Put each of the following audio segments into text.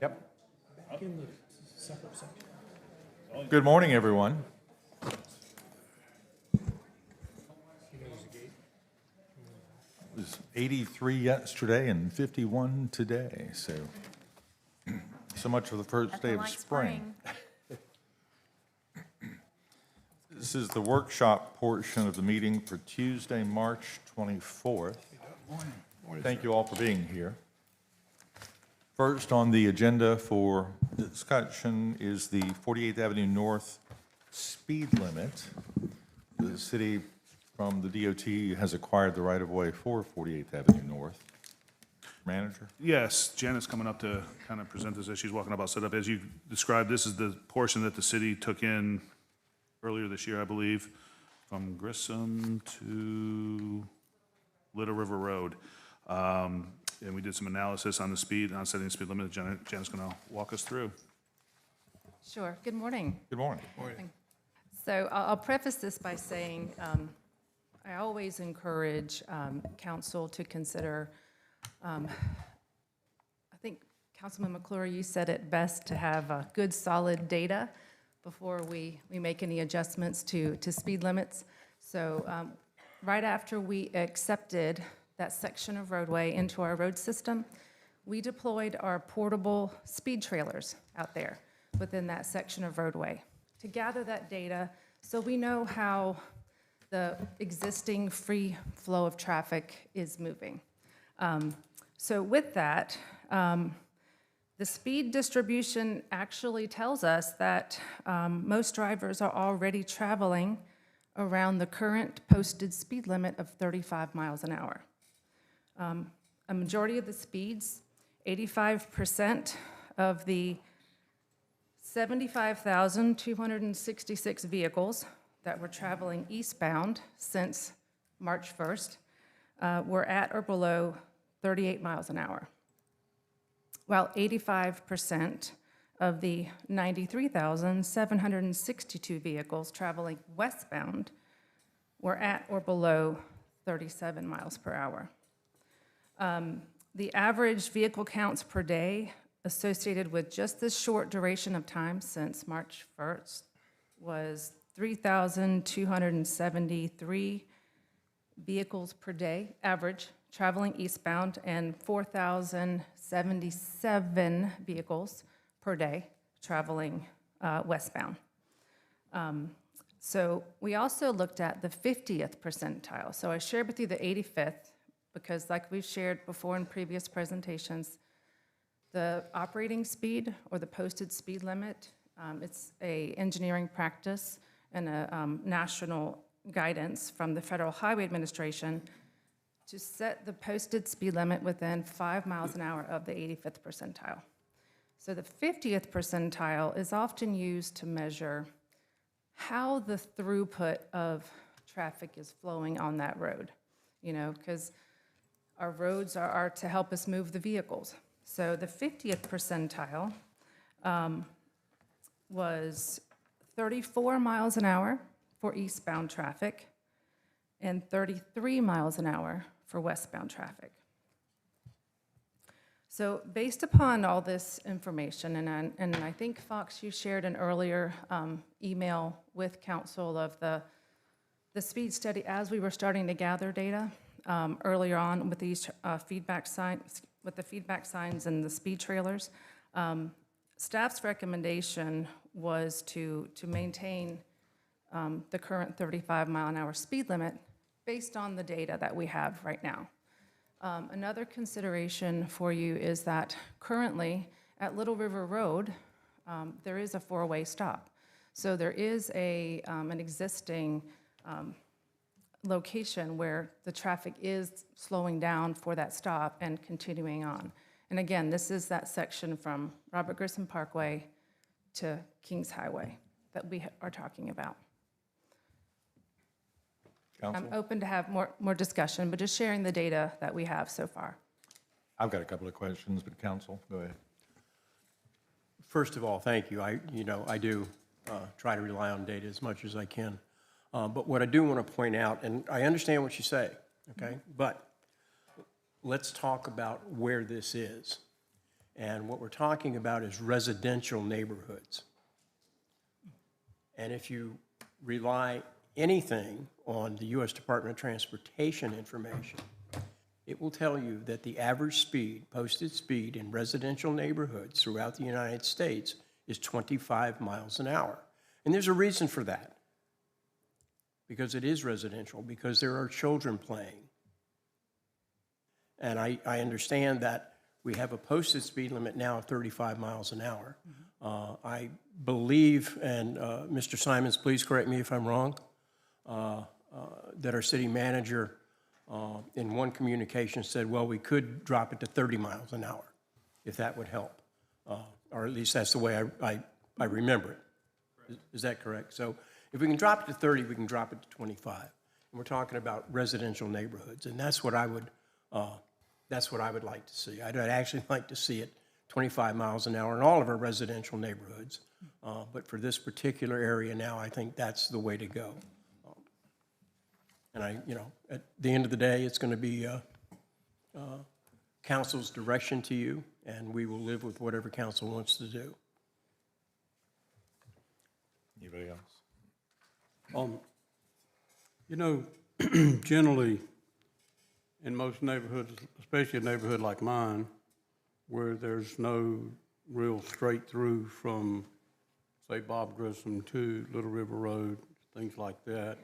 Yep. Good morning, everyone. It was 83 yesterday and 51 today, so much for the first day of spring. This is the workshop portion of the meeting for Tuesday, March 24th. Thank you all for being here. First on the agenda for discussion is the 48th Avenue North speed limit. The city from the DOT has acquired the right-of-way for 48th Avenue North. Manager? Yes, Janet's coming up to kind of present this as she's walking up. I'll set up. As you described, this is the portion that the city took in earlier this year, I believe, from Grissom to Little River Road. And we did some analysis on the speed, on setting the speed limit. Janet's going to walk us through. Sure. Good morning. Good morning. So I'll preface this by saying I always encourage council to consider, I think Councilman McClure, you said it best, to have good solid data before we make any adjustments to speed limits. So right after we accepted that section of roadway into our road system, we deployed our portable speed trailers out there within that section of roadway to gather that data so we know how the existing free flow of traffic is moving. So with that, the speed distribution actually tells us that most drivers are already traveling around the current posted speed limit of 35 miles an hour. A majority of the speeds, 85% of the 75,266 vehicles that were traveling eastbound since March 1st were at or below 38 miles an hour, while 85% of the 93,762 vehicles traveling westbound were at or below 37 miles per hour. The average vehicle counts per day associated with just this short duration of time since March 1st was 3,273 vehicles per day, average, traveling eastbound, and 4,077 vehicles per day traveling westbound. So we also looked at the 50th percentile. So I shared with you the 85th, because like we've shared before in previous presentations, the operating speed or the posted speed limit, it's a engineering practice and a national guidance from the Federal Highway Administration to set the posted speed limit within 5 miles an hour of the 85th percentile. So the 50th percentile is often used to measure how the throughput of traffic is flowing on that road, because our roads are to help us move the vehicles. So the 50th percentile was 34 miles an hour for eastbound traffic and 33 miles an hour for westbound traffic. So based upon all this information, and I think, Fox, you shared an earlier email with council of the speed study as we were starting to gather data earlier on with these feedback signs, with the feedback signs and the speed trailers. Staff's recommendation was to maintain the current 35 mile an hour speed limit based on the data that we have right now. Another consideration for you is that currently at Little River Road, there is a four-way stop. So there is an existing location where the traffic is slowing down for that stop and continuing on. And again, this is that section from Robert Grissom Parkway to Kings Highway that we are talking about. Council? I'm open to have more discussion, but just sharing the data that we have so far. I've got a couple of questions, but council, go ahead. First of all, thank you. I do try to rely on data as much as I can. But what I do want to point out, and I understand what you say, okay? But let's talk about where this is. And what we're talking about is residential neighborhoods. And if you rely anything on the U.S. Department of Transportation information, it will tell you that the average speed, posted speed in residential neighborhoods throughout the United States is 25 miles an hour. And there's a reason for that. Because it is residential, because there are children playing. And I understand that we have a posted speed limit now of 35 miles an hour. I believe, and Mr. Simons, please correct me if I'm wrong, that our city manager in one communication said, well, we could drop it to 30 miles an hour, if that would help. Or at least that's the way I remember it. Is that correct? So if we can drop it to 30, we can drop it to 25. And we're talking about residential neighborhoods, and that's what I would like to see. I'd actually like to see it 25 miles an hour in all of our residential neighborhoods. But for this particular area now, I think that's the way to go. And at the end of the day, it's going to be council's direction to you, and we will live with whatever council wants to do. Anybody else? Generally, in most neighborhoods, especially a neighborhood like mine, where there's no real straight through from, say, Bob Grissom to Little River Road, things like that.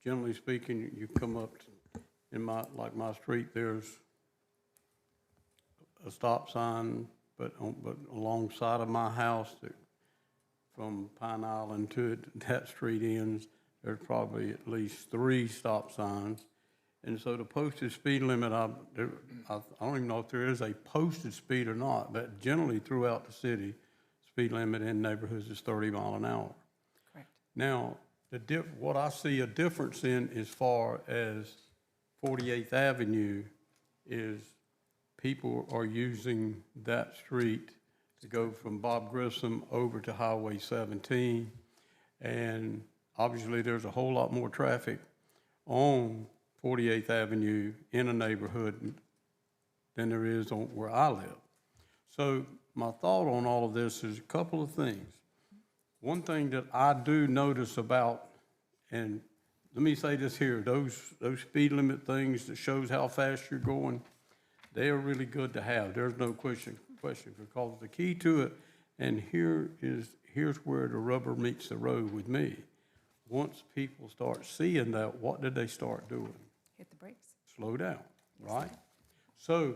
Generally speaking, you come up in my street, there's a stop sign, but alongside of my house, from Pine Island to that street ends, there's probably at least 3 stop signs. And so the posted speed limit, I don't even know if there is a posted speed or not, but generally throughout the city, speed limit in neighborhoods is 30 miles an hour. Correct. Now, what I see a difference in as far as 48th Avenue is people are using that street to go from Bob Grissom over to Highway 17. And obviously there's a whole lot more traffic on 48th Avenue in a neighborhood than there is on where I live. So my thought on all of this is a couple of things. One thing that I do notice about, and let me say this here, those speed limit things that shows how fast you're going, they are really good to have. There's no question, because the key to it, and here's where the rubber meets the road with me. Once people start seeing that, what did they start doing? Hit the brakes. Slow down, right? So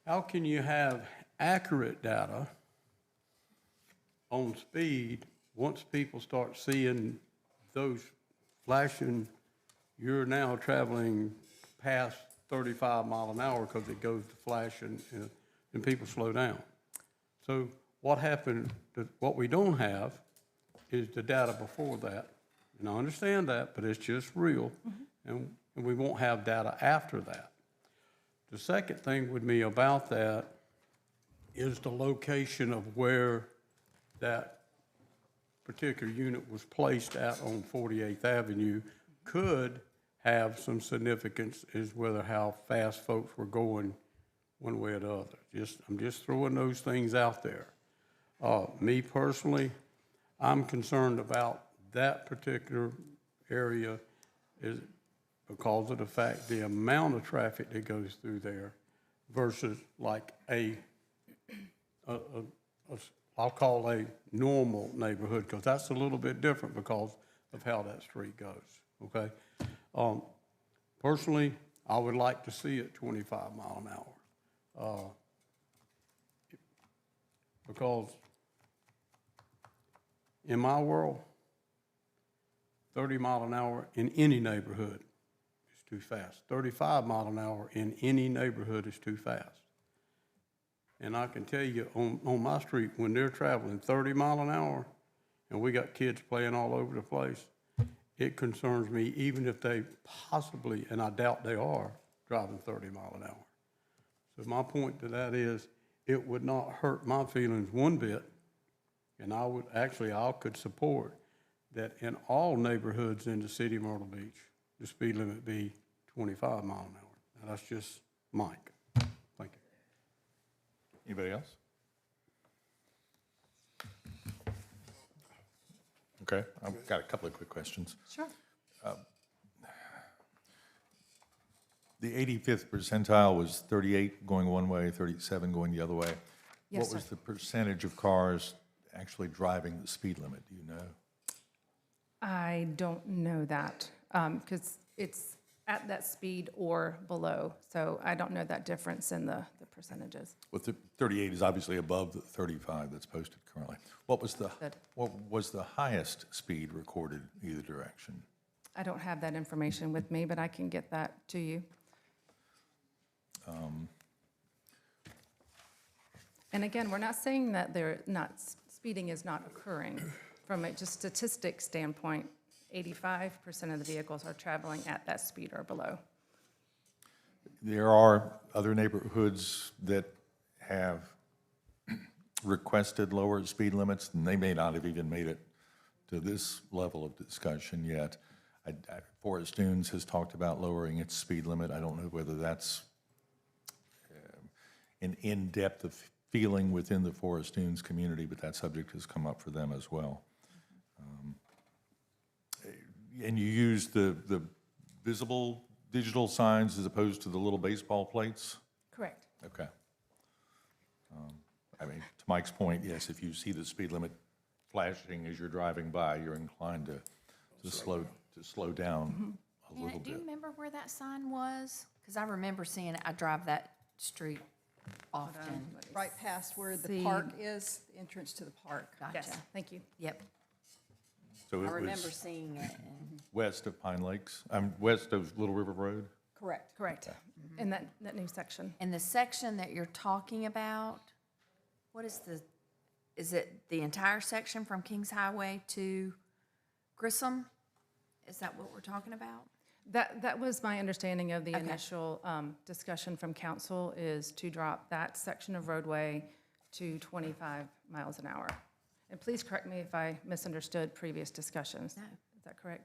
how can you have accurate data on speed once people start seeing those flashing, you're now traveling past 35 miles an hour because it goes to flash and people slow down. So what happened, what we don't have is the data before that. And I understand that, but it's just real. And we won't have data after that. The second thing with me about that is the location of where that particular unit was placed at on 48th Avenue could have some significance as whether how fast folks were going one way or the other. I'm just throwing those things out there. Me personally, I'm concerned about that particular area is because of the fact the amount of traffic that goes through there versus like I'll call a normal neighborhood, because that's a little bit different because of how that street goes, okay? Personally, I would like to see it 25 miles an hour. Because in my world, 30 miles an hour in any neighborhood is too fast. 35 miles an hour in any neighborhood is too fast. And I can tell you on my street, when they're traveling 30 miles an hour and we got kids playing all over the place, it concerns me even if they possibly, and I doubt they are, driving 30 miles an hour. So my point to that is it would not hurt my feelings one bit, and I could support that in all neighborhoods in the city of Myrtle Beach, the speed limit be 25 miles an hour. Now that's just Mike. Thank you. Anybody else? Okay, I've got a couple of quick questions. Sure. The 85th percentile was 38 going one way, 37 going the other way. Yes, What was sir. the percentage of cars actually driving the speed limit, do you know? I don't know that, because it's at that speed or below, so I don't know that difference in the percentages. Well, the 38 is obviously above the 35 that's posted currently. What was Good. the highest speed recorded either direction? I don't have that information with me, but I can get that to you. And again, we're not saying that speeding is not occurring. From a just statistics standpoint, 85% of the vehicles are traveling at that speed or below. There are other neighborhoods that have requested lower speed limits, and they may not have even made it to this level of discussion yet. Forest Dunes has talked about lowering its speed limit. I don't know whether that's an in-depth of feeling within the Forest Dunes community, but that subject has come up for them as well. And you use the visible digital signs as opposed to the little baseball plates? Correct. Okay. I mean, to Mike's point, yes, if you see the speed limit flashing as you're driving by, you're inclined to slow down a little Janet, do you bit. remember where that sign was? Because I remember seeing it, I drive that street often. Right past where the See. park is, the entrance to the park. Yes, Gotcha. thank you. Yep, So I it remember was seeing it. And west of Pine Lakes, west of Little River Road? Correct. Correct. In that new section. And the section that you're talking about, is it the entire section from Kings Highway to Grissom? Is that what we're talking about? That was my understanding of the Okay. initial discussion from council, is to drop that section of roadway to 25 miles an hour. And please correct me if I misunderstood previous discussions. No. Is that correct?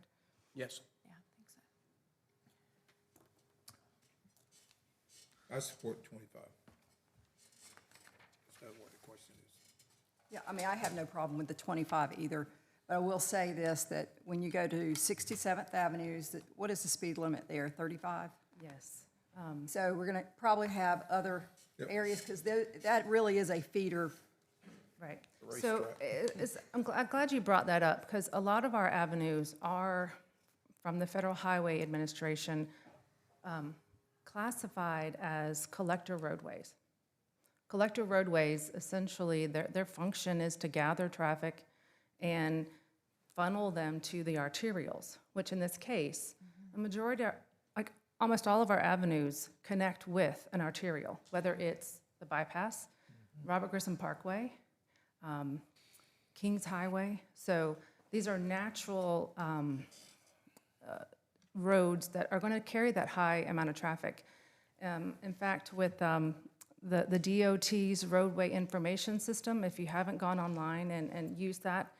Yes. Yeah, I think so. I support 25. Is that what the question is? Yeah, I mean, I have no problem with the 25 either, but I will say this, that when you go to 67th Avenue, what is the speed limit there, 35? Yes. So we're going to probably have other Yep. areas, because that really is a feeder. Right. So I'm glad you brought that up, because a lot of our avenues are, from the Federal Highway Administration, classified as collector roadways. Collector roadways, essentially, their function is to gather traffic and funnel them to the arterials, which in this case, a majority, like almost all of our avenues connect with an arterial, whether it's the bypass, Robert Grissom Parkway, Kings Highway. So these are natural roads that are going to carry that high amount of traffic. In fact, with the DOT's roadway information system, if you haven't gone online and used that,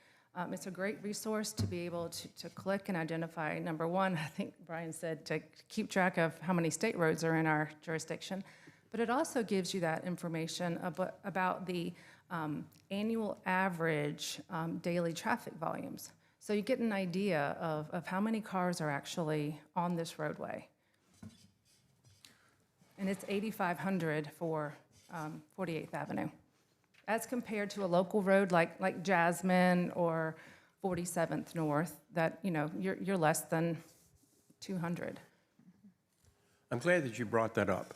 it's a great resource to be able to click and identify, number one, I think Brian said, to keep track of how many state roads are in our jurisdiction, but it also gives you that information about the annual average daily traffic volumes. So you get an idea of how many cars are actually on this roadway. And it's 8,500 for 48th Avenue, as compared to a local road like Jasmine or 47th North, that, you know, you're less than 200. I'm glad that you brought that up,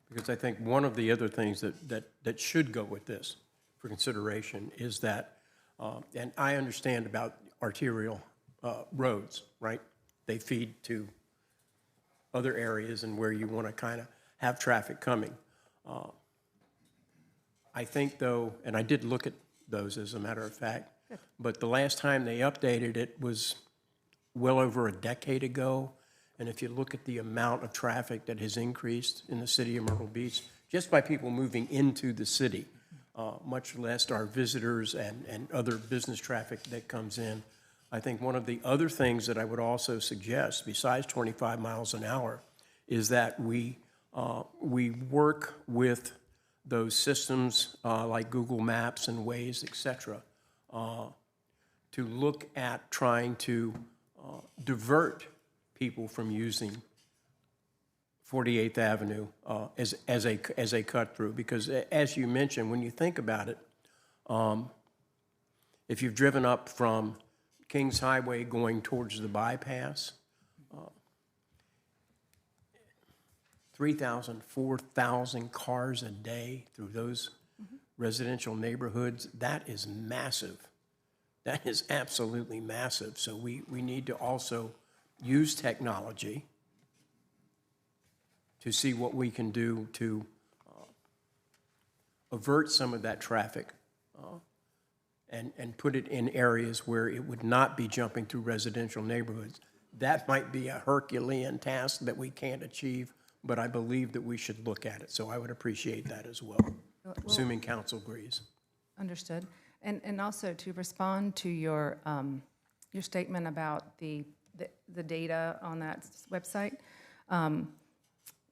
because I think one of the other things that should go with this for consideration is that, and I understand about arterial roads, right? They feed to other areas and where you want to kind of have traffic coming. I think, though, and I did look at those as a matter of fact, but the last time they updated it was well over a decade ago. And if you look at the amount of traffic that has increased in the city of Myrtle Beach, just by people moving into the city, much less our visitors and other business traffic that comes in, I think one of the other things that I would also suggest, besides 25 miles an hour, is that we work with those systems like Google Maps and Waze, et cetera, to look at trying to divert people from using 48th Avenue as a cut-through. Because as you mentioned, when you think about it, if you've driven up from Kings Highway going towards the bypass, 3,000, 4,000 cars a day through those residential neighborhoods, that is massive. That is absolutely massive. So we need to also use technology to see what we can do to avert some of that traffic and put it in areas where it would not be jumping through residential neighborhoods. That might be a Herculean task that we can't achieve, but I believe that we should look at it. So I would appreciate that as well, assuming council agrees. Understood. And also to respond to your statement about the data on that website,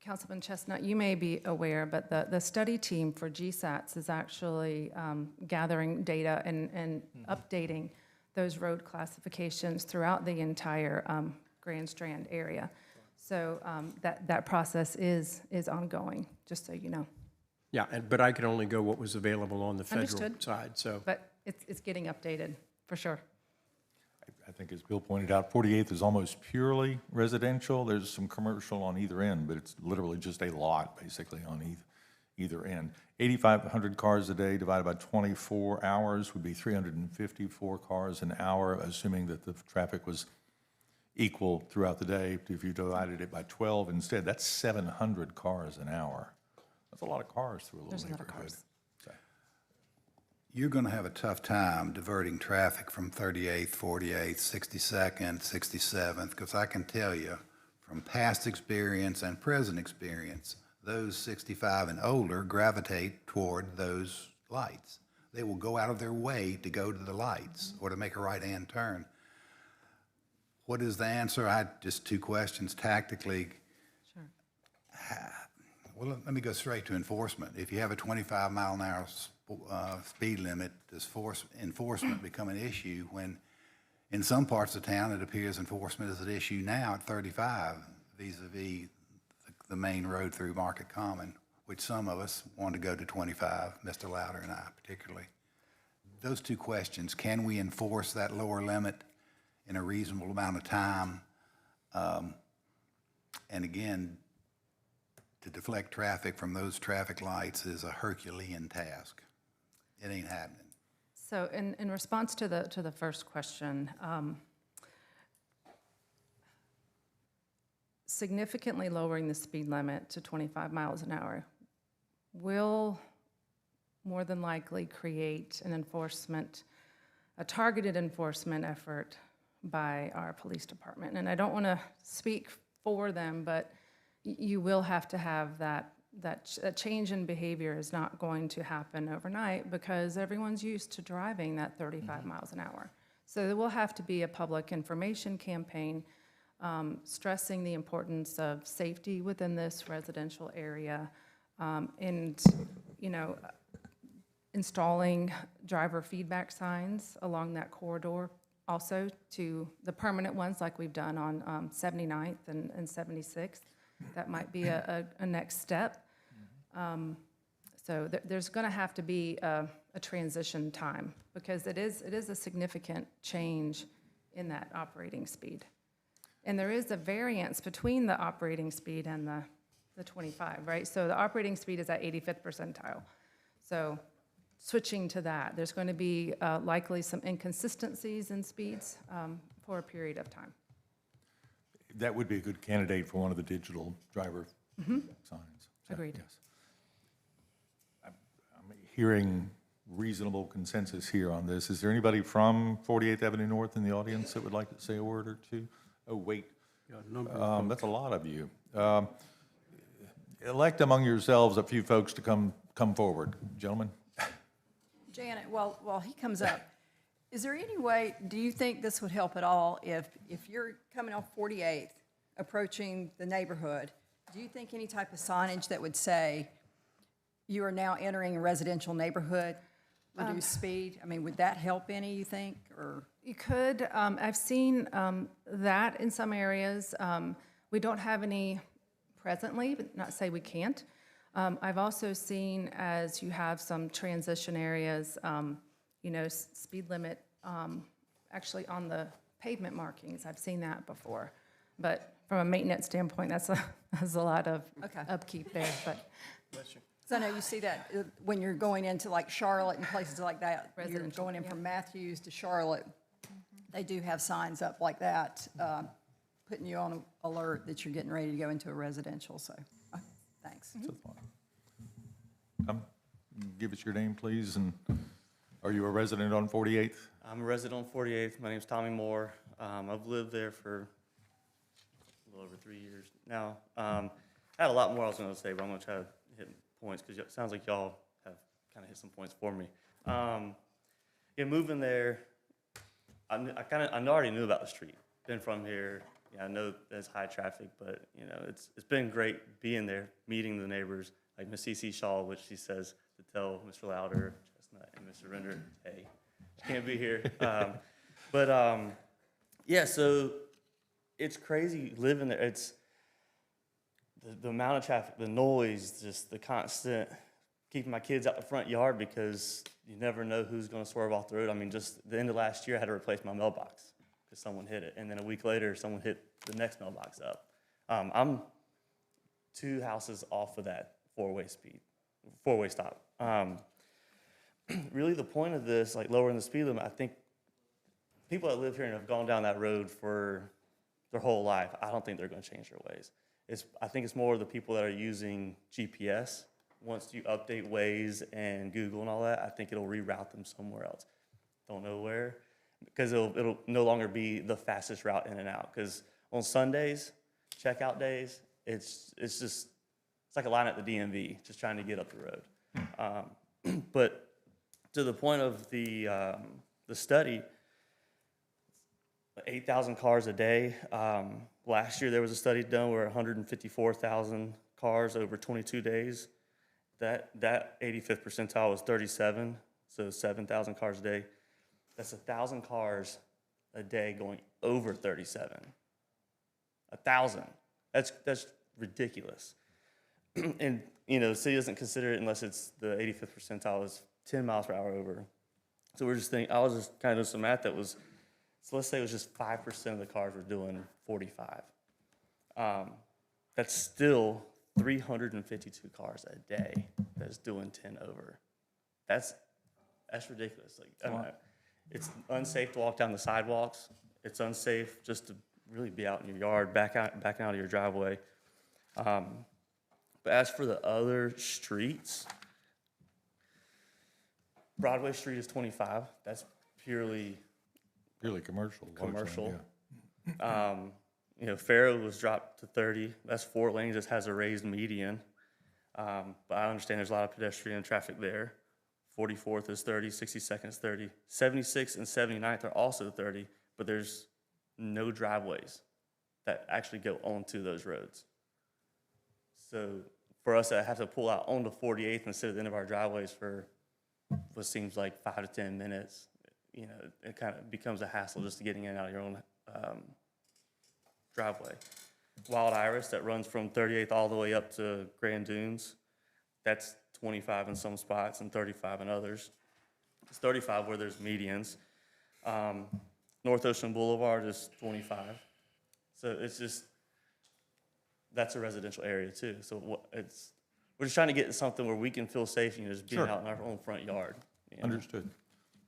Councilman Chestnut, you may be aware, but the study team for GSATs is actually gathering data and updating those road classifications throughout the entire Grand Strand area. So that process is ongoing, just so you know. Yeah, but I could only go what was available on the federal Understood. side, so. But it's getting updated, for sure. I think as Bill pointed out, 48th is almost purely residential. There's some commercial on either end, but it's literally just a lot, basically, on either end. 8,500 cars a day divided by 24 hours would be 354 cars an hour, assuming that the traffic was equal throughout the day. If you divided it by 12 instead, that's 700 cars an hour. That's a lot of cars through a little There's a lot neighborhood. of cars. You're going to have a tough time diverting traffic from 38th, 48th, 62nd, 67th, because I can tell you from past experience and present experience, those 65 and older gravitate toward those lights. They will go out of their way to go to the lights or to make a right-hand turn. What is the answer? Just two questions tactically. Sure. Well, let me go straight to enforcement. If you have a 25-mile-an-hour speed limit, does enforcement become an issue when in some parts of town it appears enforcement is an issue now at 35 vis-a-vis the main road through Market Common, which some of us want to go to 25, Mr. Louder and I particularly. Those two questions, can we enforce that lower limit in a reasonable amount of time? And again, to deflect traffic from those traffic lights is a Herculean task. It ain't happening. So in response to the first question, significantly lowering the speed limit to 25 miles an hour will more than likely create a targeted enforcement effort by our police department. And I don't want to speak for them, but you will have to have that change in behavior is not going to happen overnight because everyone's used to driving that 35 miles an hour. So there will have to be a public information campaign stressing the importance of safety within this residential area and, installing driver feedback signs along that corridor, also to the permanent ones like we've done on 79th and 76th. That might be a next step. So there's going to have to be a transition time because it is a significant change in that operating speed. And there is a variance between the operating speed and the 25, right? So the operating speed is at 85th percentile. So switching to that, there's going to be likely some inconsistencies in speeds for a period of time. That would be a good candidate for one of the digital driver signs. So, Agreed. Yes. I'm hearing reasonable consensus here on this. Is there anybody from 48th Avenue North in the audience that would like to say a word or two? Oh, wait. That's a lot of you. Elect among yourselves a few folks to come forward. Gentlemen? Janet, while he comes up, is there any way, do you think this would help at all if you're coming off 48th, approaching the neighborhood, do you think any type of signage that would say, you are now entering a residential neighborhood, reduce speed? I mean, would that help any, you think, or? You could, I've seen that in some areas. We don't have any presently, but not to say we can't. I've also seen as you have some transition areas, you know, speed limit actually on the pavement markings. I've seen that before. But from a maintenance standpoint, that's a lot of Okay. upkeep there, but. So I know you see that when you're going into like Charlotte and places like that, you're Residential, going in yeah. from Matthews to Charlotte, they do have signs up like that, putting you on alert that you're getting ready to go into a residential, so, thanks. Give us your name, please, and are you a resident on 48th? I'm a resident on 48th. My name's Tommy Moore. I've lived there for a little over 3 years now. I had a lot more I was going to say, but I'm going to try to hit points because it sounds like y'all have kind of hit some points for me. Yeah, moving there, I already knew about the street. Been from here. Yeah, I know there's high traffic, but you know it's been great being there, meeting the neighbors, like Miss C.C. Shaw, which she says to tell Mr. Louder, Chestnut, and Mr. Render, hey, I can't be here. Yeah, so it's crazy living there. It's the amount of traffic, the noise, just the constant keeping my kids out the front yard because you never know who's going to swerve off the road. I mean, just the end of last year, I had to replace my mailbox because someone hit it. And then a week later, someone hit the next mailbox up. I'm 2 houses off of that four-way stop. Really, the point of this, like lowering the speed limit, I think people that live here and have gone down that road for their whole life, I don't think they're going to change their ways. I think it's more the people that are using GPS. Once you update Waze and Google and all that, I think it'll reroute them somewhere else. Don't know where, because it'll no longer be the fastest route in and out. Because on Sundays, checkout days, it's like a line at the DMV, just trying to get up the road. But to the point of the study, 8,000 cars a day. Last year there was a study done where 154,000 cars over 22 days. That 85th percentile was 37, so 7,000 cars a day. That's 1,000 cars a day going over 37. 1,000. That's ridiculous. And you know, the city doesn't consider it unless it's the 85th percentile is 10 miles per hour over. So we're just thinking. I was just kind of doing some math that was. So let's say it was just 5% of the cars were doing 45. That's still 352 cars a day that's doing 10 over. That's ridiculous. Like, I don't know. It's unsafe to walk down the sidewalks. It's unsafe just to really be out in your yard, back out of your driveway. But as for the other streets, Broadway Street is 25. That's purely Commercial. commercial. Yeah. You know, Faro was dropped to 30. That's 4 lanes. This has a raised median. But I understand there's a lot of pedestrian traffic there. 44th is 30, 62nd is 30. 76 and 79th are also 30, but there's no driveways that actually go onto those roads. So for us to have to pull out onto 48th instead of the end of our driveways for what seems like 5 to 10 minutes, you know, it kind of becomes a hassle just to getting in and out of your own driveway. Wild Iris that runs from 38th all the way up to Grand Dunes, that's 25 in some spots and 35 in others. It's 35 where there's medians. North Ocean Boulevard is 25. So it's just, that's a residential area too. So we're just trying to get to something where we can feel safe, you know, just being Sure. out in our own front yard. You know? Understood.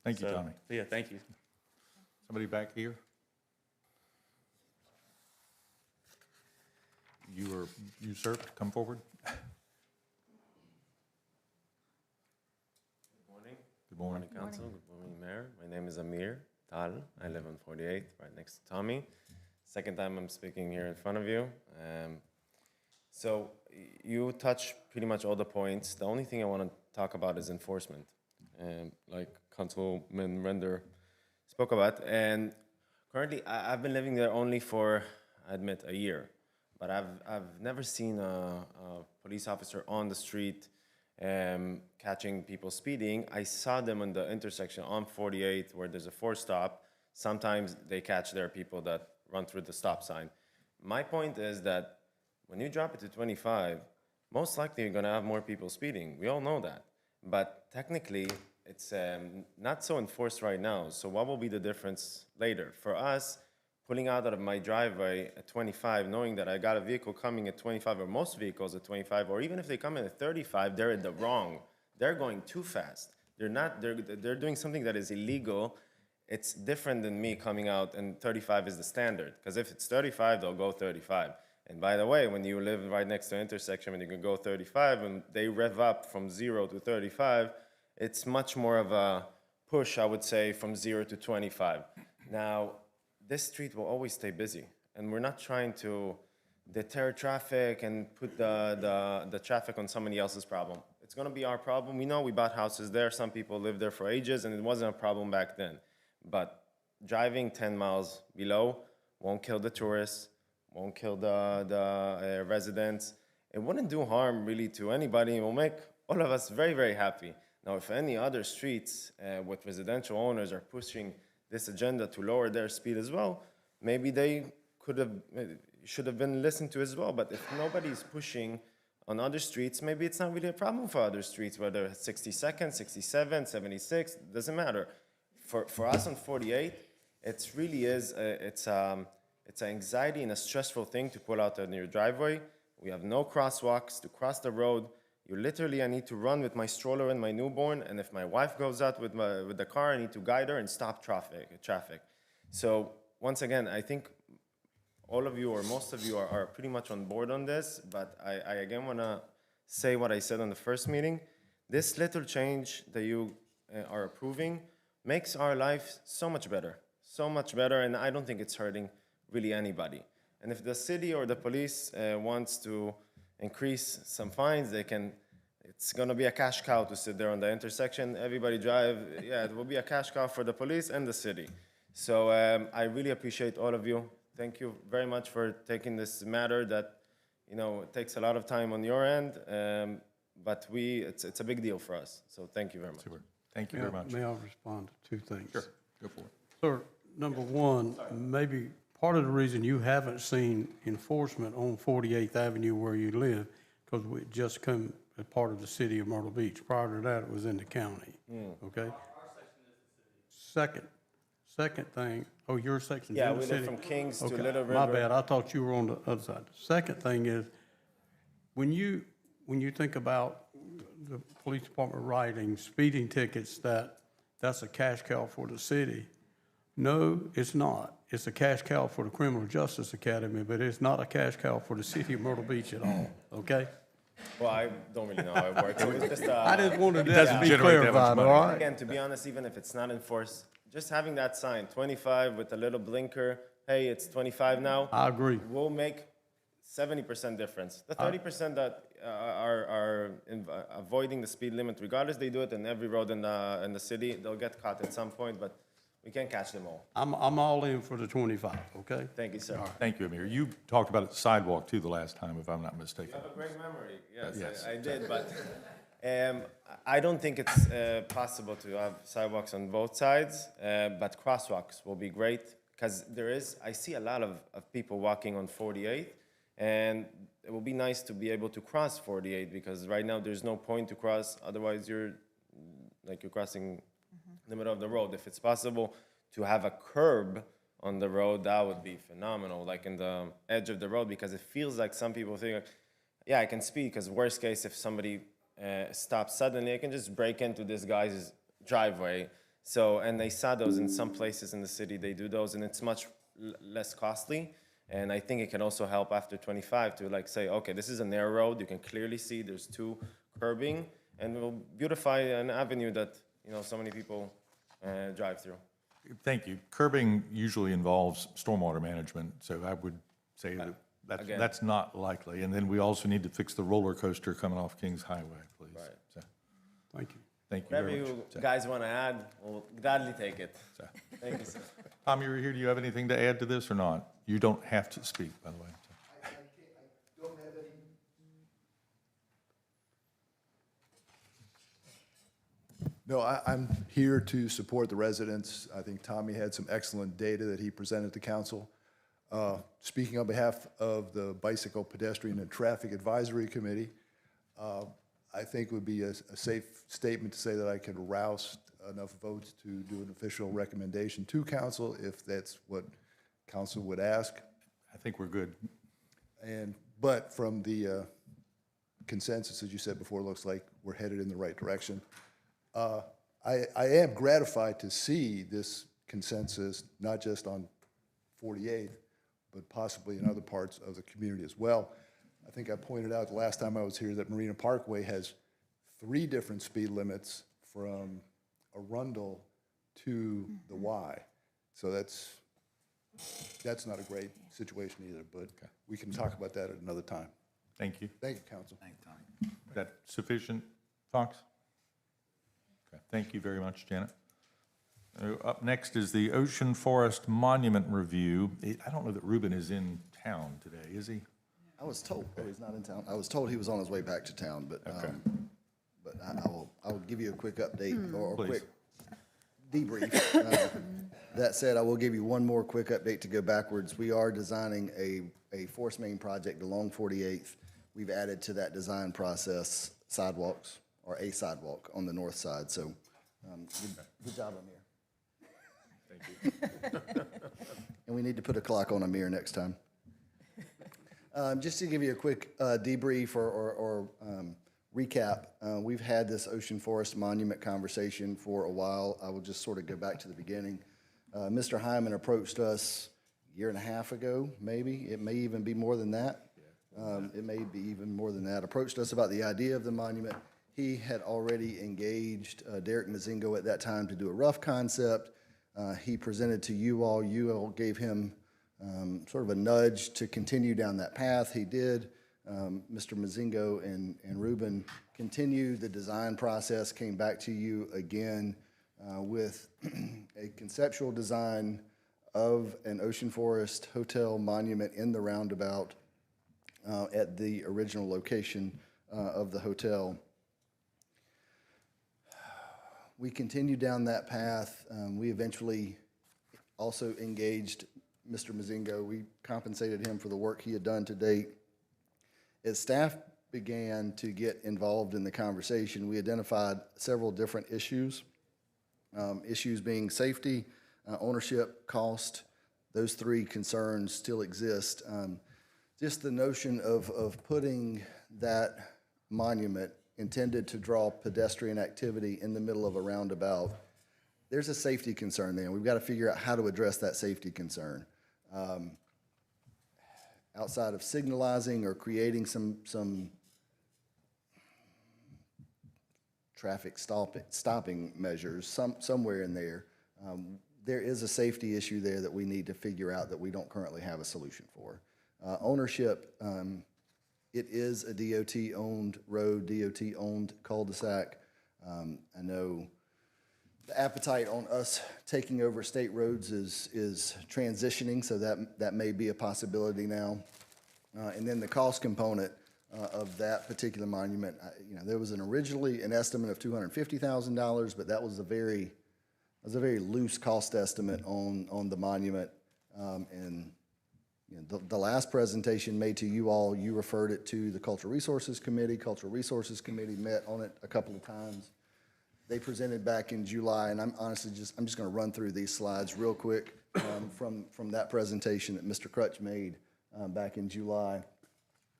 Thank you, So, Tommy. Yeah, thank you. Somebody back here? You were usurped, come forward. Good morning. Good morning, Council. Good morning, Mayor. My name is Amir Tal. I live on 48th, right next to Tommy. Second time I'm speaking here in front of you. So you touch pretty much all the points. The only thing I want to talk about is enforcement, like Councilman Render spoke about. And currently, I've been living there only for, I admit, a year. But I've never seen a police officer on the street catching people speeding. I saw them on the intersection on 48 where there's a 4-stop. Sometimes they catch their people that run through the stop sign. My point is that when you drop it to 25, most likely you're gonna have more people speeding. We all know that. But technically, it's not so enforced right now. So what will be the difference later? For us, pulling out of my driveway at 25, knowing that I got a vehicle coming at 25, or most vehicles at 25, or even if they come in at 35, they're in the wrong. They're going too fast. They're doing something that is illegal. It's different than me coming out and 35 is the standard. Because if it's 35, they'll go 35. And by the way, when you live right next to an intersection and you can go 35 and they rev up from 0 to 35, it's much more of a push, I would say, from 0 to 25. Now, this street will always stay busy, and we're not trying to deter traffic and put the traffic on somebody else's problem. It's gonna be our problem. We know we bought houses there. Some people lived there for ages, and it wasn't a problem back then. But driving 10 miles below won't kill the tourists, won't kill the residents. It wouldn't do harm really to anybody. It will make all of us very, very happy. Now, if any other streets with residential owners are pushing this agenda to lower their speed as well, maybe they should have been listened to as well. But if nobody's pushing on other streets, maybe it's not really a problem for other streets, whether it's 62nd, 67, 76, doesn't matter. For us on 48, it really is, it's an anxiety and a stressful thing to pull out in your driveway. We have no crosswalks to cross the road. I need to run with my stroller and my newborn, and if my wife goes out with the car, I need to guide her and stop traffic. So once again, I think all of you or most of you are pretty much on board on this, but I again want to say what I said on the first meeting. This little change that you are approving makes our life so much better, and I don't think it's hurting really anybody. And if the city or the police wants to increase some fines, they can. It's going to be a cash cow to sit there on the intersection. Everybody drive. Yeah, it will be a cash cow for the police and the city. So I really appreciate all of you. Thank you very much for taking this matter that, it takes a lot of time on your end, but it's a big deal for us. So thank you very much. Super. Thank you very much. May I respond to two things? Sure, go for it. Sir, number one, maybe part of the reason you haven't seen enforcement on 48th Avenue where you live, because we just come as part of the city of Myrtle Beach. Prior to that, it was in the county, okay? Second thing, oh, your section's Yeah, in the we city? live from Kings to Okay, Little River. my bad, I thought you were on the other side. Second thing is, when you think about the police department writing speeding tickets, that's a cash cow for the city. No, it's not. It's a cash cow for the Criminal Justice Academy, but it's not a cash cow for the city of Myrtle Beach at all, okay? Well, I don't really know how it works. It was just, I just wanted that doesn't to be generate that much clarified, money. all right? again, to be honest, even if it's not enforced, just having that sign, 25 with a little blinker, hey, it's 25 now. I agree. Will make 70% difference. The 30% that are avoiding the speed limit, regardless, they do it in every road in the city. They'll get caught at some point, but we can't catch them all. I'm all in for the 25, okay? Thank you, sir. Thank you, Amir. You talked about the sidewalk too the last time, if I'm not mistaken. I have a great memory. Yes, Yes. I did, but I don't think it's possible to have sidewalks on both sides, but crosswalks will be great because I see a lot of people walking on 48, and it will be nice to be able to cross 48 because right now there's no point to cross, otherwise you're crossing the middle of the road. If it's possible to have a curb on the road, that would be phenomenal, like in the edge of the road, because it feels like some people think, yeah, I can speed, because worst case, if somebody stops suddenly, I can just break into this guy's driveway. So, and they saw those in some places in the city, they do those, and it's much less costly. And I think it can also help after 25 to say, okay, this is a narrow road, you can clearly see there's two curbing, and it will beautify an avenue that so many people drive through. Thank you. Curbing usually involves stormwater management, so I would say Again. that's not likely. And then we also need to fix the roller coaster coming off Kings Highway, please. Right. So, Thank you. thank you Whatever very much. you guys want to add, we'll gladly take it. So, Thank you, sir. Tom, you were here. Do you have anything to add to this or not? You don't have to speak, by the way. So. No, I'm here to support the residents. I think Tommy had some excellent data that he presented to council. Speaking on behalf of the Bicycle, Pedestrian, and Traffic Advisory Committee, I think it would be a safe statement to say that I could rouse enough votes to do an official recommendation to council if that's what council would ask. I think we're good. But from the consensus, as you said before, looks like we're headed in the right direction. I am gratified to see this consensus, not just on 48th, but possibly in other parts of the community as well. I think I pointed out the last time I was here that Marina Parkway has 3 different speed limits from Arundel to the Y. So that's not a great situation either, but we can talk about that at another time. Thank you. Thank you, council. Thanks, Tommy. Is that sufficient, Fox? Okay, thank you very much, Janet. Up next is the Ocean Forest Monument Review. I don't know that Ruben is in town today, is he? I was told, oh, he's not in town. I was told he was on his way back to town, but, Okay. but I will give you a quick update or a Please. quick debrief. That said, I will give you one more quick update to go backwards. We are designing a force main project along 48th. We've added to that design process sidewalks, or a sidewalk on the north side, so good job, Amir. Thank you. And we need to put a clock on Amir next time. Just to give you a quick debrief or recap, we've had this Ocean Forest Monument conversation for a while. I will just sort of go back to the beginning. Mr. Hyman approached us a year and a half ago, maybe. It may even be more than that. It may be even more than that. Approached us about the idea of the monument. He had already engaged Derek Mazingo at that time to do a rough concept. He presented to you all. You all gave him sort of a nudge to continue down that path. He did. Mr. Mazingo and Ruben continued the design process, came back to you again with a conceptual design of an Ocean Forest Hotel monument in the roundabout at the original location of the hotel. We continued down that path. We eventually also engaged Mr. Mazingo. We compensated him for the work he had done to date. As staff began to get involved in the conversation, we identified several different issues. Issues being safety, ownership, cost. Those 3 concerns still exist. Just the notion of putting that monument intended to draw pedestrian activity in the middle of a roundabout, there's a safety concern there. We've got to figure out how to address that safety concern. Outside of signalizing or creating some traffic stopping measures, somewhere in there, there is a safety issue there that we need to figure out that we don't currently have a solution for. Ownership, it is a DOT-owned road, DOT-owned cul-de-sac. I know the appetite on us taking over state roads is transitioning, so that may be a possibility now. And then the cost component of that particular monument, there was originally an estimate of $250,000, but that was a very loose cost estimate on the monument. And the last presentation made to you all, you referred it to the Cultural Resources Committee. Cultural Resources Committee met on it a couple of times. They presented back in July, and I'm just going to run through these slides real quick from that presentation that Mr. Crutch made back in July.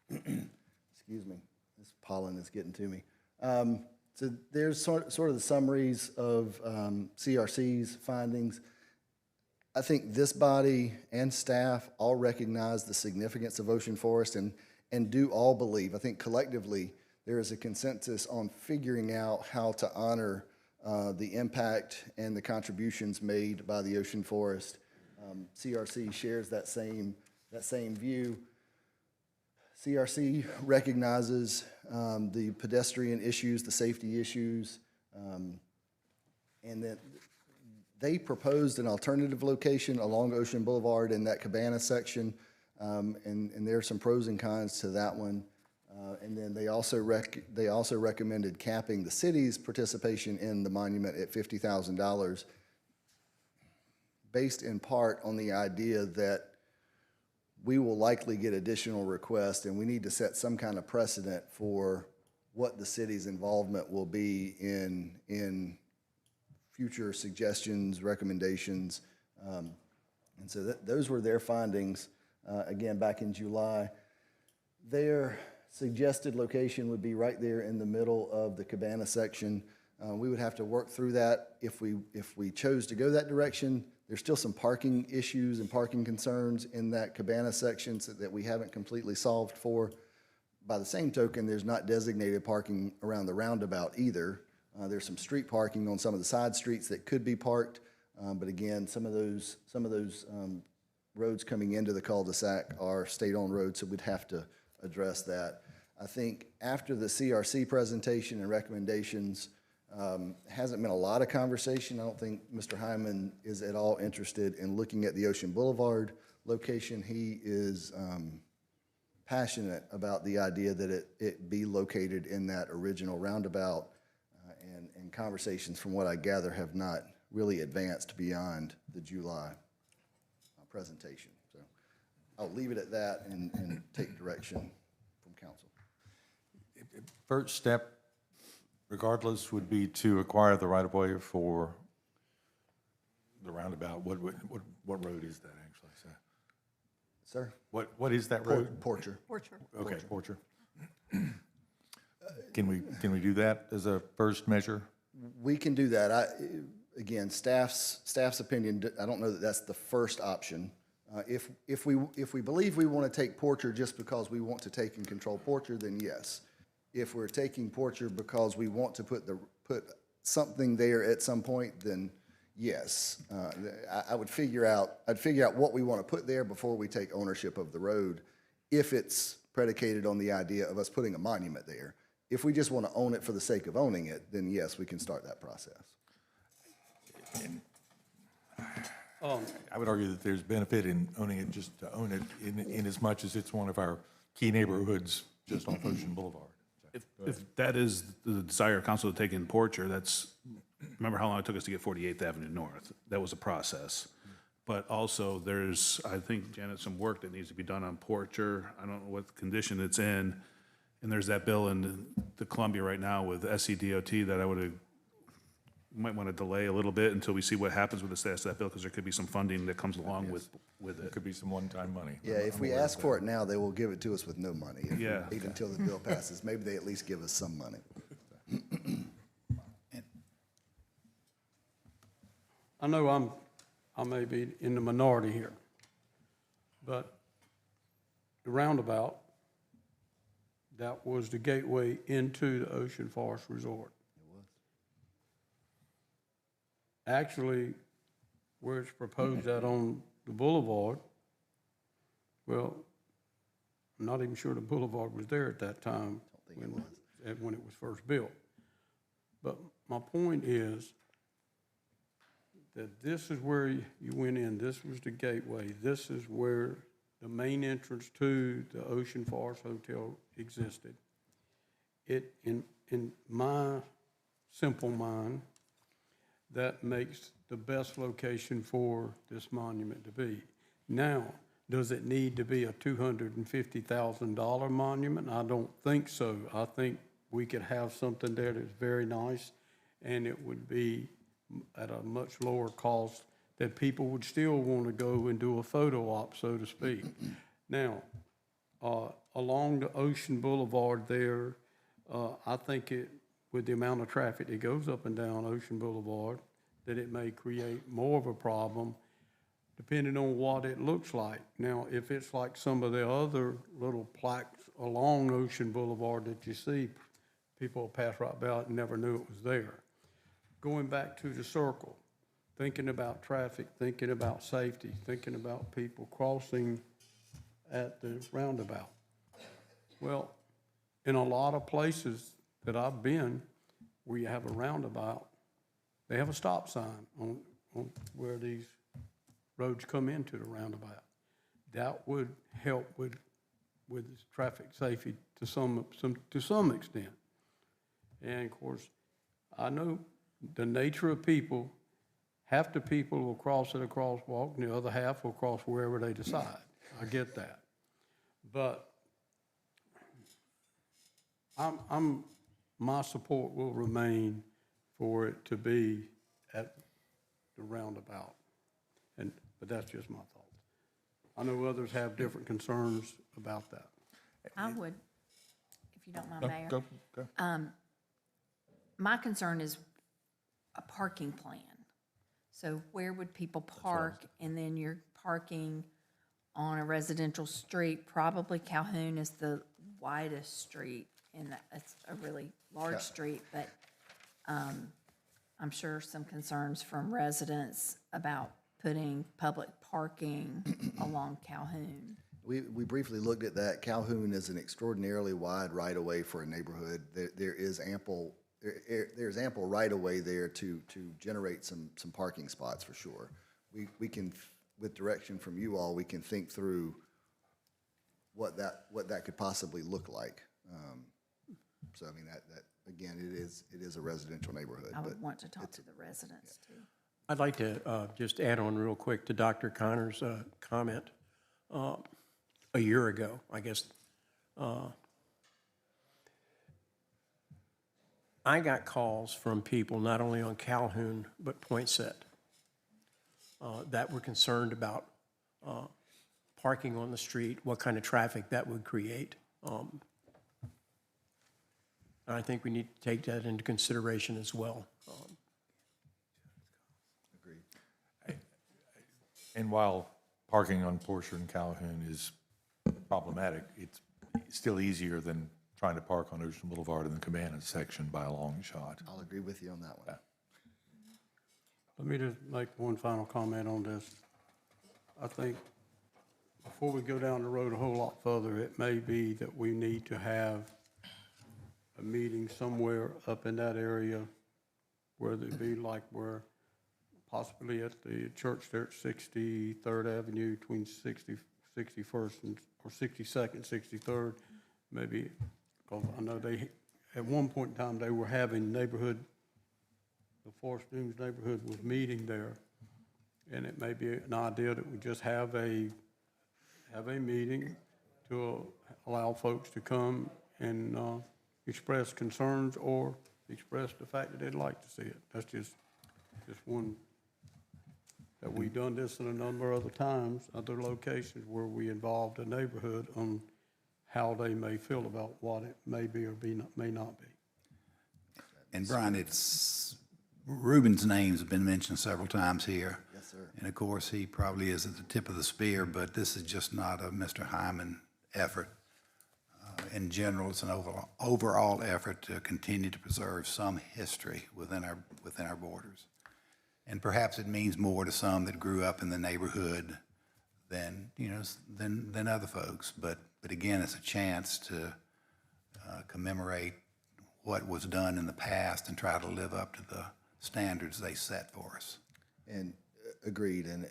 Excuse me, this pollen is getting to me. So there's sort of the summaries of CRC's findings. I think this body and staff all recognize the significance of Ocean Forest and do all believe, I think collectively, there is a consensus on figuring out how to honor the impact and the contributions made by the Ocean Forest. CRC shares that same view. CRC recognizes the pedestrian issues, the safety issues, and that they proposed an alternative location along Ocean Boulevard in that Cabana section, and there are some pros and cons to that one. And then they also recommended capping the city's participation in the monument at $50,000, based in part on the idea that we will likely get additional requests, and we need to set some kind of precedent for what the city's involvement will be in future suggestions, recommendations. And so those were their findings, again, back in July. Their suggested location would be right there in the middle of the cabana section. We would have to work through that if we chose to go that direction. There's still some parking issues and parking concerns in that cabana section that we haven't completely solved for. By the same token, there's not designated parking around the roundabout either. There's some street parking on some of the side streets that could be parked, but again, some of those roads coming into the cul-de-sac are state-owned roads, so we'd have to address that. I think after the CRC presentation and recommendations, hasn't been a lot of conversation. I don't think Mr. Hyman is at all interested in looking at the Ocean Boulevard location. He is passionate about the idea that it be located in that original roundabout, and conversations, from what I gather, have not really advanced beyond the July presentation. So I'll leave it at that and take direction from council. First step, regardless, would be to acquire the right-of-way for the roundabout. What road is that, actually? Sir? What is that road? Porcher. Okay, Porcher. Can we do that as a first measure? We can do that. Again, staff's opinion, I don't know that that's the first option. If we believe we want to take Porcher just because we want to take and control Porcher, then yes. If we're taking Porcher because we want to put something there at some point, then yes. I'd figure out what we want to put there before we take ownership of the road, if it's predicated on the idea of us putting a monument there. If we just want to own it for the sake of owning it, then yes, we can start that process. I would argue that there's benefit in owning it just to own it, in as much as it's one of our key neighborhoods just off Ocean Boulevard. If that is the desire of council to take in Porcher, remember how long it took us to get 48th Avenue North? That was a process. But also there's, I think, Janet, some work that needs to be done on Porcher. I don't know what condition it's in. And there's that bill in the Columbia right now with SCDOT that might want to delay a little bit until we see what happens with the status of that bill, because there could be some funding that comes along with There it. could be some one-time money. Yeah, if we ask for it now, they will give it to us with no money. If we Yeah. wait until the bill passes, maybe they at least give us some money. I know I may be in the minority here, but the roundabout, that was the gateway into the Ocean Forest Resort. It was. Actually, where it's proposed out on the boulevard, well, I'm not even sure the boulevard was there at that time when it was first built. But my point is that this is where you went in. This was the gateway. This is where the main entrance to the Ocean Forest Hotel existed. In my simple mind, that makes the best location for this monument to be. Now, does it need to be a $250,000 monument? I don't think so. I think we could have something there that's very nice, and it would be at a much lower cost that people would still want to go and do a photo op, so to speak. Now, along the Ocean Boulevard there, I think with the amount of traffic that goes up and down Ocean Boulevard, that it may create more of a problem, depending on what it looks like. Now, if it's like some of the other little plaques along Ocean Boulevard that you see, people pass right by it and never knew it was there. Going back to the circle, thinking about traffic, thinking about safety, thinking about people crossing at the roundabout. Well, in a lot of places that I've been where you have a roundabout, they have a stop sign on where these roads come into the roundabout. That would help with with traffic safety to some extent. And of course, I know the nature of people, half the people will cross at a crosswalk and the other half will cross wherever they decide. I get that. But my support will remain for it to be at the roundabout. But that's just my thoughts. I know others have different concerns about that. I would, if you don't mind, Mayor. Go. My concern is a parking plan. So where would people park? And then you're parking on a residential street. Probably Calhoun is the widest street, and that's a really large street, but I'm sure some concerns from residents about putting public parking along Calhoun. We briefly looked at that. Calhoun is an extraordinarily wide right-of-way for a neighborhood. There's ample right-of-way there to generate some parking spots for sure. We can, with direction from you all, we can think through what that could possibly look like. So I mean, that again, it is a residential neighborhood. I would but want to talk to the residents too. I'd like to just add on real quick to Dr. Connor's comment. A year ago, I guess, I got calls from people not only on Calhoun, but Poinsett, that were concerned about parking on the street, what kind of traffic that would create. I think we need to take that into consideration as well. Agreed. And while parking on Portia and Calhoun is problematic, it's still easier than trying to park on Ocean Boulevard in the Cabana section by a long shot. I'll agree with you on that one. Let me just make one final comment on this. I think before we go down the road a whole lot further, it may be that we need to have a meeting somewhere up in that area, where it'd be like where possibly at the church there at 63rd Avenue between 61st and, or 62nd, 63rd, maybe, because I know they, at one point in time, they were having neighborhood, the Forest Dunes neighborhood was meeting there. And it may be an idea that we just have a meeting to allow folks to come and express concerns or express the fact that they'd like to see it. That's just one, that we've done this in a number of other times, other locations where we involved a neighborhood on how they may feel about what it may be or may not be. And Brian, Ruben's name's been mentioned several times here. Yes, sir. And of course, he probably is at the tip of the spear, but this is just not a Mr. Hyman effort. In general, it's an overall effort to continue to preserve some history within our borders. And perhaps it means more to some that grew up in the neighborhood than other folks. But again, it's a chance to commemorate what was done in the past and try to live up to the standards they set for us. And agreed, and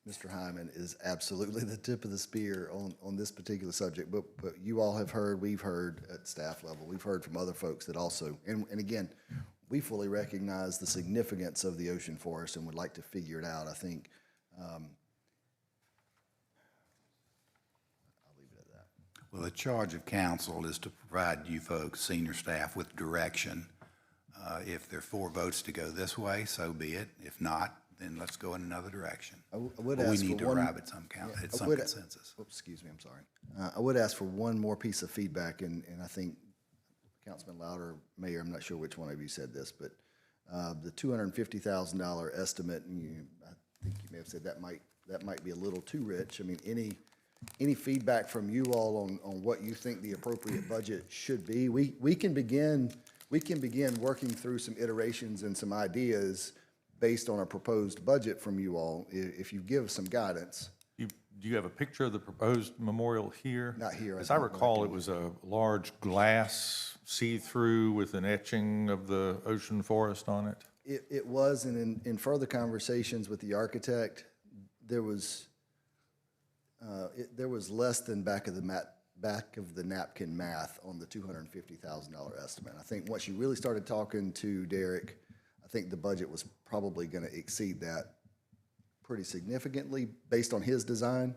Mr. Hyman is absolutely the tip of the spear on this particular subject, but you all have heard, we've heard at staff level, we've heard from other folks that also, and again, we fully recognize the significance of the ocean forest and would like to figure it out. I think, I'll leave it at that. Well, the charge of council is to provide you folks, senior staff, with direction. If there are 4 votes to go this way, so be it. If not, then let's go in another direction. I would But ask we need for to one- arrive at some consensus. Oops, excuse me, I'm sorry. I would ask for one more piece of feedback, and I think Councilman Louder, Mayor, I'm not sure which one of you said this, but the $250,000 estimate, and I think you may have said that might be a little too rich. I mean, any feedback from you all on what you think the appropriate budget should be? We can begin working through some iterations and some ideas based on a proposed budget from you all, if you give some guidance. Do you have a picture of the proposed memorial here? Not here. As I recall, it was a large glass see-through with an etching of the ocean forest on it. It was, and in further conversations with the architect, there was, there was less than back of the napkin math on the $250,000 estimate. I think once you really started talking to Derek, I think the budget was probably going to exceed that pretty significantly based on his design.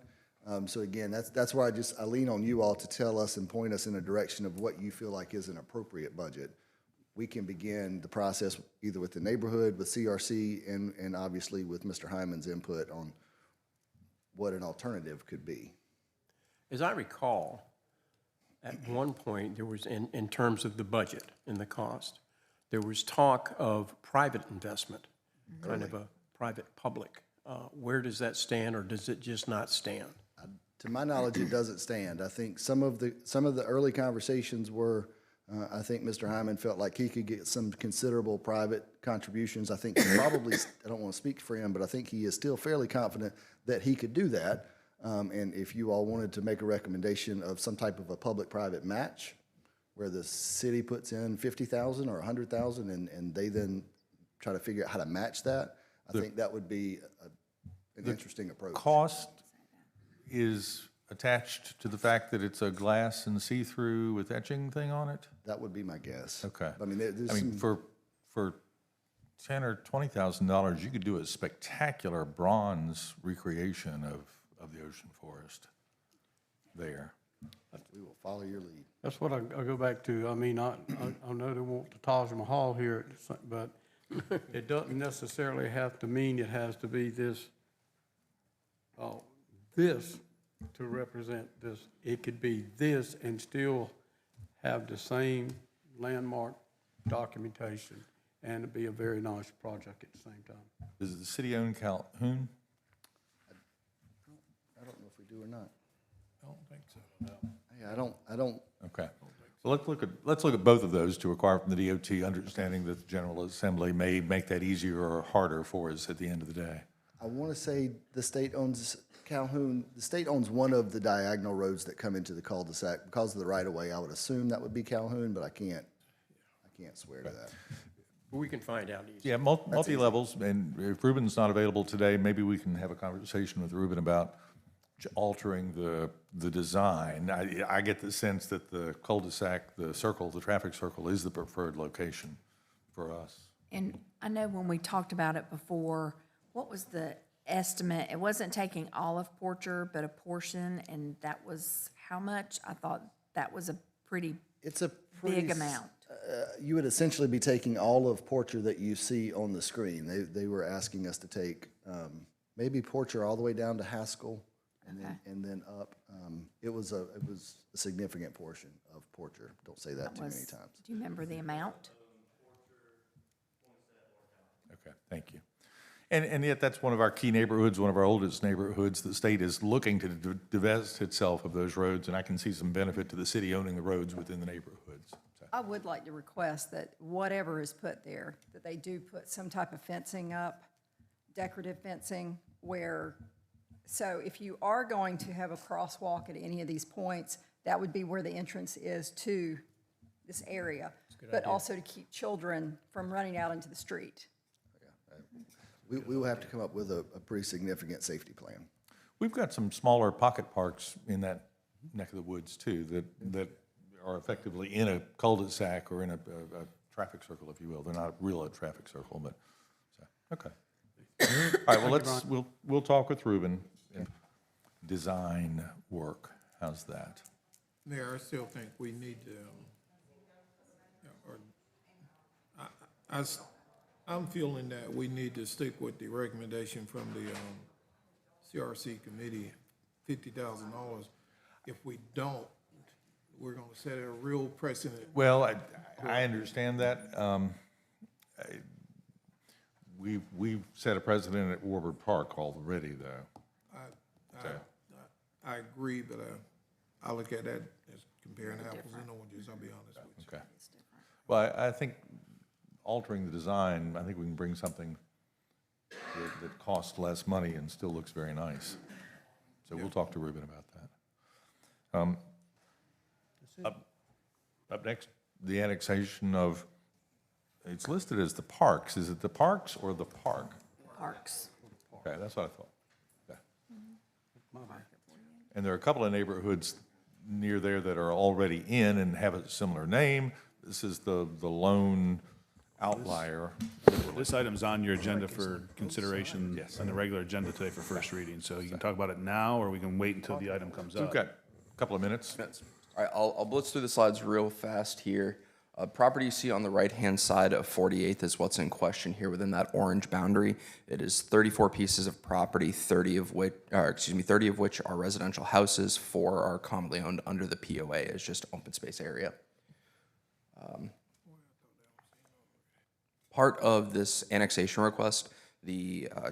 So again, that's why I lean on you all to tell us and point us in a direction of what you feel like is an appropriate budget. We can begin the process either with the neighborhood, with CRC, and obviously with Mr. Hyman's input on what an alternative could be. As I recall, at one point, there was, in terms of the budget and the cost, there was talk of private investment, kind of a private-public. Where does that stand, or does it just not stand? To my knowledge, it doesn't stand. I think some of the early conversations were, I think Mr. Hyman felt like he could get some considerable private contributions. I think he probably, I don't want to speak for him, but I think he is still fairly confident that he could do that. And if you all wanted to make a recommendation of some type of a public-private match, where the city puts in $50,000 or $100,000, and they then try to figure out how to match that, I think that would be an interesting approach. Cost is attached to the fact that it's a glass and see-through with etching thing on it? That would be my guess. Okay. I mean, there's I mean, some, for $10,000 or $20,000, you could do a spectacular bronze recreation of the ocean forest there. we will follow your lead. That's what I go back to. I mean, I know they want the Taj Mahal here, but it doesn't necessarily have to mean it has to be this to represent this. It could be this and still have the same landmark documentation and it'd be a very nice project at the same time. Does the city own Calhoun? I don't know if we do or not. I don't think so, no. Yeah, I don't, Okay. So let's look at both of those to acquire from the DOT, understanding that the General Assembly may make that easier or harder for us at the end of the day. I want to say the state owns Calhoun. The state owns one of the diagonal roads that come into the cul-de-sac. Because of the right-of-way, I would assume that would be Calhoun, but I can't swear to that. We can find out easily. Yeah, multi-levels, and if Ruben's not available today, maybe we can have a conversation with Ruben about altering the design. I get the sense that the cul-de-sac, the circle, the traffic circle is the preferred location for us. And I know when we talked about it before, what was the estimate? It wasn't taking all of Porcher, but a portion, and that was how much? I thought that was a pretty It's a big amount. You would essentially be taking all of Porcher that you see on the screen. They were asking us to take maybe Porcher all the way down to Haskell and then up. It was a significant portion of Porcher. Don't say that too many times. Do you remember the amount? Okay, thank you. And yet that's one of our key neighborhoods, one of our oldest neighborhoods. The state is looking to divest itself of those roads, and I can see some benefit to the city owning the roads within the neighborhoods. So, I would like to request that whatever is put there, that they do put some type of fencing up, decorative fencing, where, so if you are going to have a crosswalk at any of these points, that would be where the entrance is to this area, but also to keep children from running out into the street. We will have to come up with a pretty significant safety plan. we've got some smaller pocket parks in that neck of the woods too, that are effectively in a cul-de-sac or in a traffic circle, if you will. They're not really a traffic circle, but, so, okay. All right, well, we'll talk with Ruben. Design work, how's that? Mayor, I still think we need to, I'm feeling that we need to stick with the recommendation from the CRC committee, $50,000. If we don't, we're gonna set a real precedent. Well, I understand that. We've set a precedent at Warburg Park already, though. I agree, but I look at that as comparing apples and oranges, I'll be honest with you. Okay. Well, I think altering the design, I think we can bring something that costs less money and still looks very nice. So we'll talk to Ruben about that. Up next, the annexation of, it's listed as the parks. Is it the parks or the park? Parks. Okay, that's what I thought. Okay. And there are a couple of neighborhoods near there that are already in and have a similar name. This is the lone outlier. This item's on your agenda for consideration on the regular agenda today for first reading. So you can talk about it now, or we can wait until the item comes We've up. got a couple of minutes. All right, I'll blitz through the slides real fast here. Property you see on the right-hand side of 48th is what's in question here within that orange boundary. It is 34 pieces of property, 30 of which are residential houses, 4 are commonly owned under the POA as just open space area. Part of this annexation request,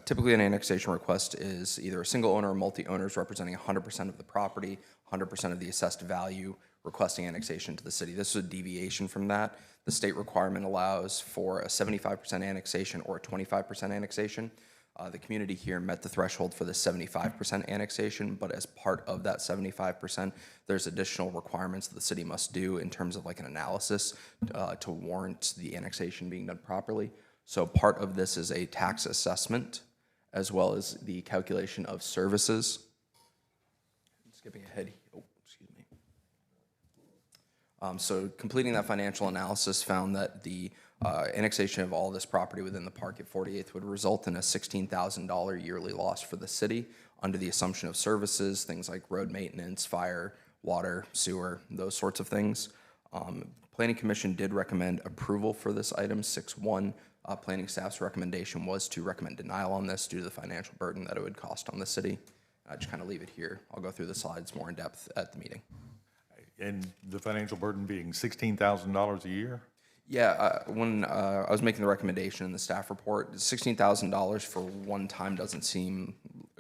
typically an annexation request is either a single owner or multi-owners representing 100% of the property, 100% of the assessed value, requesting annexation to the city. This is a deviation from that. The state requirement allows for a 75% annexation or a 25% annexation. The community here met the threshold for the 75% annexation, but as part of that 75%, there's additional requirements that the city must do in terms of like an analysis to warrant the annexation being done properly. So part of this is a tax assessment as well as the calculation of services. Skipping ahead. Oh, excuse me. So completing that financial analysis found that the annexation of all this property within the park at 48th would result in a $16,000 yearly loss for the city under the assumption of services, things like road maintenance, fire, water, sewer, those sorts of things. Planning Commission did recommend approval for this item 6-1. Planning staff's recommendation was to recommend denial on this due to the financial burden that it would cost on the city. I just kind of leave it here. I'll go through the slides more in depth at the meeting. And the financial burden being $16,000 a year? Yeah, when I was making the recommendation in the staff report, $16,000 for one time doesn't seem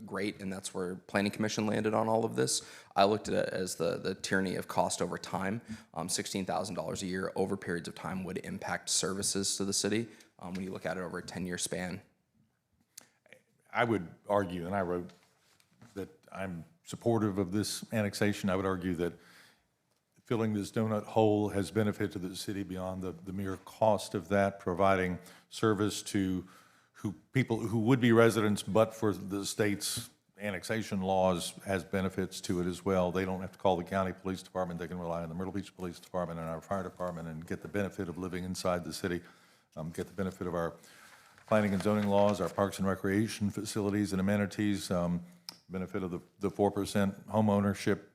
great, and that's where Planning Commission landed on all of this. I looked at it as the tyranny of cost over time. $16,000 a year over periods of time would impact services to the city when you look at it over a 10-year span. I would argue, and I wrote that I'm supportive of this annexation. I would argue that filling this donut hole has benefit to the city beyond the mere cost of that, providing service to people who would be residents, but for the state's annexation laws has benefits to it as well. They don't have to call the county police department. They can rely on the Myrtle Beach Police Department and our fire department and get the benefit of living inside the city, get the benefit of our planning and zoning laws, our parks and recreation facilities and amenities, benefit of the 4% home ownership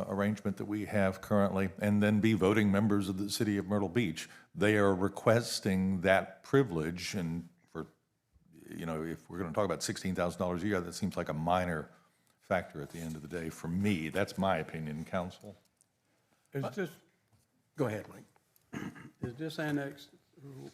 arrangement that we have currently, and then be voting members of the city of Myrtle Beach. They are requesting that privilege, and for, if we're going to talk about $16,000 a year, that seems like a minor factor at the end of the day for me. That's my opinion, council. Go ahead, Mike. Is this annex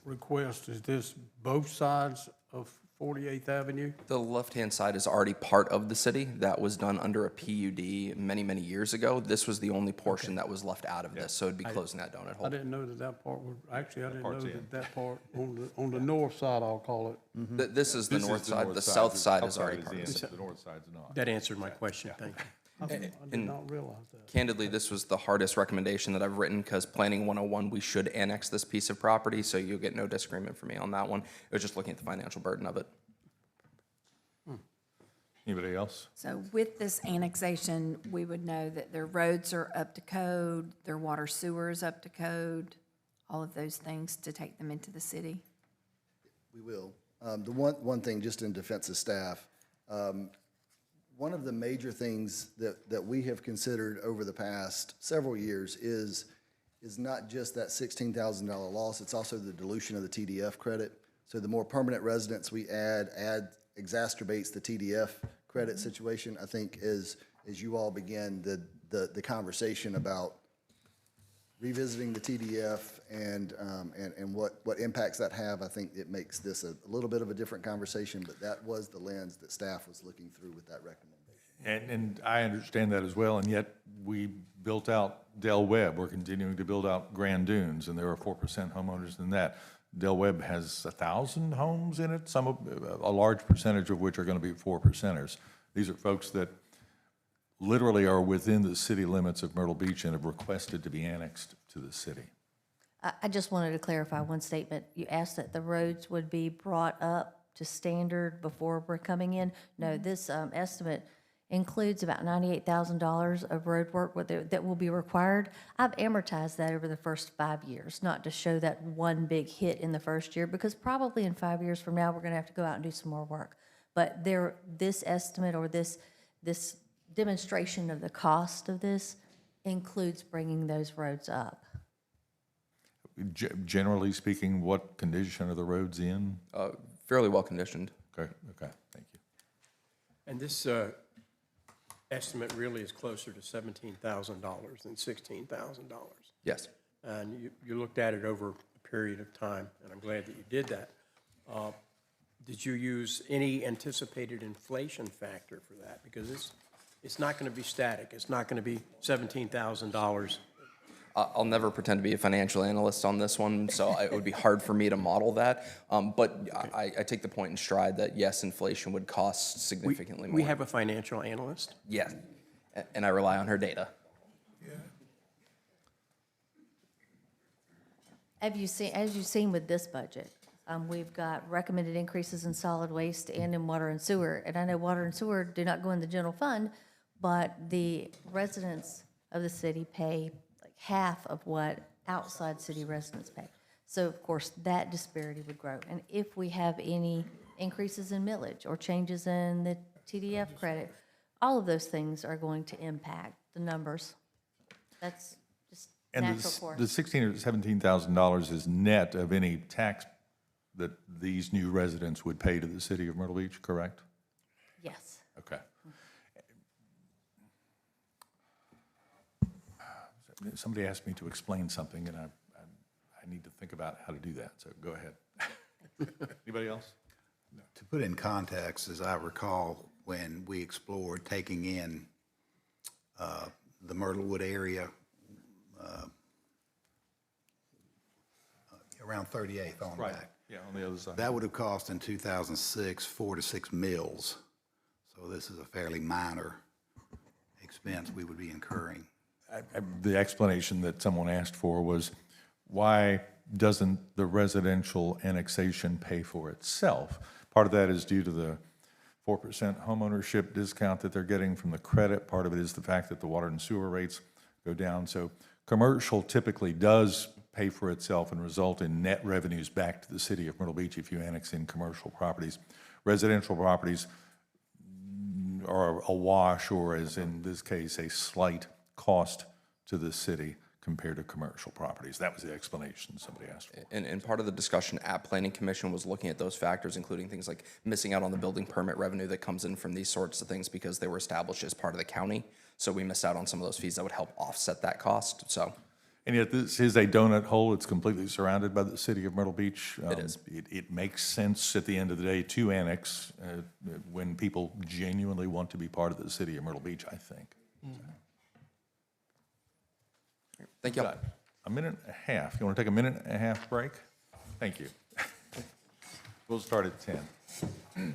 request, is this both sides of 48th Avenue? The left-hand side is already part of the city. That was done under a PUD many, many years ago. This was the only portion that was left out of this, so it'd be closing that donut hole. I didn't know that part was, actually, I didn't know that part on the north side, I'll call it. This is the north side. The south side is already part of the city. The north side's not. That answered my question, thank you. I did not realize that. Candidly, this was the hardest recommendation that I've written because Planning 101, we should annex this piece of property, so you'll get no disagreement from me on that one. It was just looking at the financial burden of it. Anybody else? So with this annexation, we would know that their roads are up to code, their water sewer is up to code, all of those things to take them into the city. We will. The one thing, just in defense of staff, one of the major things that we have considered over the past several years is not just that $16,000 loss, it's also the dilution of the TDF credit. So the more permanent residents we add exacerbates the TDF credit situation. I think as you all begin the conversation about revisiting the TDF and what impacts that have, I think it makes this a little bit of a different conversation, but that was the lens that staff was looking through with that recommendation. And I understand that as well, and yet we built out Del Webb. We're continuing to build out Grand Dunes, and there are 4% homeowners in that. Del Webb has 1,000 homes in it, a large percentage of which are going to be 4%ers. These are folks that literally are within the city limits of Myrtle Beach and have requested to be annexed to the city. I just wanted to clarify one statement. You asked that the roads would be brought up to standard before we're coming in. No, this estimate includes about $98,000 of road work that will be required. I've amortized that over the first 5 years, not to show that one big hit in the first year, because probably in 5 years from now, we're gonna have to go out and do some more work. But this estimate or this demonstration of the cost of this includes bringing those roads up. Generally speaking, what condition are the roads in? Fairly well conditioned. Okay, thank you. And this estimate really is closer to $17,000 than $16,000. Yes. And you looked at it over a period of time, and I'm glad that you did that. Did you use any anticipated inflation factor for that? Because it's not going to be static. It's not going to be $17,000. I'll never pretend to be a financial analyst on this one, so it would be hard for me to model that. But I take the point in stride that, yes, inflation would cost significantly more. We have a financial analyst. Yes, and I rely on her data. As you've seen with this budget, we've got recommended increases in solid waste and in water and sewer. And I know water and sewer do not go in the general fund, but the residents of the city pay like half of what outside city residents pay. So of course, that disparity would grow. And if we have any increases in millage or changes in the TDF credit, all of those things are going to impact the numbers. That's just natural course. And the $16,000 or $17,000 is net of any tax that these new residents would pay to the city of Myrtle Beach, correct? Yes. Okay. Somebody asked me to explain something, and I need to think about how to do that, so go ahead. Anybody else? To put in context, as I recall, when we explored taking in the Myrtlewood area, around 38th on Right. back. Yeah, on the other side. That would have cost in 2006, 4 to 6 mills. So this is a fairly minor expense we would be incurring. The explanation that someone asked for was, why doesn't the residential annexation pay for itself? Part of that is due to the 4% homeownership discount that they're getting from the credit. Part of it is the fact that the water and sewer rates go down. So commercial typically does pay for itself and result in net revenues back to the city of Myrtle Beach if you annex in commercial properties. Residential properties are a wash, or as in this case, a slight cost to the city compared to commercial properties. That was the explanation somebody asked for. And part of the discussion at Planning Commission was looking at those factors, including things like missing out on the building permit revenue that comes in from these sorts of things because they were established as part of the county. So we missed out on some of those fees that would help offset that cost, so. And yet this is a donut hole. It's completely surrounded by the city of Myrtle Beach. It is. It makes sense at the end of the day to annex when people genuinely want to be part of the city of Myrtle Beach, I think. Thank you. Got a minute and a half. You want to take a minute and a half break? Thank you. We'll start at 10.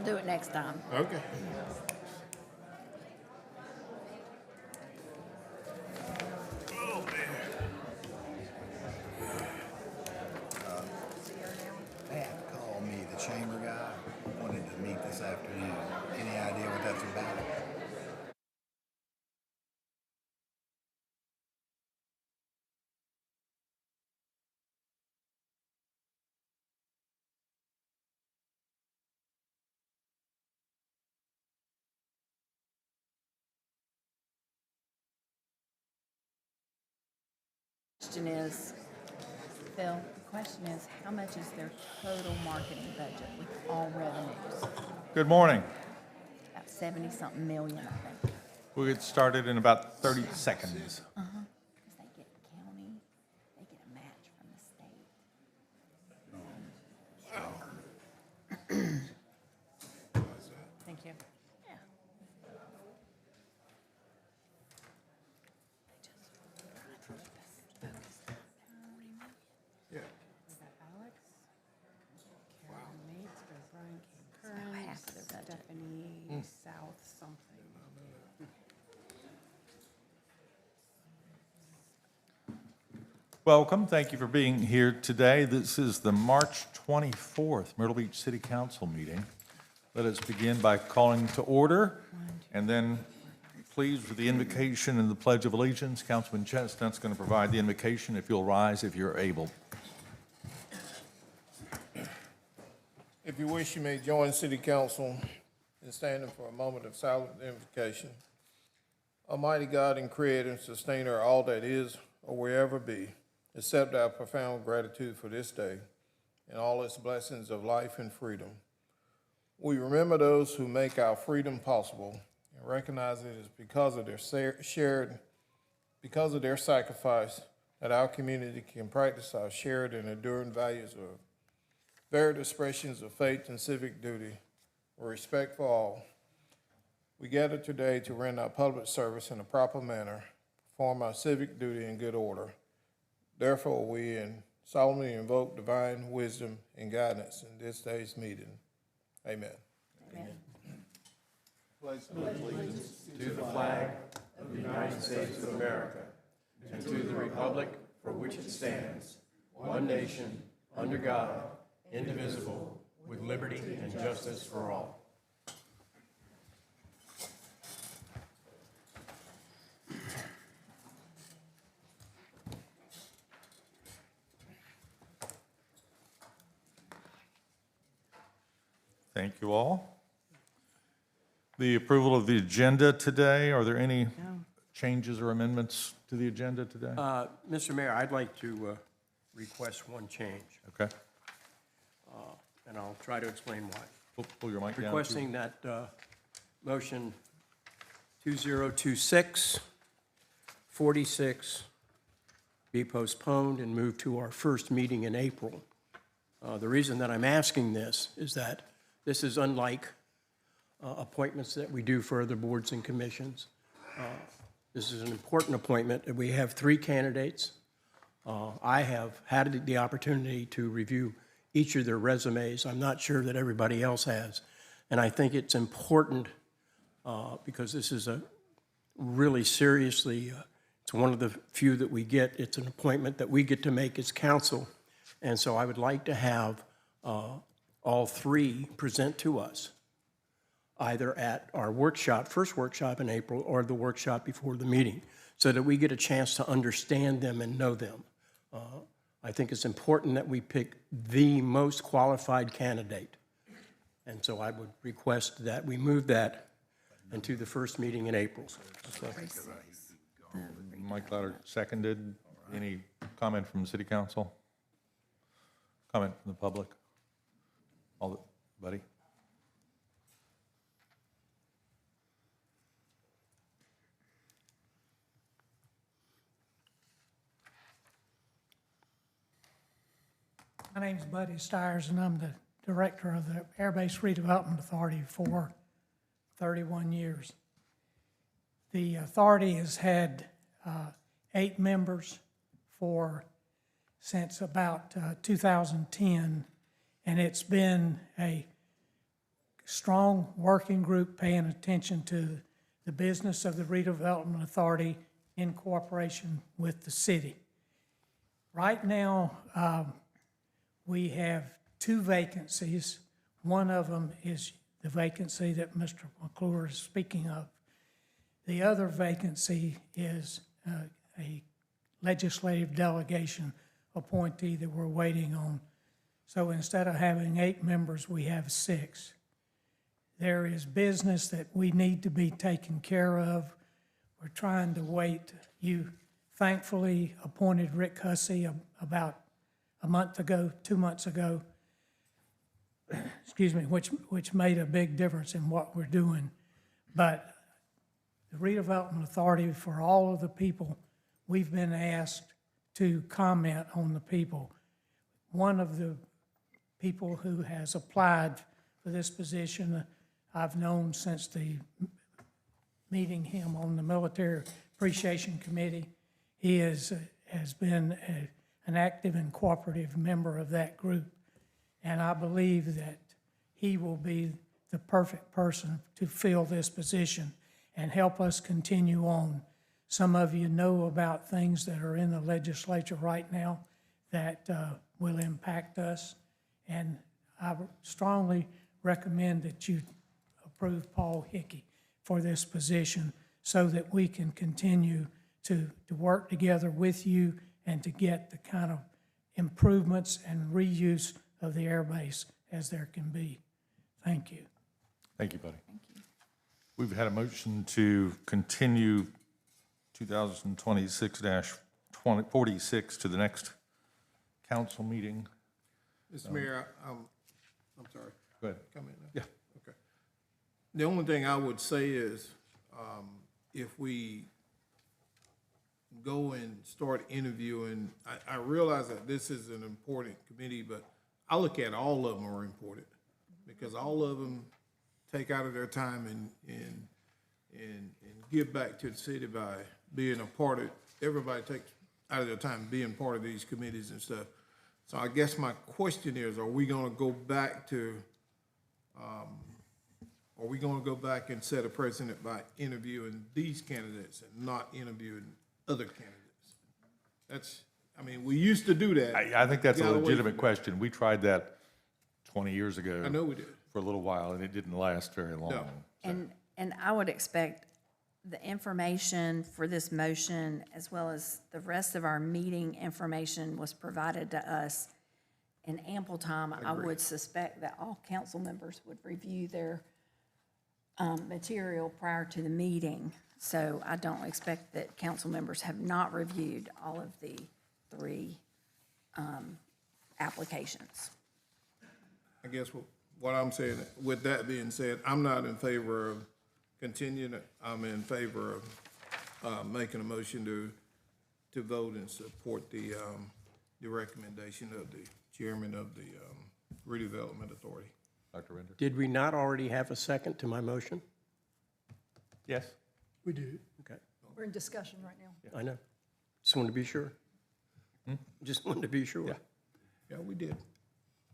I'll do it next time. Okay. They have to call me, the chamber guy, wanted to meet this afternoon. Any idea what that's about? Question is, Phil, the question is, how much is their total marketing budget with all revenues? Good morning. About 70-something million, I think. We'll get started in about 30 seconds. Because they get county, they get a match from the state. Thank you. Yeah. Yeah. Alex, Carol Meads, Brian Curran, Stephanie South something. Welcome. Thank you for being here today. This is the March 24th Myrtle Beach City Council meeting. Let us begin by calling to order, and then please, with the invocation and the Pledge of Allegiance, Councilman Chestnut's going to provide the invocation. If you'll rise, if you're able. If you wish, you may join City Council in standing for a moment of silent invocation. Almighty God and Creator and Sustainer of all that is or will ever be, accept our profound gratitude for this day and all its blessings of life and freedom. We remember those who make our freedom possible and recognize it is because of their sacrifice that our community can practice our shared and enduring values of varied expressions of faith and civic duty with respect for all. We gather today to render our public service in a proper manner, perform our civic duty in good order. Therefore, we solemnly invoke divine wisdom and guidance in this day's meeting. Amen. Amen. Pledge allegiance to the flag of the United States of America and to the republic for which it stands, one nation, under God, indivisible, with liberty and justice for all. Thank you all. The approval of the agenda today, are there any changes or amendments to the agenda today? Mr. Mayor, I'd like to request one change, Okay. and I'll try to explain why. Pull your mic down. Requesting that motion 2026-46 be postponed and moved to our first meeting in April. The reason that I'm asking this is that this is unlike appointments that we do for other boards and commissions. This is an important appointment, and we have 3 candidates. I have had the opportunity to review each of their resumes. I'm not sure that everybody else has. And I think it's important because this is a really seriously, it's one of the few that we get. It's an appointment that we get to make as council. And so I would like to have all 3 present to us, either at our workshop, first workshop in April, or the workshop before the meeting, so that we get a chance to understand them and know them. I think it's important that we pick the most qualified candidate. And so I would request that we move that into the first meeting in April. So, Mike Louder seconded. Any comment from the city council? Comment from the public? Buddy? My name's Buddy Stiers, and I'm the director of the Air Base Redevelopment Authority for 31 years. The authority has had 8 members since about 2010, and it's been a strong working group paying attention to the business of the redevelopment authority in cooperation with the city. Right now, we have 2 vacancies. One of them is the vacancy that Mr. McClure is speaking of. The other vacancy is a legislative delegation appointee that we're waiting on. So instead of having 8 members, we have 6. There is business that we need to be taken care of. We're trying to wait. You thankfully appointed Rick Hussey about a month ago, 2 months ago, excuse me, which made a big difference in what we're doing. But the redevelopment authority, for all of the people, we've been asked to comment on the people. One of the people who has applied for this position, I've known since the meeting him on the Military Appreciation Committee. He has been an active and cooperative member of that group. And I believe that he will be the perfect person to fill this position and help us continue on. Some of you know about things that are in the legislature right now that will impact us. And I strongly recommend that you approve Paul Hickey for this position so that we can continue to work together with you and to get the kind of improvements and reuse of the airbase as there can be. Thank you. Thank you, buddy. Thank you. We've had a motion to continue 2026-46 to the next council meeting. Mr. Mayor, I'm sorry. Go ahead. Come in now. Yeah. Okay. The only thing I would say is, if we go and start interviewing, I realize that this is an important committee, but I look at all of them are important because all of them take out of their time and give back to the city by being a part of, everybody takes out of their time being part of these committees and stuff. So I guess my question is, are we gonna go back and set a precedent by interviewing these candidates and not interviewing other candidates? We used to do that. I think that's a Got away legitimate from question. We tried that 20 years ago. I know we did. For a little while, and it didn't last very long. No. And I would expect the information for this motion, as well as the rest of our meeting information, was provided to us in ample time. I would suspect that all council members would review their material prior to the meeting. So I don't expect that council members have not reviewed all of the 3 applications. I guess what I'm saying, with that being said, I'm not in favor of continuing it. I'm in favor of making a motion to vote and support the recommendation of the chairman of the redevelopment authority. Dr. Render? Did we not already have a second to my motion? Yes. We do. Okay, We're in discussion right now. I know. Just wanted to be sure. Just wanted to be sure. Yeah, we did.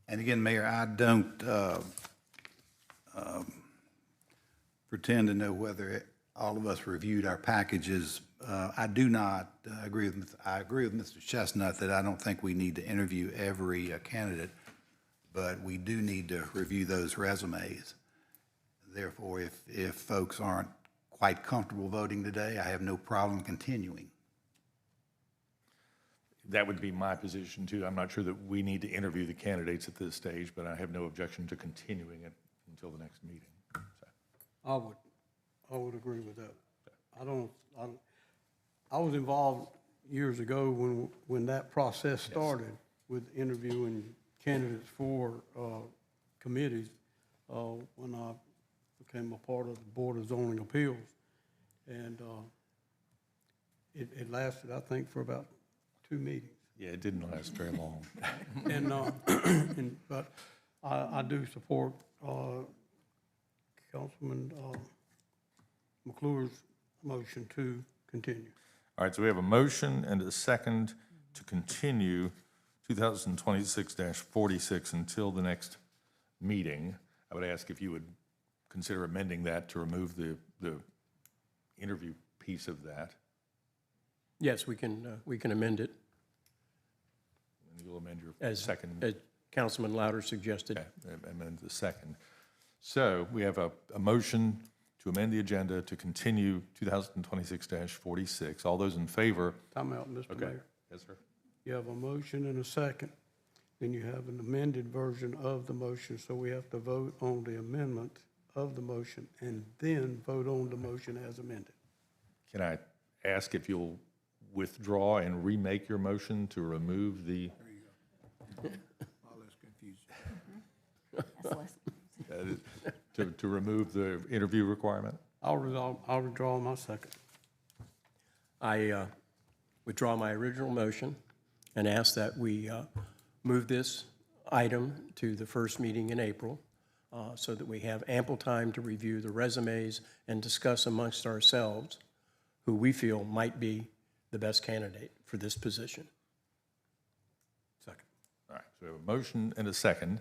And again, Mayor, I don't pretend to know whether all of us reviewed our packages. I do not agree with, I agree with Mr. Chestnut that I don't think we need to interview every candidate, but we do need to review those resumes. Therefore, if folks aren't quite comfortable voting today, I have no problem continuing. That would be my position too. I'm not sure that we need to interview the candidates at this stage, but I have no objection to continuing it until the next meeting. So. I would agree with that. I was involved years ago when that process started with interviewing candidates for committees, when I became a part of the Board of Zoning Appeals. And it lasted, I think, for about 2 meetings. Yeah, it didn't last very long. But I do support Councilman McClure's motion to continue. All right, so we have a motion and a second to continue 2026-46 until the next meeting. I would ask if you would consider amending that to remove the interview piece of that. Yes, we can amend it And you'll amend your as second. Councilman Louder suggested. Okay, amend the second. So we have a motion to amend the agenda to continue 2026-46. All those in favor? Time out, Mr. Okay. Mayor. Yes, sir. You have a motion and a second. Then you have an amended version of the motion, so we have to vote on the amendment of the motion and then vote on the motion as amended. Can I ask if you'll withdraw and remake your motion to remove the, All this confusion. That's less. to remove the interview requirement? I'll withdraw my second. I withdraw my original motion and ask that we move this item to the first meeting in April so that we have ample time to review the resumes and discuss amongst ourselves who we feel might be the best candidate for this position. Second. All right, so we have a motion and a second.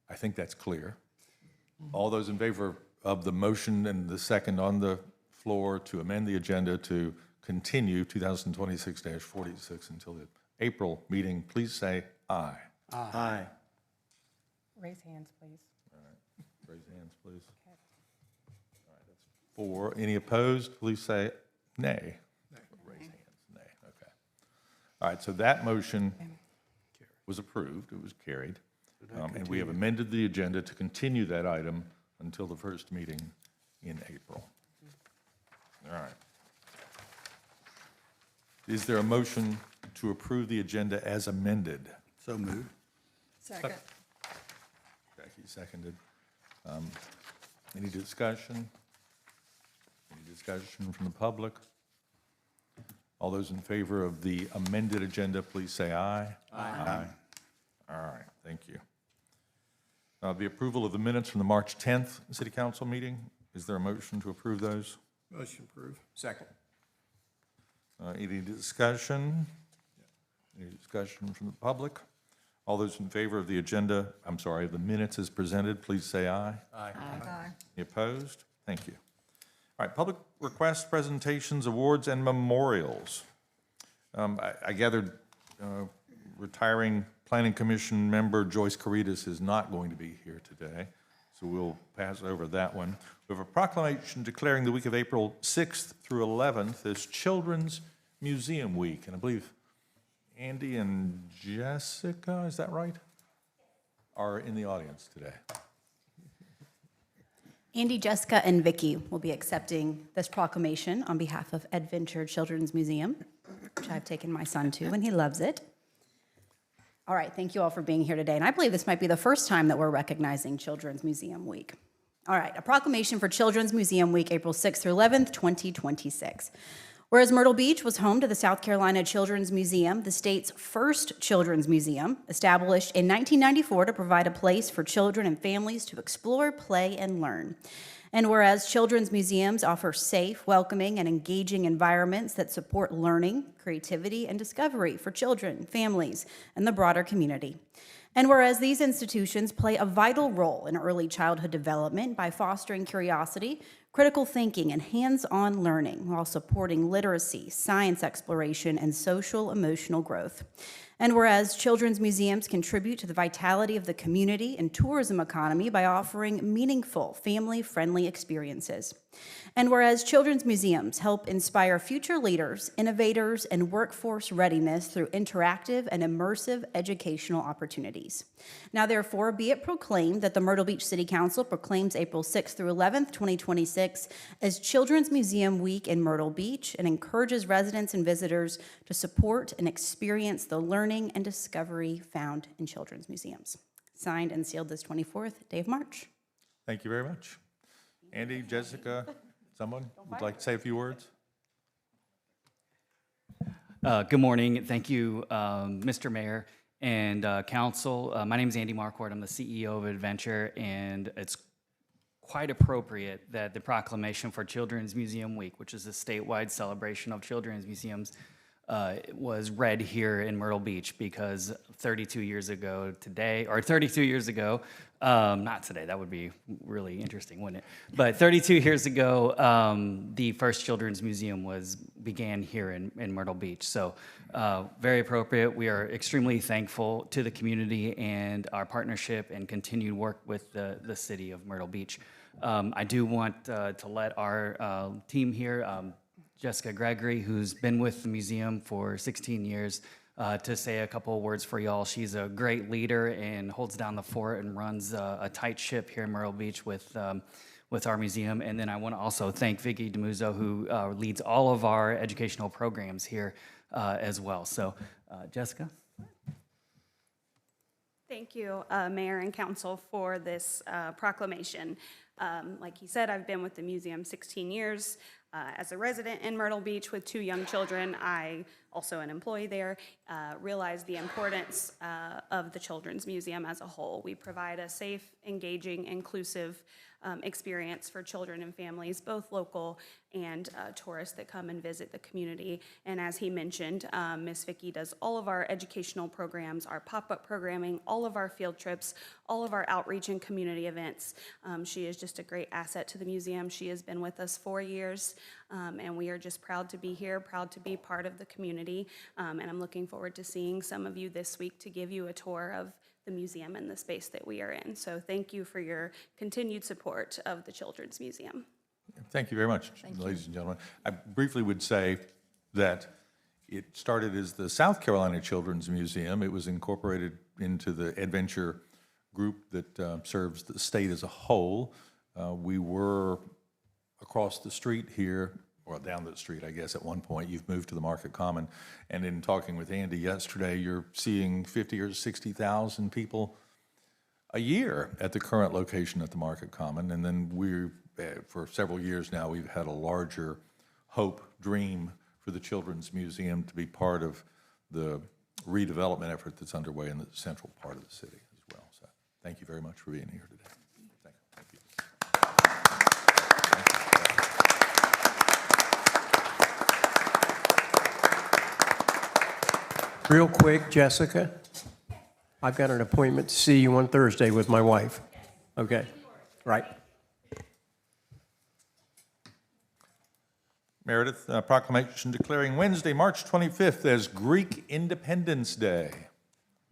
I think that's clear. All those in favor of the motion and the second on the floor to amend the agenda to continue 2026-46 until the April meeting, please say aye. Aye. Raise hands, please. Raise hands, please. All right, that's 4. Any opposed, please say nay. Raise hands, nay, okay. All right, so that motion was approved, it was carried. And we have amended the agenda to continue that item until the first meeting in April. All right. Is there a motion to approve the agenda as amended? So moved. Second. Jackie seconded. Any discussion? Any discussion from the public? All those in favor of the amended agenda, please say aye. Aye. All right, thank you. The approval of the minutes from the March 10th City Council meeting. Is there a motion to approve those? Motion approved. Second. Any discussion? Any discussion from the public? All those in favor of the agenda, I'm sorry, the minutes as presented, please say aye. Aye. Aye. Any opposed? Thank you. All right, public requests, presentations, awards, and memorials. I gathered retiring Planning Commission member Joyce Caritas is not going to be here today, so we'll pass over that one. We have a proclamation declaring the week of April 6th through 11th as Children's Museum Week, and I believe Andy and Jessica, is that right, are in the audience today. Andy, Jessica, and Vicky will be accepting this proclamation on behalf of Adventure Children's Museum, which I've taken my son to, and he loves it. All right, thank you all for being here today, and I believe this might be the first time that we're recognizing Children's Museum Week. All right, a proclamation for Children's Museum Week, April 6th through 11th, 2026. Whereas Myrtle Beach was home to the South Carolina Children's Museum, the state's first children's museum, established in 1994 to provide a place for children and families to explore, play, and learn. And whereas children's museums offer safe, welcoming, and engaging environments that support learning, creativity, and discovery for children, families, and the broader community. And whereas these institutions play a vital role in early childhood development by fostering curiosity, critical thinking, and hands-on learning while supporting literacy, science exploration, and social-emotional growth. And whereas children's museums contribute to the vitality of the community and tourism economy by offering meaningful, family-friendly experiences. And whereas children's museums help inspire future leaders, innovators, and workforce readiness through interactive and immersive educational opportunities. Now, therefore, be it proclaimed that the Myrtle Beach City Council proclaims April 6th through 11th, 2026 as Children's Museum Week in Myrtle Beach and encourages residents and visitors to support and experience the learning and discovery found in children's museums. Signed and sealed this 24th day of March. Thank you very much. Andy, Jessica, someone would like to say a few words? Good morning. Thank you, Mr. Mayor and Council. My name is Andy Marquardt. I'm the CEO of Adventure, and it's quite appropriate that the proclamation for Children's Museum Week, which is a statewide celebration of children's museums, was read here in Myrtle Beach, because 32 years ago today, or 32 years ago, not today, that would be really interesting, wouldn't it? But 32 years ago, the first Children's Museum began here in Myrtle Beach. So very appropriate. We are extremely thankful to the community and our partnership and continued work with the city of Myrtle Beach. I do want to let our team here, Jessica Gregory, who's been with the museum for 16 years, to say a couple of words for y'all. She's a great leader and holds down the fort and runs a tight ship here in Myrtle Beach with our museum. And then I want to also thank Vicky DeMuzzo, who leads all of our educational programs here as well. So, Jessica? Thank you, Mayor and Council, for this proclamation. Like he said, I've been with the museum 16 years. As a resident in Myrtle Beach with 2 young children, I, also an employee there, realize the importance of the Children's Museum as a whole. We provide a safe, engaging, inclusive experience for children and families, both local and tourists that come and visit the community. And as he mentioned, Ms. Vicky does all of our educational programs, our pop-up programming, all of our field trips, all of our outreach and community events. She is just a great asset to the museum. She has been with us 4 years, and we are just proud to be here, proud to be part of the community. And I'm looking forward to seeing some of you this week to give you a tour of the museum and the space that we are in. So thank you for your continued support of the Children's Museum. Thank you very much, ladies and gentlemen. I briefly would say that it started as the South Carolina Children's Museum. It was incorporated into the Adventure group that serves the state as a whole. We were across the street here, or down the street, I guess, at one point. You've moved to the Market Common. And in talking with Andy yesterday, you're seeing 50 or 60,000 people a year at the current location at the Market Common. And then we're, for several years now, we've had a larger hope, dream for the Children's Museum to be part of the redevelopment effort that's underway in the central part of the city as well. So thank you very much for being here today. Thank you. Real quick, Jessica, I've got an appointment to see you on Thursday with my wife. Okay, right. Meredith, proclamation declaring Wednesday, March 25th as Greek Independence Day.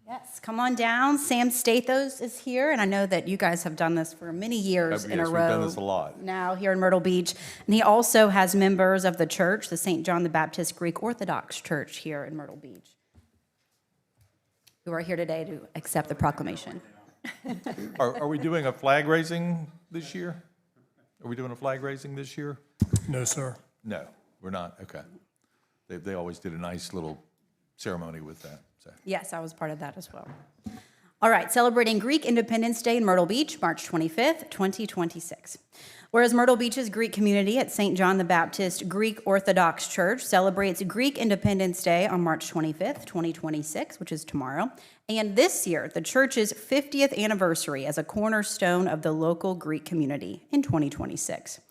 Yes, come on down. Sam Stathos is here, and I know that you guys have done this for many years in a row. Yes, we've done this a lot. Now here in Myrtle Beach. And he also has members of the church, the St. John the Baptist Greek Orthodox Church here in Myrtle Beach, who are here today to accept the proclamation. Are we doing a flag raising this year? Are we doing a flag raising this year? No, sir. No, we're not. Okay. They always did a nice little ceremony with that. So. Yes, I was part of that as well. All right, celebrating Greek Independence Day in Myrtle Beach, March 25th, 2026. Whereas Myrtle Beach's Greek community at St. John the Baptist Greek Orthodox Church celebrates Greek Independence Day on March 25th, 2026, which is tomorrow. And this year, the church's 50th anniversary as a cornerstone of the local Greek community in 2026.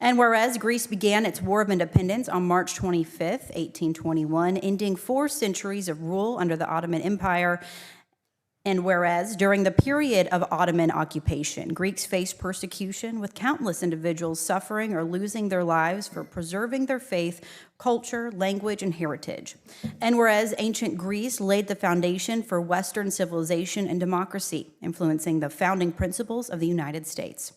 And whereas Greece began its War of Independence on March 25th, 1821, ending 4 centuries of rule under the Ottoman Empire, and whereas during the period of Ottoman occupation, Greeks faced persecution, with countless individuals suffering or losing their lives for preserving their faith, culture, language, and heritage. And whereas ancient Greece laid the foundation for Western civilization and democracy, influencing the founding principles of the United States.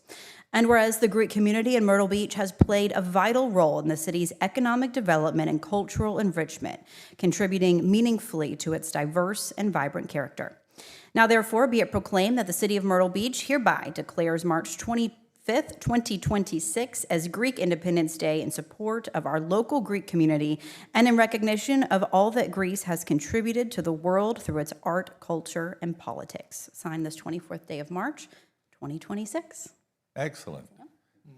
And whereas the Greek community in Myrtle Beach has played a vital role in the city's economic development and cultural enrichment, contributing meaningfully to its diverse and vibrant character. Now, therefore, be it proclaimed that the city of Myrtle Beach hereby declares March 25th, 2026 as Greek Independence Day in support of our local Greek community and in recognition of all that Greece has contributed to the world through its art, culture, and politics. Signed this 24th day of March, 2026. Excellent.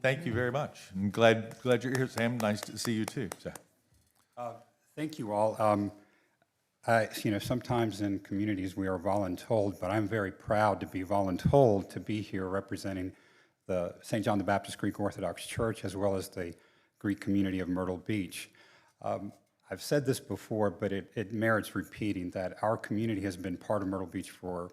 Thank you very much. I'm glad you're here, Sam. Nice to see you too. So. Thank you all. Sometimes in communities we are voluntold, but I'm very proud to be voluntold to be here representing the St. John the Baptist Greek Orthodox Church as well as the Greek community of Myrtle Beach. I I've said this before, but it merits repeating that our community has been part of Myrtle Beach for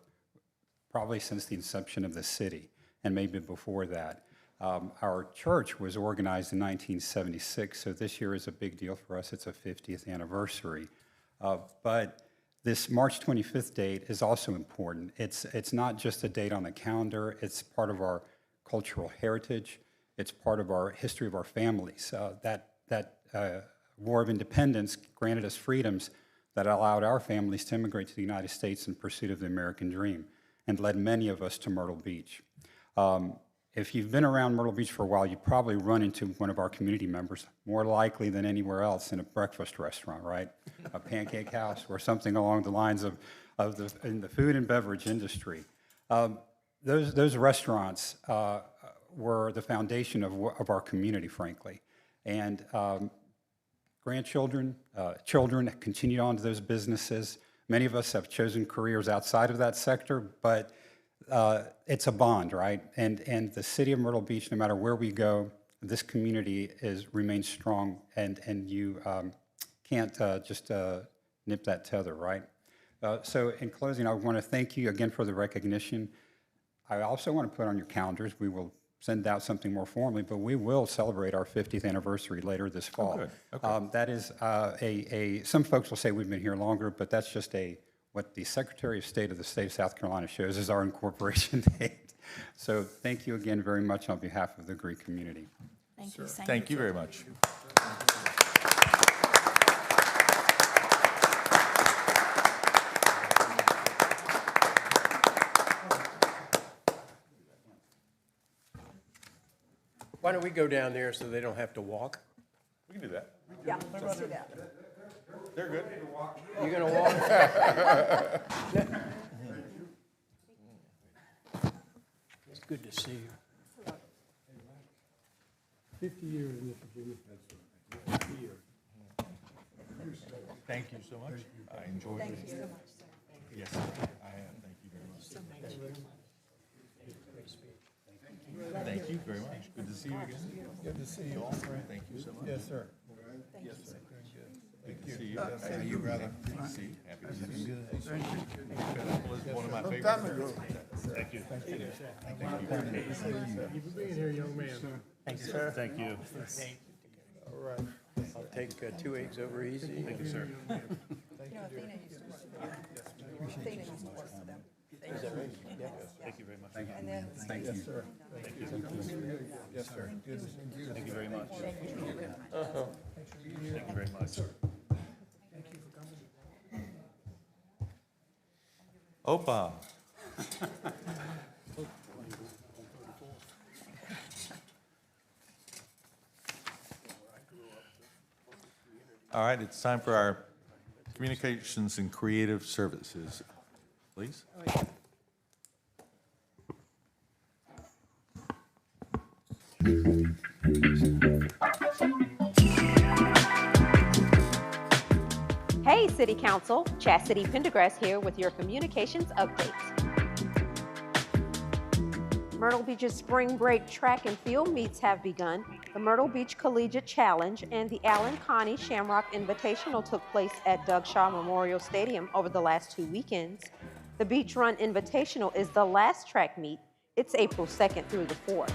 probably since the inception of the city, and maybe before that. Our church was organized in 1976, so this year is a big deal for us. It's a 50th anniversary. But this March 25th date is also important. It's not just a date on the calendar, it's part of our cultural heritage. It's part of our history of our families. That War of Independence granted us freedoms that allowed our families to immigrate to the United States in pursuit of the American dream and led many of us to Myrtle Beach. If you've been around Myrtle Beach for a while, you probably run into one of our community members, more likely than anywhere else in a breakfast restaurant, right? A pancake house or something along the lines in the food and beverage industry. Those restaurants were the foundation of our community, frankly. And grandchildren, children continued on to those businesses. Many of us have chosen careers outside of that sector, but it's a bond, right? And the city of Myrtle Beach, no matter where we go, this community remains strong, and you can't just nip that tether, right? So in closing, I want to thank you again for the recognition. I also want to put on your calendars, we will send out something more formally, but we will celebrate our 50th anniversary later this fall. good. Okay. That is some folks will say we've been here longer, but that's just what the Secretary of State of the state of South Carolina shows is our incorporation date. So thank you again very much on behalf of the Greek community. Thank you. Thank you very much. Why don't we go down there so they don't have to walk? We can do that. Yeah, let's do that. They're good. You gonna walk? It's good to see you. 50 years in this Virginia. Thank you so much. I enjoyed it. Thank you so much. Yes, I have. Thank you very much. Thank you very much. Good to see you again. Good to see you all. Thank you so much. Yes, sir. Yes, sir. Good to see you. How you, brother? Good to see you. Happy to see you. Thank you. One of my favorites. Thank you. Thank you. Thank you for being here, young man. Thank you, sir. Thank you. All right. I'll take 2 eggs over easy. Thank you, sir. You know, Athena used to work for them. Athena used to work for them. Is that right? Yeah. Thank you very much. And then. Thank you. Sir. Yes, sir. Good to see you. Thank you very much. Thank you very much. Opa. All right, it's time for our communications and creative services. Please. Hey, City Council, Chastity Pendergrass here with your communications update. Myrtle Beach's spring break track and field meets have begun. The Myrtle Beach Collegiate Challenge and the Allen Connie Shamrock Invitational took place at Doug Shaw Memorial Stadium over the last 2 weekends. The Beach Run Invitational is the last track meet. It's April 2nd through the 4th.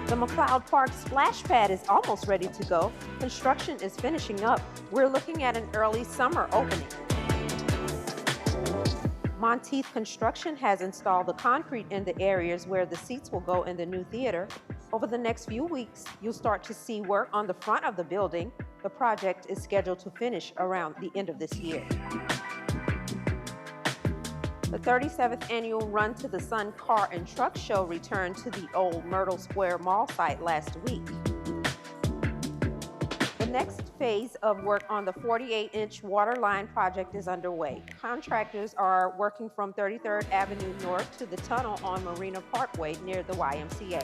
The McLeod Park splash pad is almost ready to go. Construction is finishing up. We're looking at an early summer opening. Monteith Construction has installed the concrete in the areas where the seats will go in the new theater. Over the next few weeks, you'll start to see work on the front of the building. The project is scheduled to finish around the end of this year. The 37th annual Run to the Sun Car and Truck Show returned to the old Myrtle Square Mall site last week. The next phase of work on the 48-inch water line project is underway. Contractors are working from 33rd Avenue North to the tunnel on Marina Parkway near the YMCA.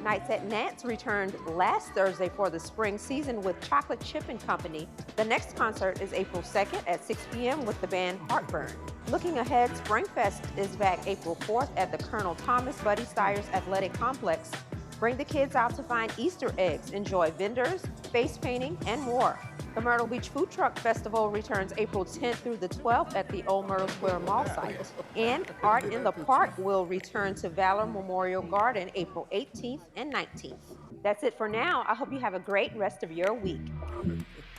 Nights at Nance returned last Thursday for the spring season with Chocolate Chip and Company. The next concert is April 2nd at 6 p.m. with the band Heartburn. Looking ahead, Springfest is back April 4th at the Colonel Thomas Buddy Stiers Athletic Complex. Bring the kids out to find Easter eggs, enjoy vendors, face painting, and more. The Myrtle Beach Food Truck Festival returns April 10th through the 12th at the Old Myrtle Square Mall site. And Art in the Park will return to Valor Memorial Garden April 18th and 19th. That's it for now. I hope you have a great rest of your week.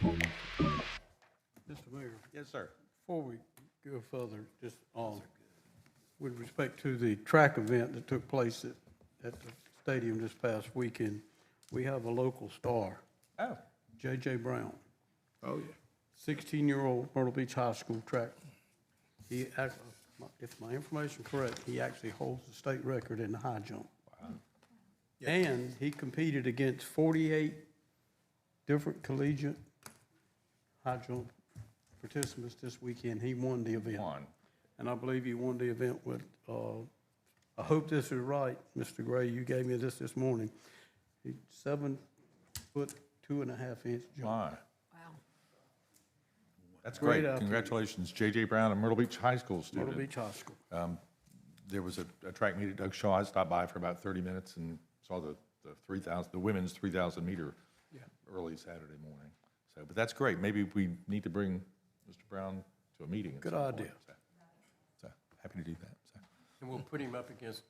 Mr. Mayor, Yes, sir. before we go further, just with respect to the track event that took place at the stadium this past weekend, we have a local star, Oh. J.J. Brown, Oh, yeah. 16-year-old Myrtle Beach High School track. He, if my information is correct, he actually holds the state record in the high jump. Wow. And he competed against 48 different collegiate high jump participants this weekend. He won the event. And I believe he won the event with, I hope this is right, Mr. Gray, you gave me this morning. 7 foot 2.5 inch jump. My. Wow. That's Great great. athlete. Congratulations, J.J. Brown, a Myrtle Beach High School student. Myrtle Beach High School. There was a track meet at Doug Shaw. I stopped by for about 30 minutes and saw the women's 3,000 meter early Saturday morning. So, but that's great. Maybe we need to bring Mr. Brown to a meeting. Good idea. So happy to do that. So. And we'll put him up against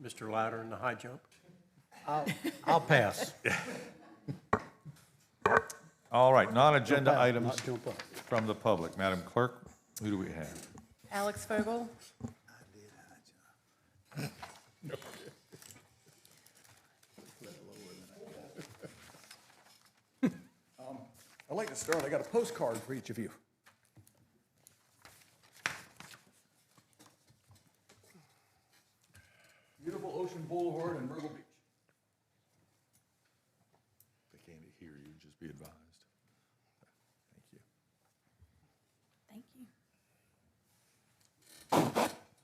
Mr. Ladder in the high jump. I'll pass. All right, non-agenda Jump out, items not jump up. from the public. Madam Clerk, who do we have? Alex Fogel? I'd like to start. I got a postcard for each of you. Beautiful Ocean Boulevard in Myrtle Beach. They can't hear you, just be advised. Thank you. Thank you.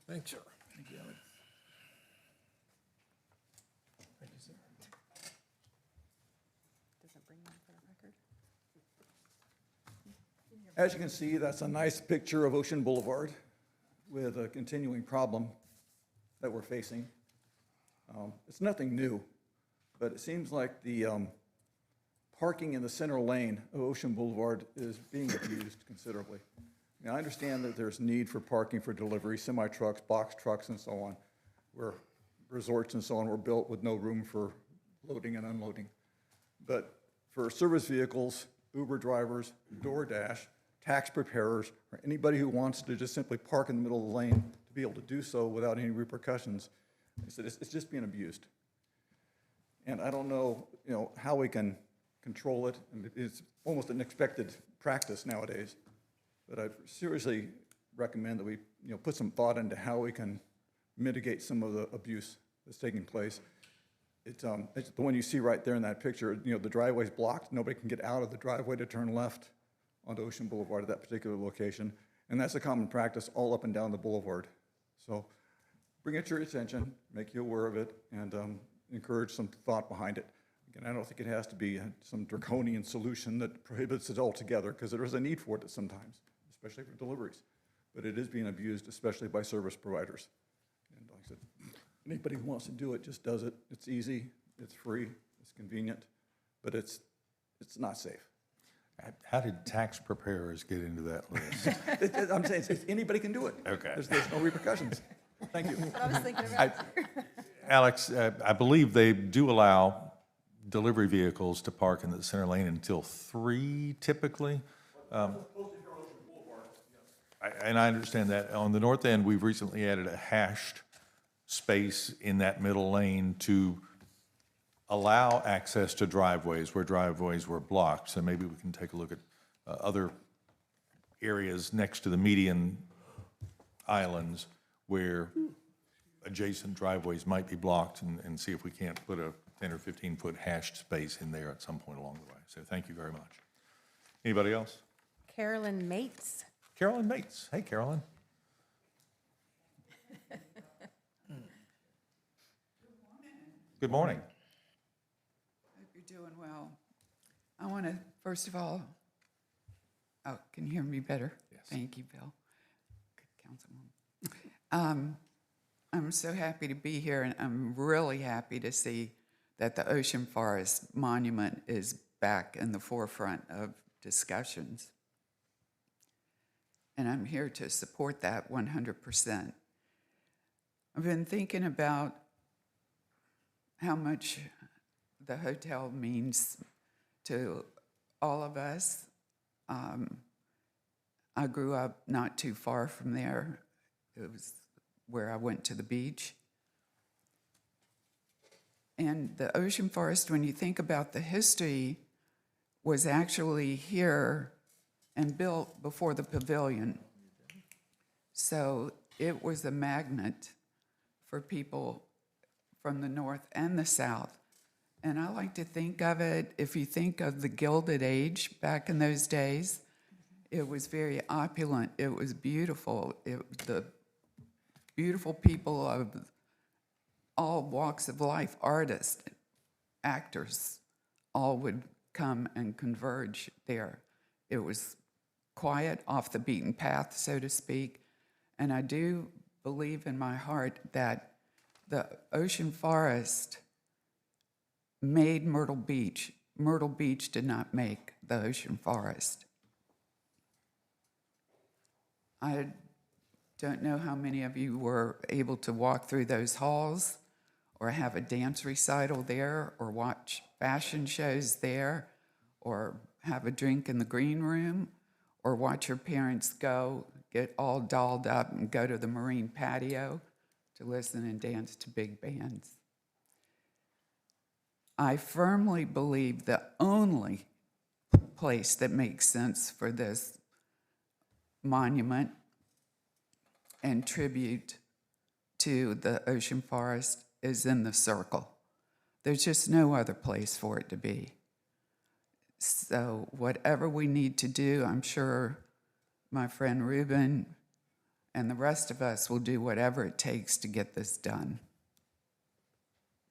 Thanks, sir. Thank you, Alex. Thank you, sir. Doesn't bring one for the record. As you can see, that's a nice picture of Ocean Boulevard with a continuing problem that we're facing. It's nothing new, but it seems like the parking in the center lane of Ocean Boulevard is being abused considerably. I mean, I understand that there's need for parking for delivery, semi-trucks, box trucks, and so on, where resorts and so on were built with no room for loading and unloading. But for service vehicles, Uber drivers, DoorDash, tax preparers, or anybody who wants to just simply park in the middle of the lane to be able to do so without any repercussions, I said, it's just being abused. And I don't know, how we can control it. And it's almost an expected practice nowadays. But I seriously recommend that we, put some thought into how we can mitigate some of the abuse that's taking place. It's the one you see right there in that picture. The driveway's blocked. Nobody can get out of the driveway to turn left onto Ocean Boulevard at that particular location. And that's a common practice all up and down the boulevard. So bring it to your attention, make you aware of it, and encourage some thought behind it. Again, I don't think it has to be some draconian solution that prohibits it altogether, because there is a need for it sometimes, especially for deliveries. But it is being abused, especially by service providers. And like I said, anybody who wants to do it just does it. It's easy, it's free, it's convenient, but it's not safe. How did tax preparers get into that list? I'm saying anybody can do it. Okay. There's no repercussions. Thank you. I was thinking about Alex, I believe they do allow delivery vehicles to park in the center lane until 3 typically. And I understand that. On the north end, we've recently added a hashed space in that middle lane to allow access to driveways where driveways were blocked. So maybe we can take a look at other areas next to the median islands where adjacent driveways might be blocked and see if we can't put a 10 or 15-foot hashed space in there at some point along the way. So thank you very much. Anybody else? Carolyn Mates. Carolyn Mates. Hey, Carolyn. Good morning. Hope you're doing well. I want to, first of all, can you hear me better? Yes. Thank you, Bill. Good Councilwoman. I'm so happy to be here, and I'm really happy to see that the Ocean Forest Monument is back in the forefront of discussions. And I'm here to support that 100%. I've been thinking about how much the hotel means to all of us. I grew up not too far from there. It was where I went to the beach. And the Ocean Forest, when you think about the history, was actually here and built before the pavilion. So it was a magnet for people from the north and the south. And I like to think of it, if you think of the Gilded Age back in those days, it was very opulent. It was beautiful. The beautiful people of all walks of life, artists, actors, all would come and converge there. It was quiet, off the beaten path, so to speak. And I do believe in my heart that the Ocean Forest made Myrtle Beach. Myrtle Beach did not make the Ocean Forest. I don't know how many of you were able to walk through those halls or have a dance recital there or watch fashion shows there or have a drink in the green room or watch your parents go get all dolled up and go to the marine patio to listen and dance to big bands. I firmly believe the only place that makes sense for this monument and tribute to the Ocean Forest is in the Circle. There's just no other place for it to be. So whatever we need to do, I'm sure my friend Ruben and the rest of us will do whatever it takes to get this done.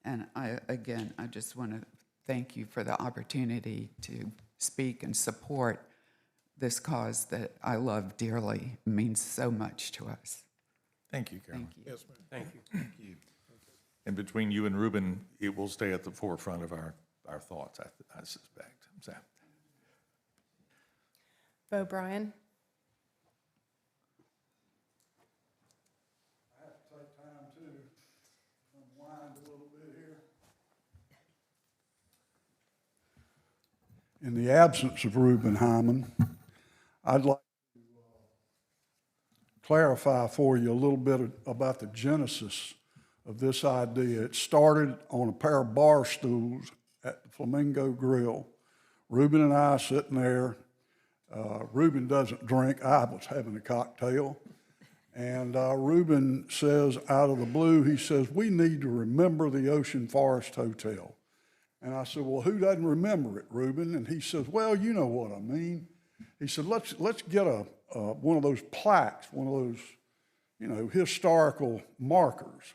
And I just want to thank you for the opportunity to speak and support this cause that I love dearly. It means so much to us. Thank you, Carolyn. Thank you. Yes, ma'am. Thank you. Thank you. And between you and Ruben, it will stay at the forefront of our thoughts, I suspect. So. Bo Bryan. I have to take time to unwind a little bit here. In the absence of Reuben Hyman, I'd like to clarify for you a little bit about the genesis of this idea. It started on a pair of bar stools at the Flamingo Grill. Reuben and I sitting there. Reuben doesn't drink. I was having a cocktail. And Reuben says out of the blue, he says, "We need to remember the Ocean Forest Hotel." And I said, "Well, who doesn't remember it, Reuben?" And he says, "Well, you know what I mean." He said, let's get one of those plaques, one of those, historical markers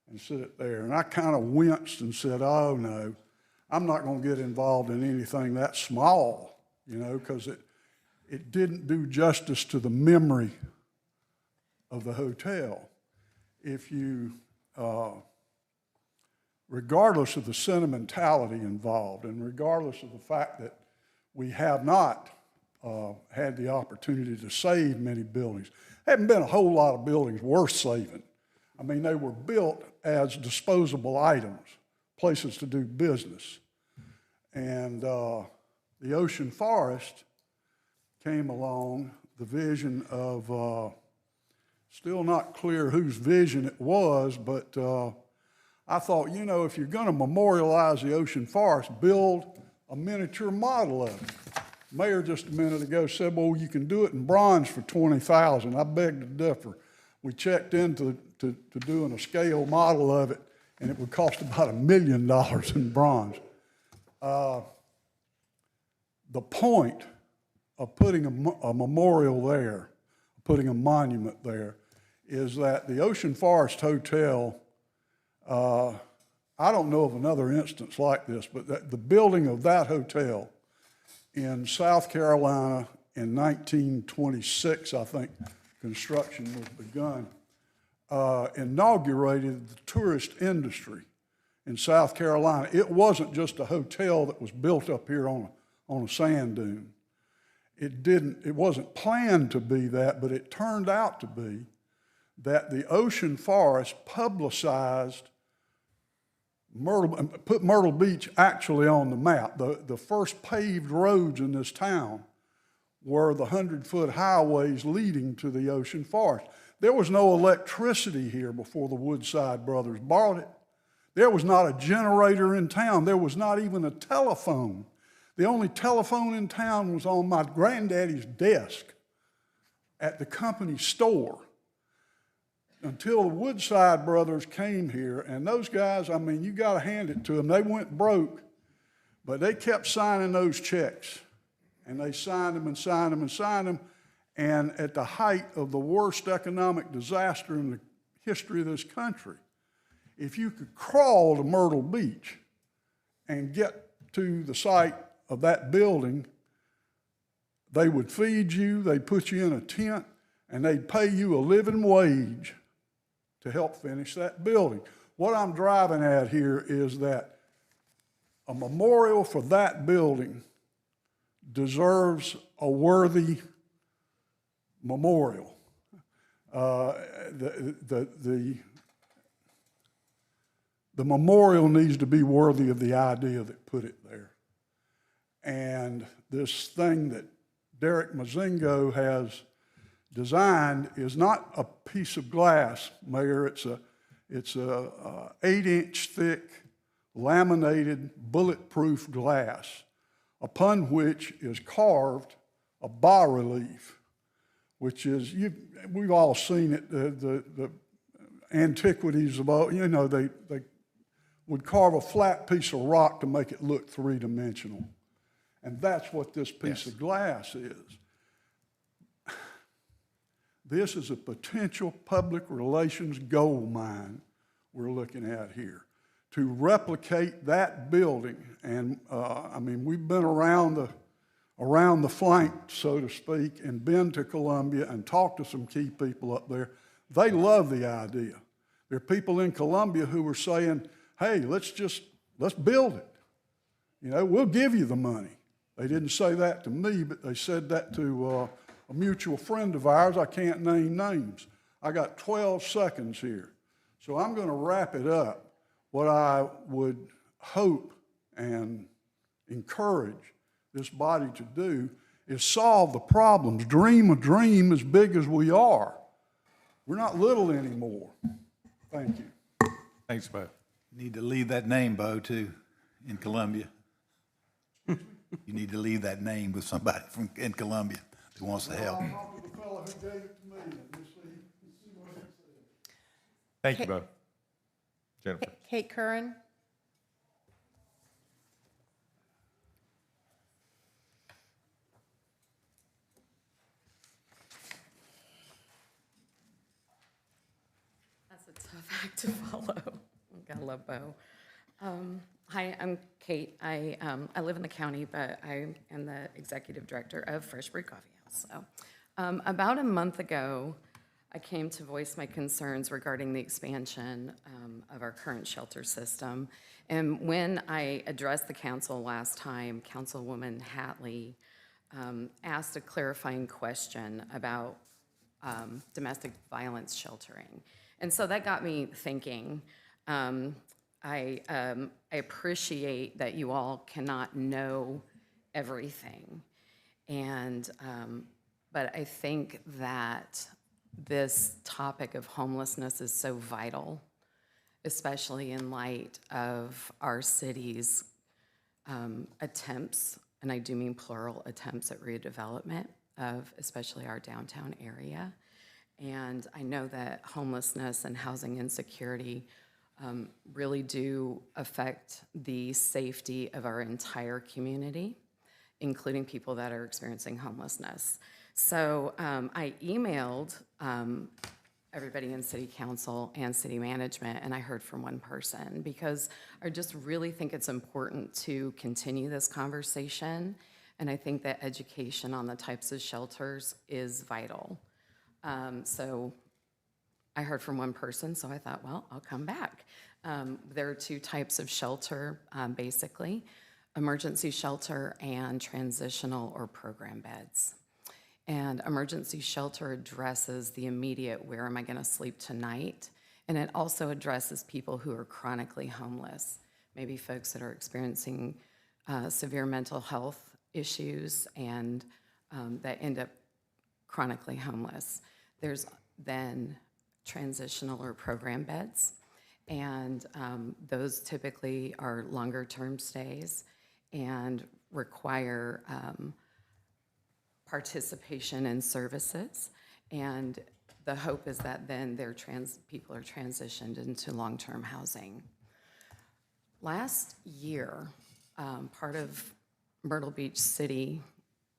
and sit it there. And I kind of winced and said, "Oh, no, I'm not going to get involved in anything that small, because it didn't do justice to the memory of the hotel. If you, regardless of the sentimentality involved and regardless of the fact that we have not had the opportunity to save many buildings, haven't been a whole lot of buildings worth saving. I mean, they were built as disposable items, places to do business. And the Ocean Forest came along, the vision of, still not clear whose vision it was, but I thought, if you're going to memorialize the Ocean Forest, build a miniature model of it. Mayor just a minute ago said, "Well, you can do it in bronze for $20,000. I beg to differ. We checked into doing a scale model of it, and it would cost about $1 million in bronze. The point of putting a memorial there, putting a monument there, is that the Ocean Forest Hotel, I don't know of another instance like this, but the building of that hotel in South Carolina in 1926, I think, construction was begun, inaugurated the tourist industry in South Carolina. It wasn't just a hotel that was built up here on a sand dune. It wasn't planned to be that, but it turned out to be that the ocean forest publicized put Myrtle Beach actually on the map. The first paved roads in this town were the 100-foot highways leading to the ocean forest. There was no electricity here before the Woodside brothers bought it. There was not a generator in town. There was not even a telephone. The only telephone in town was on my granddaddy's desk at the company store until the Woodside brothers came here. And those guys, I mean, you got to hand it to them. They went broke, but they kept signing those checks. And they signed them and signed them and signed them. And at the height of the worst economic disaster in the history of this country, if you could crawl to Myrtle Beach and get to the site of that building, they would feed you, they'd put you in a tent, and they'd pay you a living wage to help finish that building. What I'm driving at here is that a memorial for that building deserves a worthy memorial. The memorial needs to be worthy of the idea that put it there. And this thing that Derek Mazingo has designed is not a piece of glass, Mayor. It's a 8-inch thick laminated bulletproof glass upon which is carved a bas-relief, which is, we've all seen it, the antiquities of all, you know, they would carve a flat piece of rock to make it look three-dimensional. And that's what this piece of glass is. This is a potential public relations gold mine we're looking at here. To replicate that building, and I mean, we've been around the flank, so to speak, and been to Columbia and talked to some key people up there. They love the idea. There are people in Columbia who were saying, hey, let's build it. You know, we'll give you the money. They didn't say that to me, but they said that to a mutual friend of ours. I can't name names. I got 12 seconds here. So I'm going to wrap it up. What I would hope and encourage this body to do is solve the problems. Dream a dream as big as we are. We're not little anymore. Thank you. Thanks, Bo. Need to leave that name, Bo, too, in Columbia. You need to leave that name with somebody in Columbia who wants to help. Thank you, Bo. Jennifer. Kate Curran. That's a tough act to follow. Gotta love Bo. Hi, I'm Kate. I live in the county, but I am the executive director of Fresh Brew Coffee House. So, about a month ago, I came to voice my concerns regarding the expansion of our current shelter system. And when I addressed the council last time, Councilwoman Hatley asked a clarifying question about domestic violence sheltering. And so that got me thinking. I appreciate that you all cannot know everything. And, but I think that this topic of homelessness is so vital, especially in light of our city's attempts, and I do mean plural, attempts at redevelopment of especially our downtown area. And I know that homelessness and housing insecurity really do affect the safety of our entire community, including people that are experiencing homelessness. So I emailed everybody in city council and city management, and I heard from one person because I just really think it's important to continue this conversation, and I think that education on the types of shelters is vital. So I heard from one person, so I thought, well, I'll come back. There are two types of shelter, basically, emergency shelter and transitional or program beds. And emergency shelter addresses the immediate, where am I going to sleep tonight? And it also addresses people who are chronically homeless, maybe folks that are experiencing severe mental health issues and that end up chronically homeless. There's then transitional or program beds, and those typically are longer term stays and require participation in services. And the hope is that then people are transitioned into long-term housing. Last year, part of Myrtle Beach City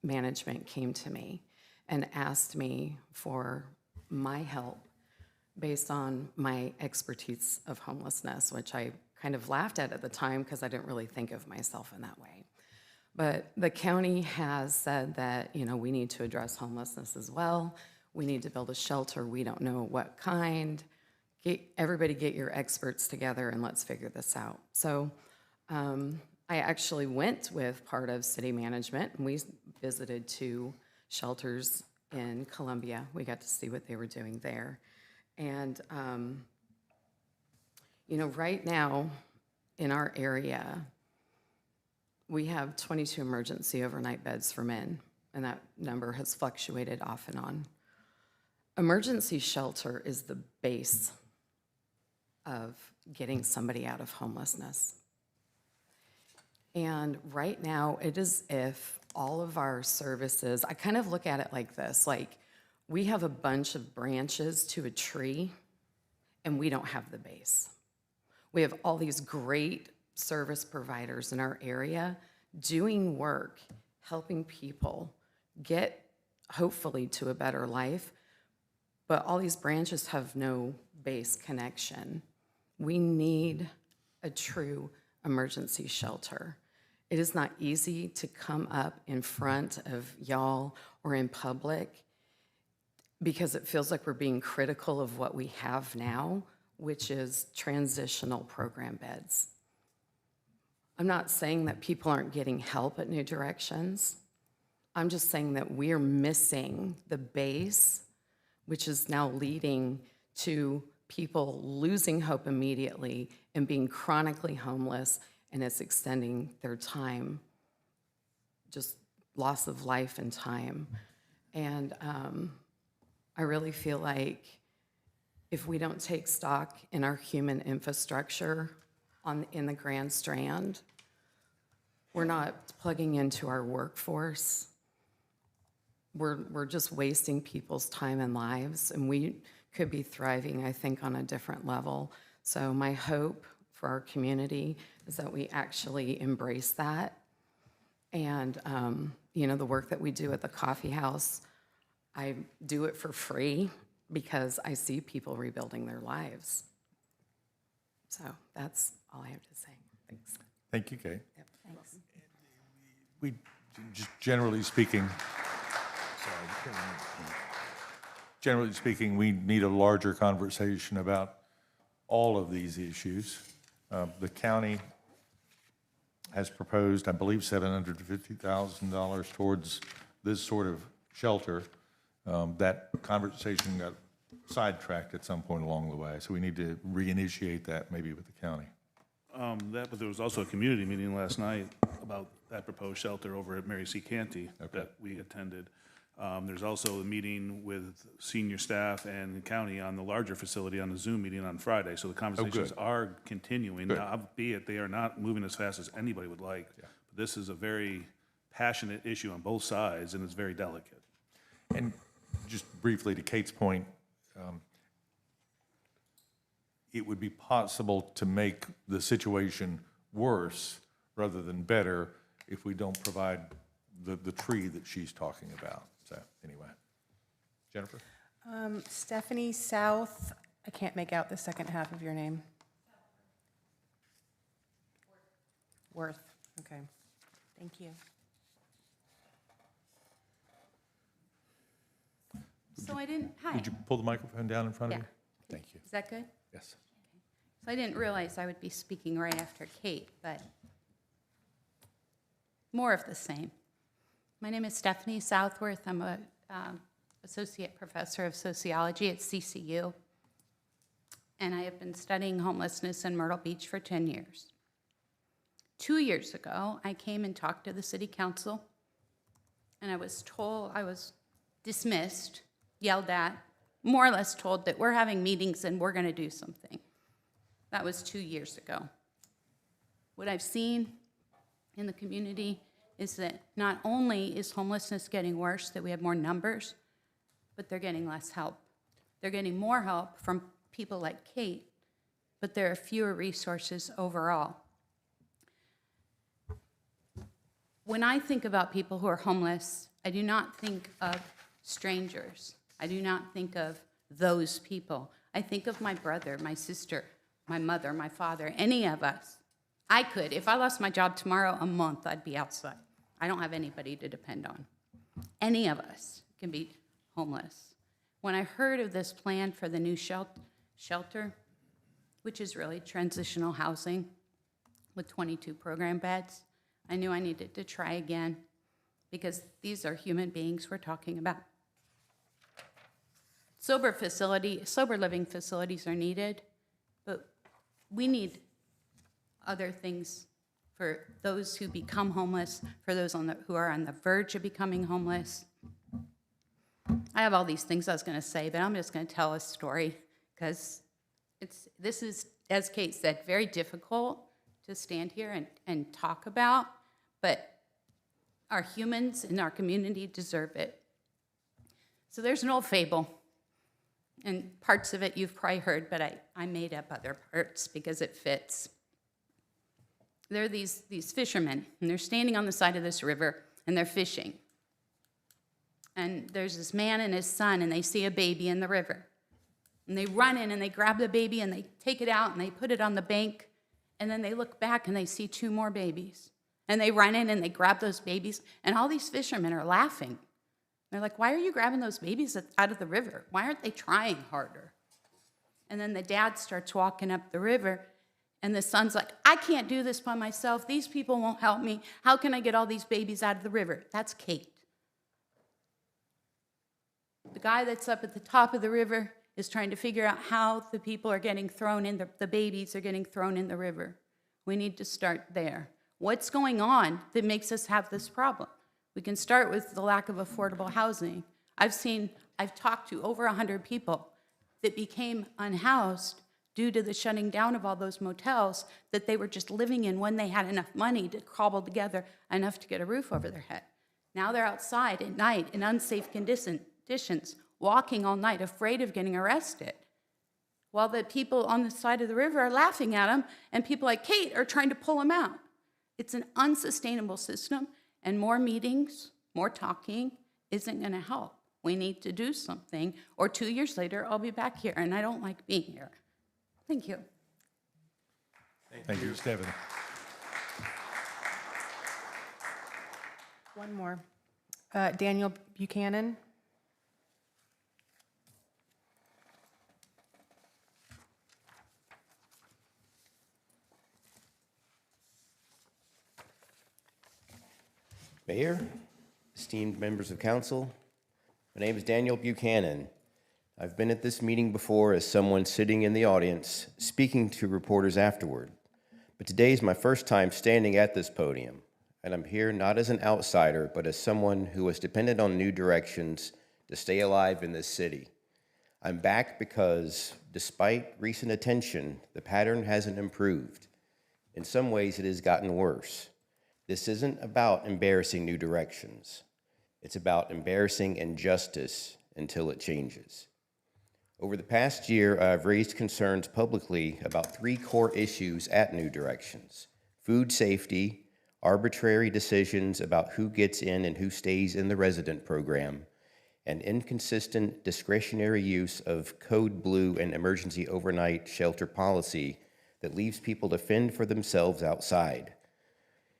management came to me and asked me for my help based on my expertise of homelessness, which I kind of laughed at the time because I didn't really think of myself in that way. But the county has said that, we need to address homelessness as well. We need to build a shelter. We don't know what kind. Everybody get your experts together and let's figure this out. So I actually went with part of city management, and we visited 2 shelters in Columbia. We got to see what they were doing there. And, right now in our area, we have 22 emergency overnight beds for men, and that number has fluctuated off and on. Emergency shelter is the base of getting somebody out of homelessness. And right now, it is if all of our services, I kind of look at it like this, like we have a bunch of branches to a tree, and we don't have the base. We have all these great service providers in our area doing work, helping people get, hopefully, to a better life, but all these branches have no base connection. We need a true emergency shelter. It is not easy to come up in front of y'all or in public because it feels like we're being critical of what we have now, which is transitional program beds. I'm not saying that people aren't getting help at New Directions. I'm just saying that we're missing the base, which is now leading to people losing hope immediately and being chronically homeless, and it's extending their time, just loss of life and time. And I really feel like if we don't take stock in our human infrastructure in the Grand Strand, we're not plugging into our workforce. We're just wasting people's time and lives, and we could be thriving, I think, on a different level. So my hope for our community is that we actually embrace that. And, the work that we do at the coffee house, I do it for free because I see people rebuilding their lives. So that's all I have to say. Thanks. Thank you, Kate. Yep, thanks. We, just generally speaking, we need a larger conversation about all of these issues. The county has proposed, I believe, $750,000 towards this sort of shelter. That conversation got sidetracked at some point along the way, so we need to reinitiate that maybe with the county. But there was also a community meeting last night about that proposed shelter over at Mary C. Canty that we attended. There's also a meeting with senior staff and the county on the larger facility on the Zoom meeting on Friday. So the conversations are continuing, albeit they are not moving as fast as anybody would like. But this is a very passionate issue on both sides, and it's very delicate. And just briefly to Kate's point, it would be possible to make the situation worse rather than better if we don't provide the tree that she's talking about. So anyway, Jennifer? Stephanie South, I can't make out the second half of your name. Worth, okay. Thank you. Would you pull the microphone down in front of you? Thank you. Is that good? Yes. So I didn't realize I would be speaking right after Kate, but more of the same. My name is Stephanie Southworth. I'm a associate professor of sociology at CCU, and I have been studying homelessness in Myrtle Beach for 10 years. 2 years ago, I came and talked to the city council, and I was told, I was dismissed, yelled at, more or less told that we're having meetings and we're going to do something. That was 2 years ago. What I've seen in the community is that not only is homelessness getting worse, that we have more numbers, but they're getting less help. They're getting more help from people like Kate, but there are fewer resources overall. When I think about people who are homeless, I do not think of strangers. I do not think of those people. I think of my brother, my sister, my mother, my father, any of us. I could, if I lost my job tomorrow, a month, I'd be outside. I don't have anybody to depend on. Any of us can be homeless. When I heard of this plan for the new shelter, which is really transitional housing with 22 program beds, I knew I needed to try again because these are human beings we're talking about. Sober living facilities are needed, but we need other things for those who become homeless, for those who are on the verge of becoming homeless. I have all these things I was going to say, but I'm just going to tell a story because this is, as Kate said, very difficult to stand here and talk about, but our humans in our community deserve it. So there's an old fable, and parts of it you've probably heard, but I made up other parts because it fits. There are these fishermen, and they're standing on the side of this river, and they're fishing. And there's this man and his son, and they see a baby in the river. And they run in, and they grab the baby, and they take it out, and they put it on the bank. And then they look back, and they see 2 more babies. And they run in, and they grab those babies, and all these fishermen are laughing. They're like, why are you grabbing those babies out of the river? Why aren't they trying harder? And then the dad starts walking up the river, and the son's like, I can't do this by myself. These people won't help me. How can I get all these babies out of the river? That's Kate. The guy that's up at the top of the river is trying to figure out how the people are getting thrown in, the babies are getting thrown in the river. We need to start there. What's going on that makes us have this problem? We can start with the lack of affordable housing. I've talked to over 100 people that became unhoused due to the shutting down of all those motels that they were just living in when they had enough money to cobble together enough to get a roof over their head. Now they're outside at night in unsafe conditions, walking all night, afraid of getting arrested, while the people on the side of the river are laughing at them, and people like Kate are trying to pull them out. It's an unsustainable system, and more meetings, more talking isn't going to help. We need to do something, or 2 years later, I'll be back here, and I don't like being here. Thank you. Thank you, Stephanie. One more. Daniel Buchanan. Mayor, esteemed members of council, my name is Daniel Buchanan. I've been at this meeting before as someone sitting in the audience, speaking to reporters afterward. But today is my first time standing at this podium, and I'm here not as an outsider, but as someone who was dependent on new directions to stay alive in this city. I'm back because, despite recent attention, the pattern hasn't improved. In some ways, it has gotten worse. This isn't about embarrassing new directions. It's about embarrassing injustice until it changes. Over the past year, I've raised concerns publicly about 3 core issues at New Directions: food safety, arbitrary decisions about who gets in and who stays in the resident program, and inconsistent discretionary use of Code Blue and emergency overnight shelter policy that leaves people to fend for themselves outside.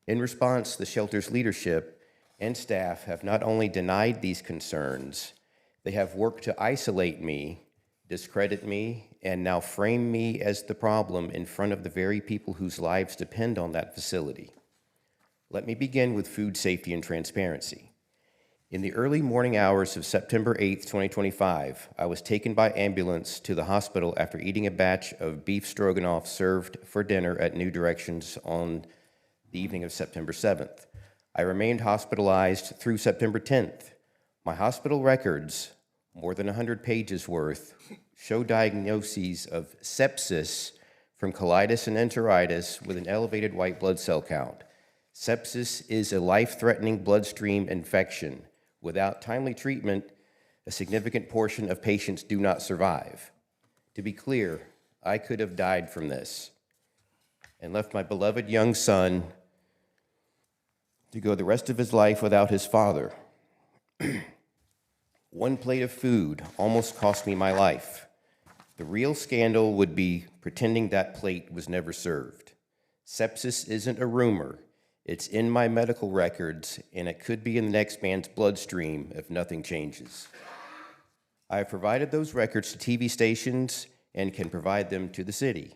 In response, the shelter's leadership and staff have not only denied these concerns, they have worked to isolate me, discredit me, and now frame me as the problem in front of the very people whose lives depend on that facility. Let me begin with food safety and transparency. In the early morning hours of September 8th, 2025, I was taken by ambulance to the hospital after eating a batch of beef stroganoff served for dinner at New Directions on the evening of September 7th. I remained hospitalized through September 10th. My hospital records, more than 100 pages worth, show diagnoses of sepsis from colitis and enteritis with an elevated white blood cell count. Sepsis is a life-threatening bloodstream infection. Without timely treatment, a significant portion of patients do not survive. To be clear, I could have died from this and left my beloved young son to go the rest of his life without his father. One plate of food almost cost me my life. The real scandal would be pretending that plate was never served. Sepsis isn't a rumor. It's in my medical records, and it could be in the next man's bloodstream if nothing changes. I have provided those records to TV stations and can provide them to the city.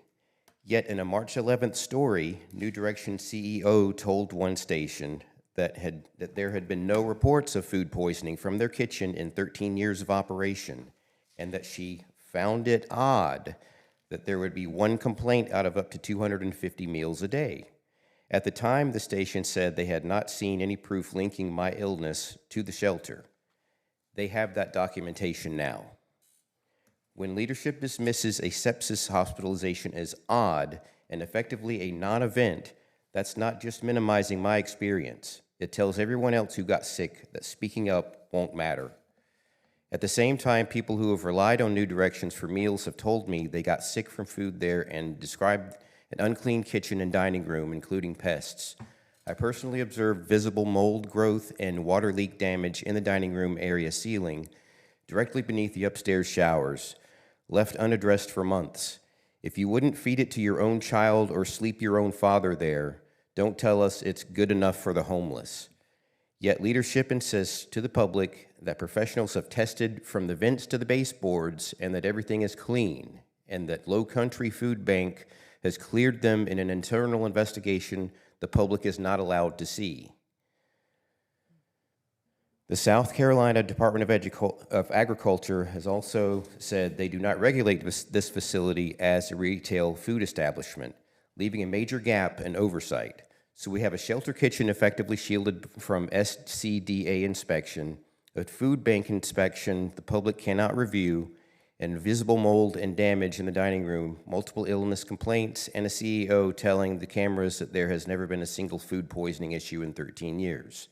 Yet in a March 11th story, New Direction CEO told one station that there had been no reports of food poisoning from their kitchen in 13 years of operation, and that she found it odd that there would be one complaint out of up to 250 meals a day. At the time, the station said they had not seen any proof linking my illness to the shelter. They have that documentation now. When leadership dismisses a sepsis hospitalization as odd and effectively a non-event, that's not just minimizing my experience. It tells everyone else who got sick that speaking up won't matter. At the same time, people who have relied on New Directions for meals have told me they got sick from food there and described an unclean kitchen and dining room, including pests. I personally observed visible mold growth and water leak damage in the dining room area ceiling, directly beneath the upstairs showers, left unaddressed for months. If you wouldn't feed it to your own child or sleep your own father there, don't tell us it's good enough for the homeless. Yet leadership insists to the public that professionals have tested from the vents to the baseboards and that everything is clean, and that Low Country Food Bank has cleared them in an internal investigation the public is not allowed to see. The South Carolina Department of Agriculture has also said they do not regulate this facility as a retail food establishment, leaving a major gap in oversight. So we have a shelter kitchen effectively shielded from SCDA inspection, a food bank inspection the public cannot review, and visible mold and damage in the dining room, multiple illness complaints, and a CEO telling the cameras that there has never been a single food poisoning issue in 13 years.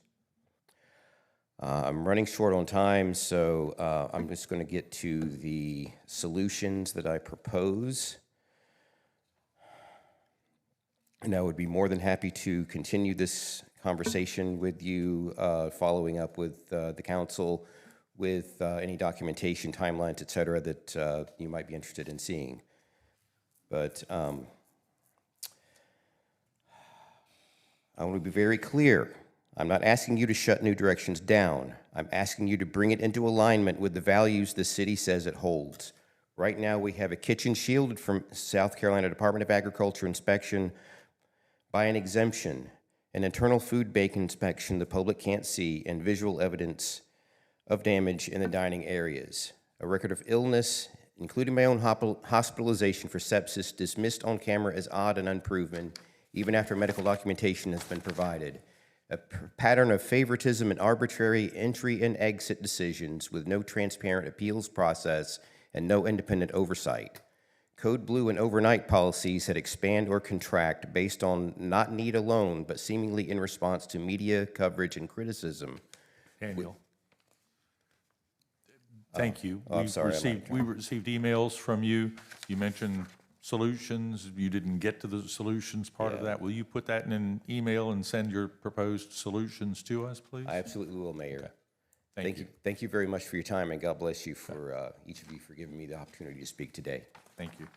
I'm running short on time, so I'm just going to get to the solutions that I propose. And I would be more than happy to continue this conversation with you, following up with the council with any documentation, timelines, et cetera, that you might be interested in seeing. But I want to be very clear. I'm not asking you to shut New Directions down. I'm asking you to bring it into alignment with the values the city says it holds. Right now, we have a kitchen shielded from South Carolina Department of Agriculture inspection by an exemption, an internal food bank inspection the public can't see, and visual evidence of damage in the dining areas. A record of illness, including my own hospitalization for sepsis, dismissed on camera as odd and unproven, even after medical documentation has been provided. A pattern of favoritism and arbitrary entry and exit decisions with no transparent appeals process and no independent oversight. Code Blue and overnight policies that expand or contract based on not need alone, but seemingly in response to media coverage and criticism. Daniel. Thank you. I'm sorry. We received emails from you. You mentioned solutions. You didn't get to the solutions part of that. Will you put that in an email and send your proposed solutions to us, please? I absolutely will, Mayor. Okay. Thank you. Thank you very much for your time, and God bless you for each of you for giving me the opportunity to speak today. Thank you.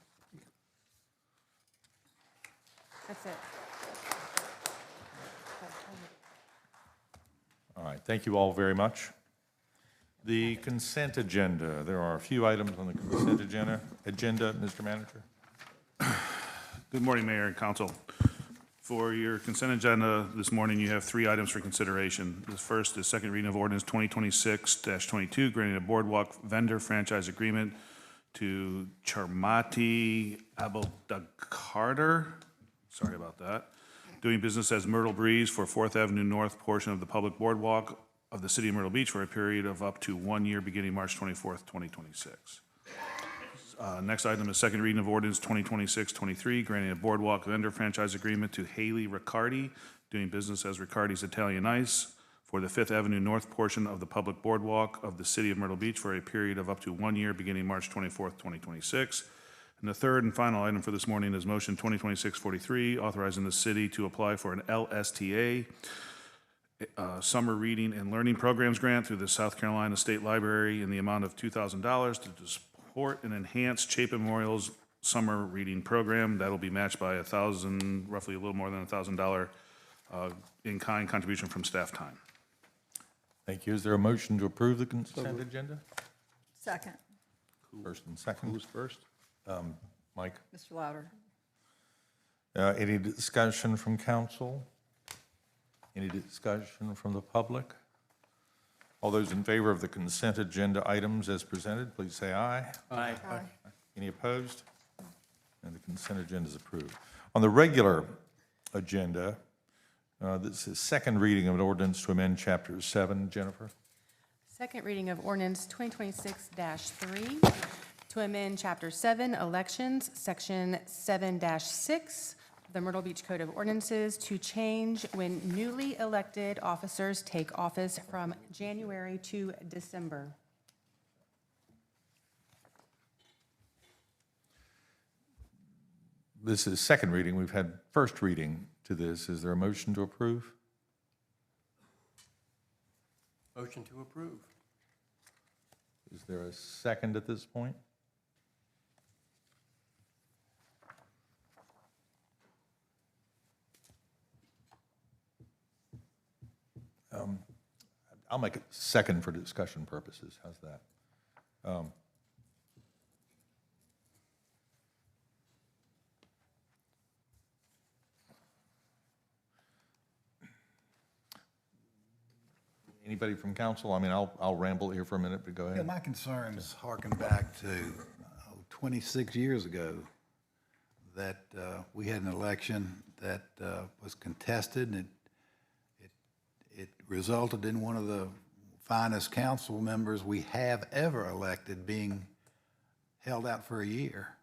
That's it. All right. Thank you all very much. The consent agenda. There are a few items on the consent agenda. Mr. Manager? Good morning, Mayor and Council. For your consent agenda this morning, you have 3 items for consideration. The first is second reading of ordinance 2026-22, granting a boardwalk vendor franchise agreement to Charmati Abeldakarter, sorry about that, doing business as Myrtle Breeze for 4th Avenue North portion of the public boardwalk of the city of Myrtle Beach for a period of up to 1 year beginning March 24th, 2026. Next item is second reading of ordinance 2026-23, granting a boardwalk vendor franchise agreement to Haley Riccardi, doing business as Riccardi's Italian Ice, for the 5th Avenue North portion of the public boardwalk of the city of Myrtle Beach for a period of up to 1 year beginning March 24th, 2026. And the third and final item for this morning is motion 2026-43, authorizing the city to apply for an LSTA Summer Reading and Learning Programs Grant through the South Carolina State Library in the amount of $2,000 to support and enhance Chapin Memorial's Summer Reading Program. That'll be matched by roughly a little more than $1,000 in-kind contribution from staff time. Thank you. Is there a motion to approve the consent agenda? Second. First and second. Who's first? Mike? Mr. Louder. Any discussion from council? Any discussion from the public? All those in favor of the consent agenda items as presented, please say aye. Aye. Any opposed? And the consent agenda is approved. On the regular agenda, this is second reading of an ordinance to amend Chapter 7. Jennifer? Second reading of ordinance 2026-3 to amend Chapter 7, Elections, Section 7-6, the Myrtle Beach Code of Ordinances to change when newly elected officers take office from January to December. This is second reading. We've had first reading to this. Is there a motion to approve? Motion to approve. Is there a second at this point? I'll make it second for discussion purposes. How's that? Anybody from council? I mean, I'll ramble here for a minute, but go Yeah, ahead. my concerns harken back to 26 years ago that we had an election that was contested, and it resulted in one of the finest council members we have ever elected being held out for a year.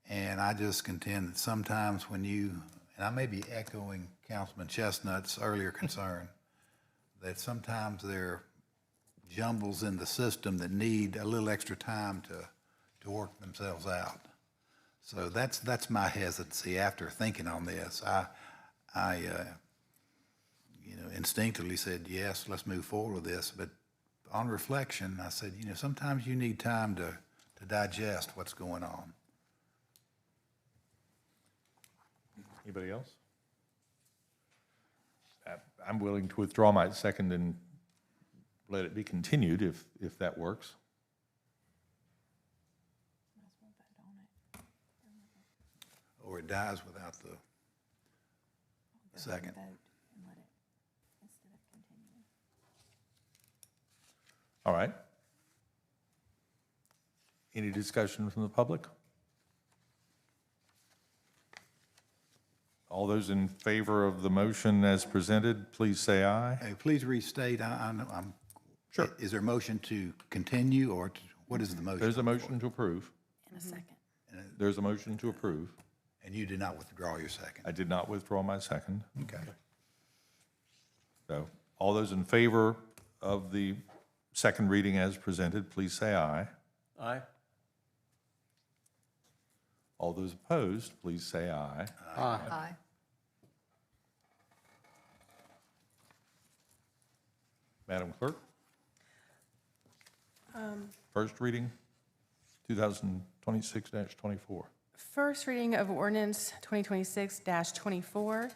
And I just contend that sometimes when you, and I may be echoing Councilman Chestnut's earlier concern, that sometimes there are jumbles in the system that need a little extra time to work themselves out. So that's my hesitancy after thinking on this. I instinctively said, yes, let's move forward with this. But on reflection, I said, sometimes you need time to digest what's going on. Anybody else? I'm willing to withdraw my second and let it be continued if that works. Or it dies without the second. All right. Any discussion from the public? All those in favor of the motion as presented, please say aye. Hey, please restate. I'm sure. Is there a motion to continue, or what is the motion? There's a motion to approve. In a second. There's a motion to approve. And you did not withdraw your second? I did not withdraw my second. Okay. So all those in favor of the second reading as presented, please say aye. Aye. All those opposed, please say aye. Aye. Aye. Madam Clerk? First reading, 2026-24. First reading of ordinance 2026-24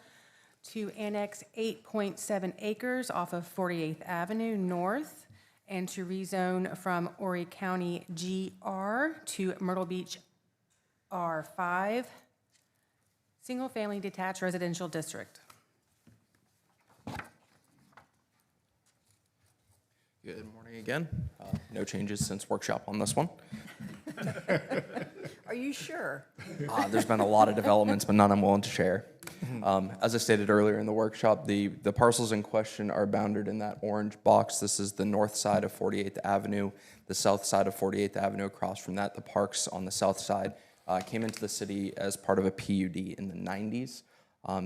to annex 8.7 acres off of 48th Avenue North and to rezone from Horry County GR to Myrtle Beach R5, single-family detached residential district. Good morning again. No changes since workshop on this one. Are you sure? There's been a lot of developments, but none I'm willing to share. As I stated earlier in the workshop, the parcels in question are bounded in that orange box. This is the north side of 48th Avenue, the south side of 48th Avenue. Across from that, the parks on the south side came into the city as part of a PUD in the 90s.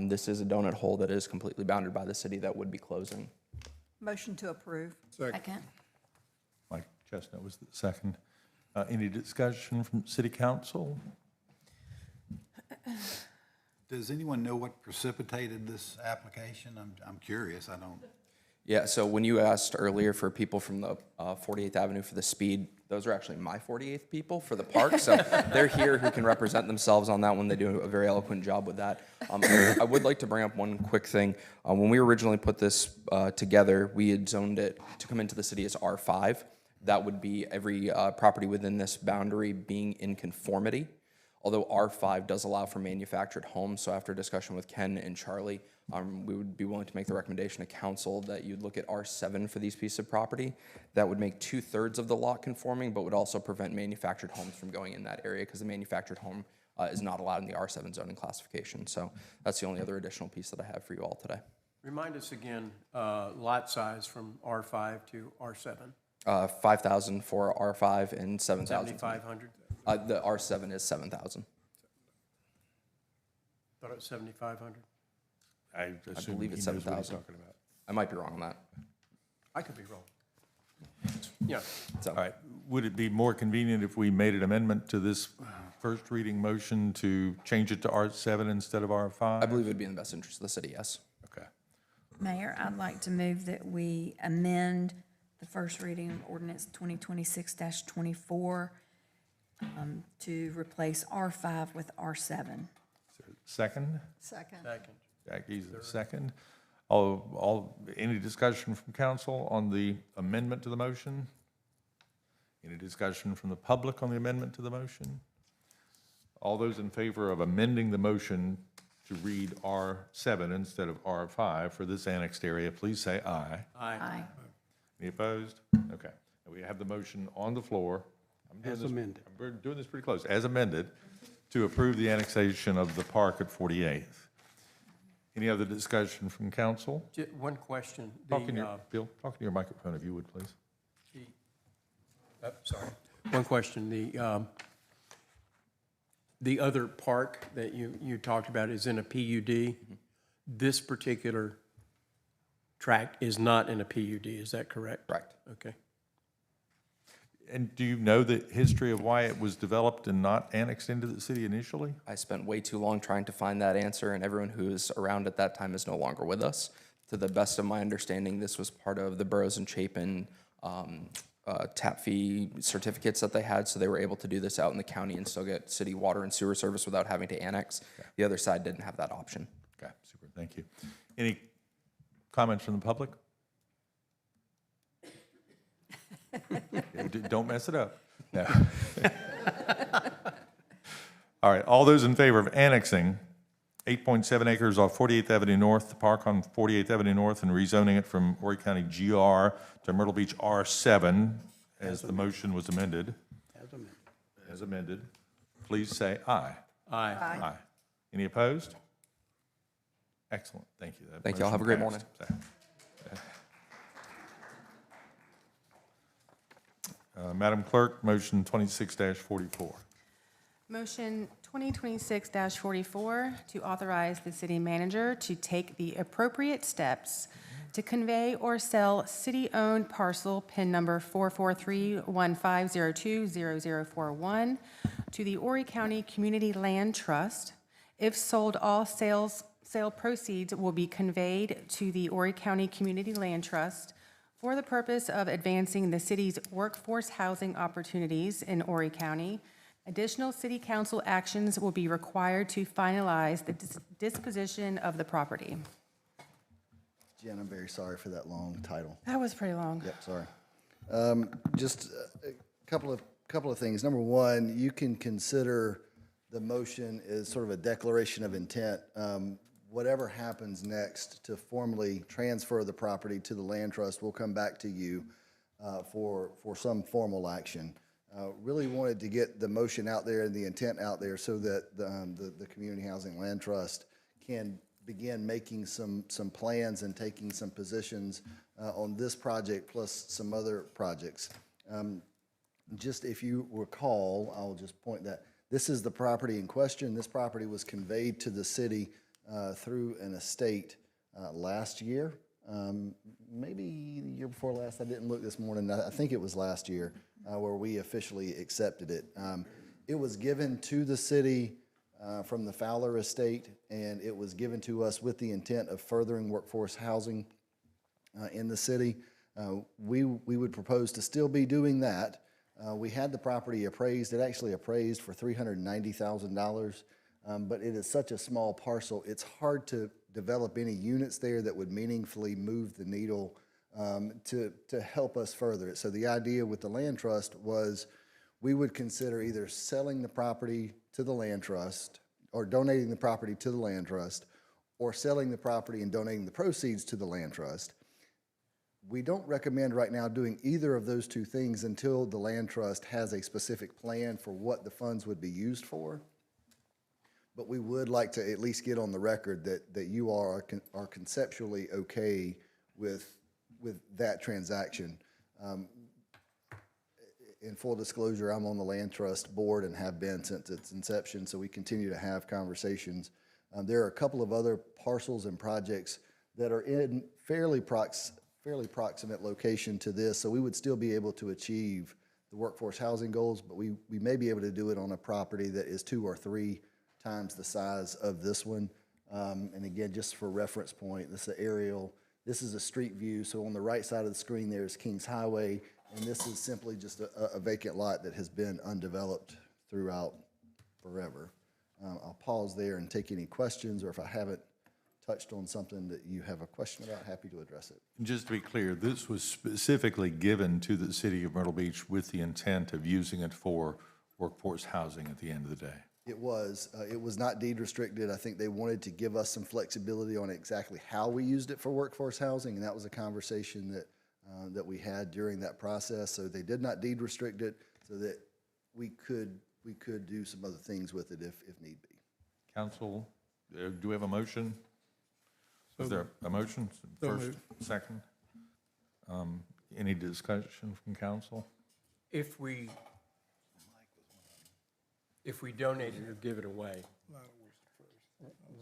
This is a donut hole that is completely bounded by the city that would be closing. Motion to approve. Second. Mike Chestnut was the second. Any discussion from city council? Does anyone know what precipitated this application? I'm curious, I don't. Yeah, so when you asked earlier for people from the 48th Avenue for the speed, those are actually my 48th people for the park. So they're here who can represent themselves on that one. They do a very eloquent job with that. I would like to bring up one quick thing. When we originally put this together, we had zoned it to come into the city as R5. That would be every property within this boundary being in conformity. Although R5 does allow for manufactured homes, so after discussion with Ken and Charlie, we would be willing to make the recommendation to council that you'd look at R7 for these pieces of property. That would make 2/3 of the lot conforming, but would also prevent manufactured homes from going in that area because the manufactured home is not allowed in the R7 zoning classification. So that's the only other additional piece that I have for you all today. Remind us again, lot size from R5 to R7. 5,000 for R5 and 7,000. 7,500? The R7 is 7,000. Thought it was 7,500. I believe it's 7,000. I might be wrong on that. I could be wrong. Yeah. So, All right, would it be more convenient if we made an amendment to this first reading motion to change it to R7 instead of R5? I believe it would be in the best interest of the city, yes. Okay. Mayor, I'd like to move that we amend the first reading of ordinance 2026-24 to replace R5 with R7. Second? Second. Jackie's the second. Any discussion from council on the amendment to the motion? Any discussion from the public on the amendment to the motion? All those in favor of amending the motion to read R7 instead of R5 for this annexed area, please say aye. Aye. Any opposed? Okay. We have the motion on the floor. As amended. We're doing this pretty close. As amended, to approve the annexation of the park at 48th. Any other discussion from council? One question. Bill, talk to your microphone if you would, please. Sorry. One question. The other park that you talked about is in a PUD. This particular tract is not in a PUD, is that correct? Correct. Okay. And do you know the history of why it was developed and not annexed into the city initially? I spent way too long trying to find that answer, and everyone who was around at that time is no longer with us. To the best of my understanding, this was part of the Burroughs and Chapin tap fee certificates that they had, so they were able to do this out in the county and still get city water and sewer service without having to annex. Okay. The other side didn't have that option. Okay, super, thank you. Any comments from the public? Don't mess it up. No. All right, all those in favor of annexing 8.7 acres off 48th Avenue North, the park on 48th Avenue North, and rezoning it from Horry County GR to Myrtle Beach R7, as the motion was amended. As amended. Please say aye. Aye. Aye. Any opposed? Excellent, thank you. That Thank you all. Have a motion great morning. passed. Madam Clerk, motion 26-44. Motion 2026-44 to authorize the city manager to take the appropriate steps to convey or sell city-owned parcel PIN number 443-1502-0041 to the Horry County Community Land Trust. If sold, all sale proceeds will be conveyed to the Horry County Community Land Trust for the purpose of advancing the city's workforce housing opportunities in Horry County. Additional city council actions will be required to finalize the disposition of the property. Jen, I'm very sorry for that long title. That was pretty long. Yep, sorry. Just a couple of things. Number one, you can consider the motion as sort of a declaration of intent. Whatever happens next to formally transfer the property to the land trust, will come back to you for some formal action. Really wanted to get the motion out there and the intent out there so that the Community Housing Land Trust can begin making some plans and taking some positions on this project plus some other projects. Just if you recall, I'll just point that this is the property in question. This property was conveyed to the city through an estate last year. Maybe the year before last. I didn't look this morning. I think it was last year where we officially accepted it. It was given to the city from the Fowler estate, and it was given to us with the intent of furthering workforce housing in the city. We would propose to still be doing that. We had the property appraised. It actually appraised for $390,000, but it is such a small parcel, it's hard to develop any units there that would meaningfully move the needle to help us further it. So the idea with the land trust was we would consider either selling the property to the land trust or donating the property to the land trust, or selling the property and donating the proceeds to the land trust. We don't recommend right now doing either of those two things until the land trust has a specific plan for what the funds would be used for. But we would like to at least get on the record that you are conceptually okay with that transaction. In full disclosure, I'm on the land trust board and have been since its inception, so we continue to have conversations. There are a couple of other parcels and projects that are in fairly proximate location to this, so we would still be able to achieve the workforce housing goals, but we may be able to do it on a property that is 2 or 3 times the size of this one. And again, just for reference point, this is an aerial, this is a street view, so on the right side of the screen there is Kings Highway, and this is simply just a vacant lot that has been undeveloped throughout forever. I'll pause there and take any questions, or if I haven't touched on something that you have a question about, happy to address it. Just to be clear, this was specifically given to the city of Myrtle Beach with the intent of using it for workforce housing at the end of the day. It was not deed restricted. I think they wanted to give us some flexibility on exactly how we used it for workforce housing, and that was a conversation that we had during that process. So they did not deed restrict it, so that we could do some other things with it if need be. Council, do we have a motion? Is there a motion? First, second? Any discussion from council? If we donate it or give it away,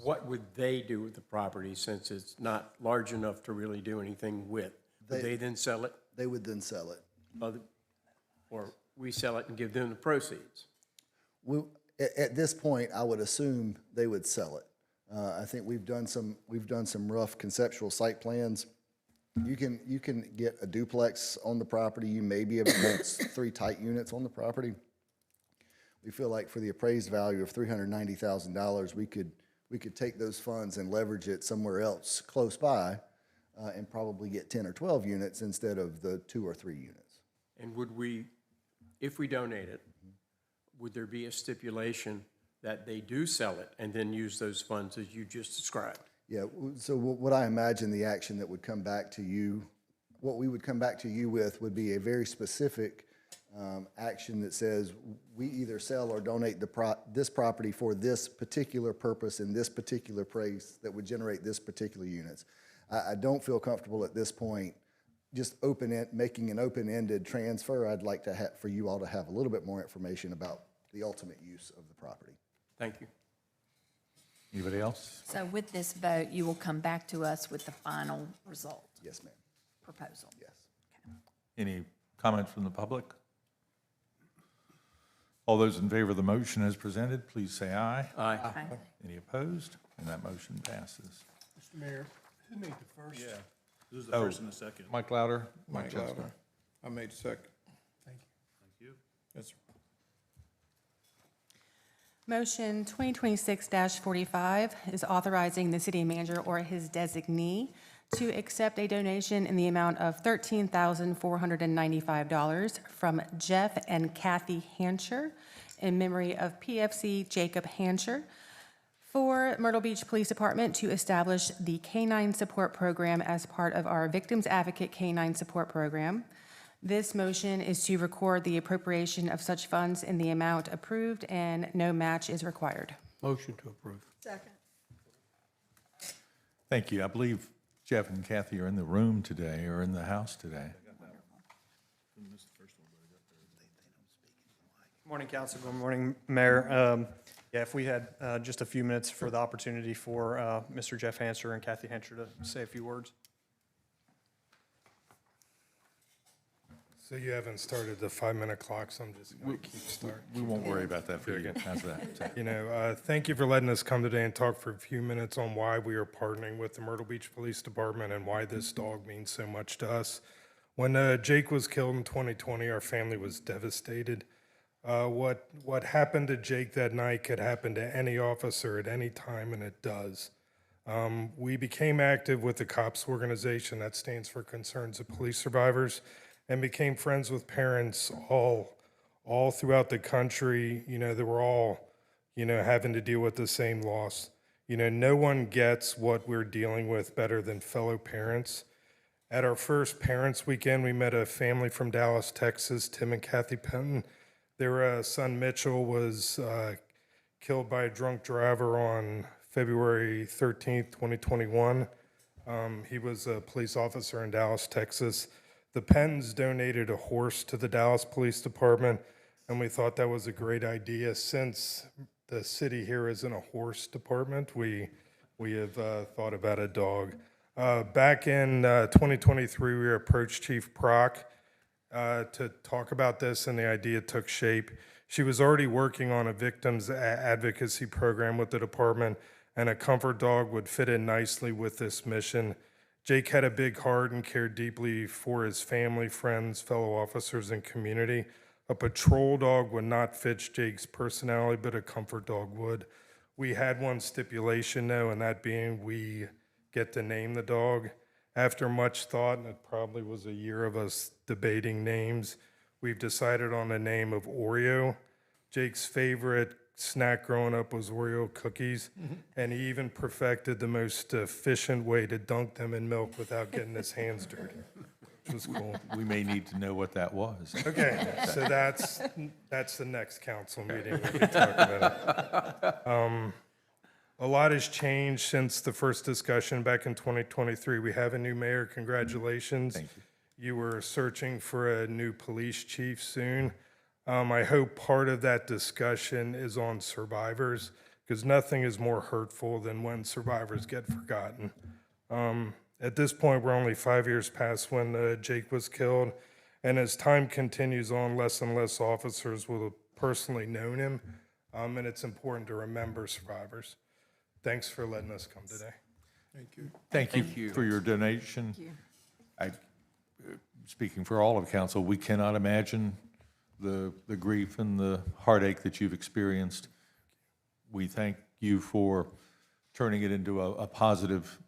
what would they do with the property since it's not large enough to really do anything with? Would they then sell it? They would then sell it. Or we sell it and give them the proceeds? At this point, I would assume they would sell it. I think we've done some rough conceptual site plans. You can get a duplex on the property. You may be able to get 3 tight units on the property. We feel like for the appraised value of $390,000, we could take those funds and leverage it somewhere else close by, and probably get 10 or 12 units instead of the 2 or 3 units. And would we, if we donate it, would there be a stipulation that they do sell it and then use those funds as you just described? Yeah, so what I imagine the action that would come back to you, what we would come back to you with would be a very specific action that says we either sell or donate this property for this particular purpose in this particular price that would generate this particular units. I don't feel comfortable at this point just making an open-ended transfer. I'd like to for you all to have a little bit more information about the ultimate use of the property. Thank you. Anybody else? So with this vote, you will come back to us with the final result? Yes, ma'am. Proposal? Yes. Any comments from the public? All those in favor of the motion as presented, please say aye. Aye. Aye. Any opposed? And that motion passes. Mr. Mayor, who made the first? Yeah. This is the first and the second. Mike Louder? Mike Chester. Louder. I made the second. Thank you. Thank you. Yes, sir. Motion 2026-45 is authorizing the city manager or his designee to accept a donation in the amount of $13,495 from Jeff and Kathy Hancher in memory of PFC Jacob Hancher for Myrtle Beach Police Department to establish the Canine Support Program as part of our Victims Advocate Canine Support Program. This motion is to record the appropriation of such funds in the amount approved and no match is required. Motion to approve. Second. Thank you. I believe Jeff and Kathy are in the room today, or in the house today. Good morning, Council. Good morning, Mayor. Yeah, if we had just a few minutes for the opportunity for Mr. Jeff Hanser and Kathy Hancher to say a few words. So you haven't started the 5-minute clock, so I'm just going to keep starting. We won't worry about that for you. How's that? You know, thank you for letting us come today and talk for a few minutes on why we are partnering with the Myrtle Beach Police Department and why this dog means so much to us. When Jake was killed in 2020, our family was devastated. What happened to Jake that night could happen to any officer at any time, and it does. We became active with the COPS organization, that stands for Concerns of Police Survivors, and became friends with parents all throughout the country. You know, they were all, you know, having to deal with the same loss. You know, no one gets what we're dealing with better than fellow parents. At our first Parents Weekend, we met a family from Dallas, Texas, Tim and Kathy Penton. Their son Mitchell was killed by a drunk driver on February 13th, 2021. He was a police officer in Dallas, Texas. The Penns donated a horse to the Dallas Police Department, and we thought that was a great idea. Since the city here isn't a horse department, we have thought about a dog. Back in 2023, we approached Chief Proc to talk about this, and the idea took shape. She was already working on a victims advocacy program with the department, and a comfort dog would fit in nicely with this mission. Jake had a big heart and cared deeply for his family, friends, fellow officers, and community. A patrol dog would not fit Jake's personality, but a comfort dog would. We had one stipulation, though, and that being we get to name the dog. After much thought, and it probably was a year of us debating names, we've decided on the name of Oreo. Jake's favorite snack growing up was Oreo cookies, and he even perfected the most efficient way to dunk them in milk without getting his hands dirty, which was cool. We may need to know what that was. Okay, so that's the next council meeting we can talk about it. A lot has changed since the first discussion back in 2023. We have a new mayor. Congratulations. Thank you. You were searching for a new police chief soon. I hope part of that discussion is on survivors, because nothing is more hurtful than when survivors get forgotten. At this point, we're only 5 years past when Jake was killed, and as time continues on, less and less officers will have personally known him, and it's important to remember survivors. Thanks for letting us come today. Thank you. Thank you for your donation. Speaking for all of council, we cannot imagine the grief and the heartache that you've experienced. We thank you for turning it into a positive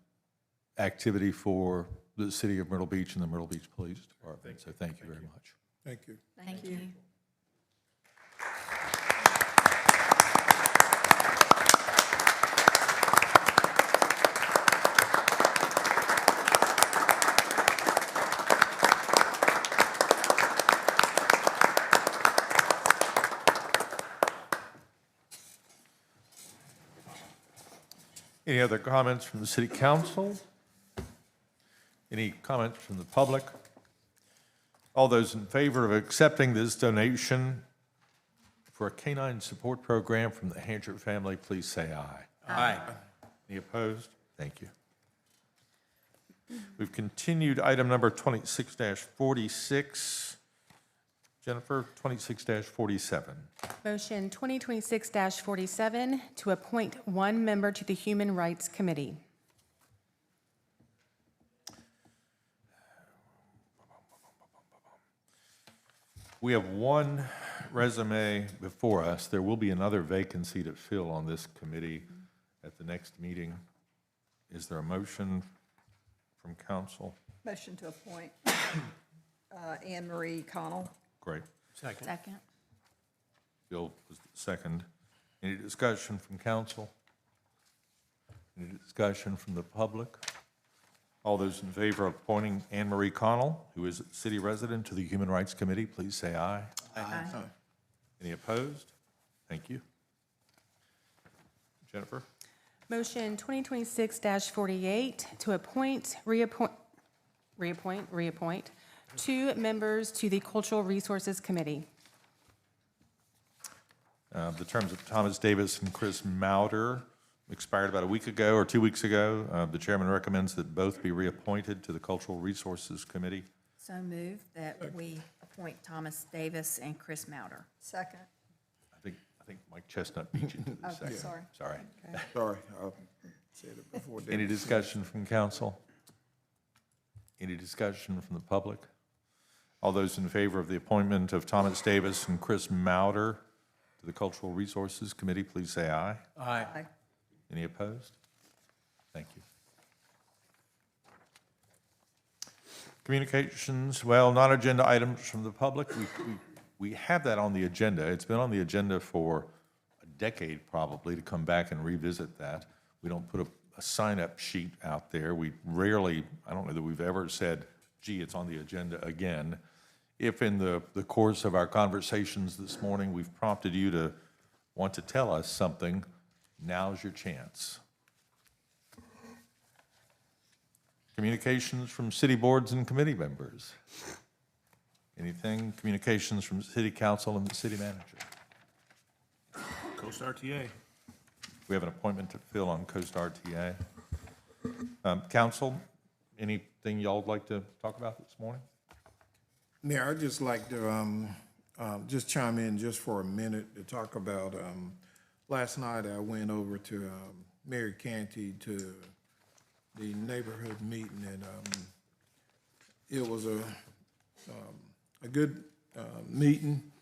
activity for the city of Myrtle Beach and the Myrtle Beach Police Department. So thank you very much. Thank you. Thank you. Any other comments from the city council? Any comments from the public? All those in favor of accepting this donation for a canine support program from the Hancher family, please say aye. Aye. Any opposed? Thank you. We've continued item number 26-46. Jennifer, 26-47. Motion 2026-47 to appoint one member to the Human Rights Committee. We have one resume before us. There will be another vacancy to fill on this committee at the next meeting. Is there a motion from council? Motion to appoint Anne Marie Connell. Great. Second. Bill was the second. Any discussion from council? Any discussion from the public? All those in favor of appointing Anne Marie Connell, who is a city resident, to the Human Rights Committee, please say aye. Aye. Any opposed? Thank you. Jennifer? Motion 2026-48 to reappoint 2 members to the Cultural Resources Committee. The terms of Thomas Davis and Chris Mauder expired about a week ago or 2 weeks ago. The chairman recommends that both be reappointed to the Cultural Resources Committee. So moved that we appoint Thomas Davis and Chris Mauder. Second. I think Mike Chestnut beat you to the Oh, second. sorry. Sorry. Sorry, I said it before. Any discussion from council? Any discussion from the public? All those in favor of the appointment of Thomas Davis and Chris Mauder to the Cultural Resources Committee, please say aye. Aye. Any opposed? Thank you. Communications, well, non-agenda items from the public. We have that on the agenda. It's been on the agenda for a decade probably to come back and revisit that. We don't put a sign-up sheet out there. We rarely, I don't know that we've ever said, gee, it's on the agenda again. If in the course of our conversations this morning, we've prompted you to want to tell us something, now's your chance. Communications from city boards and committee members. Anything? Communications from city council and the city manager. Coast RTA. We have an appointment to fill on Coast RTA. Council, anything y'all would like to talk about this morning? Mayor, I'd just like to just chime in just for a minute to talk about, last night I went over to Mary Canty to the neighborhood meeting, and it was a good meeting.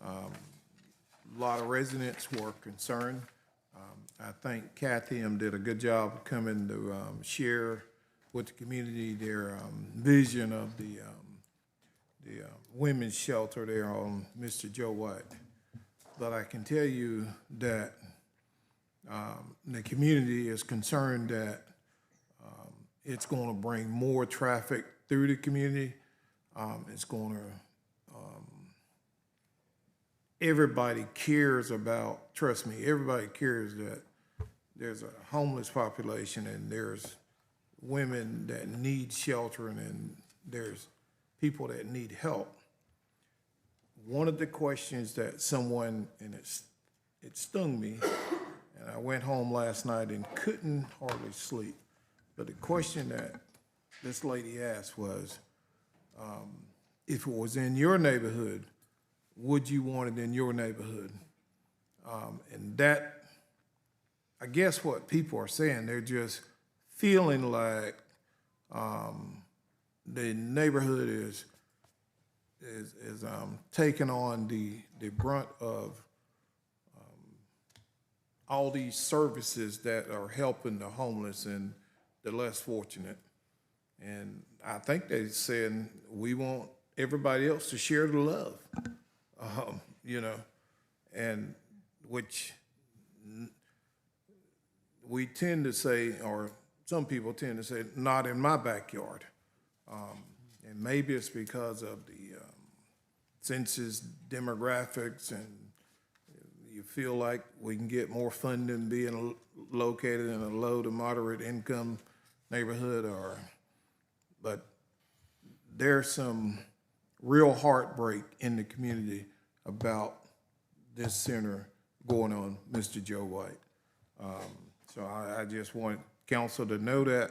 A lot of residents were concerned. I think Kathy did a good job of coming to share with the community their vision of the women's shelter there on Mr. Joe White. But I can tell you that the community is concerned that it's going to bring more traffic through the community. It's going to, everybody cares about, trust me, everybody cares that there's a homeless population and there's women that need sheltering and there's people that need help. One of the questions that someone, and it stung me, and I went home last night and couldn't hardly sleep, but the question that this lady asked was, if it was in your neighborhood, would you want it in your neighborhood? And that, I guess what people are saying, they're just feeling like the neighborhood is taking on the brunt of all these services that are helping the homeless and the less fortunate. And I think they said, we want everybody else to share the love, you know, and which we tend to say, or some people tend to say, not in my backyard. And maybe it's because of the census demographics, and you feel like we can get more funding being located in a low to moderate income neighborhood, but there's some real heartbreak in the community about this center going on Mr. Joe White. So I just want council to know that.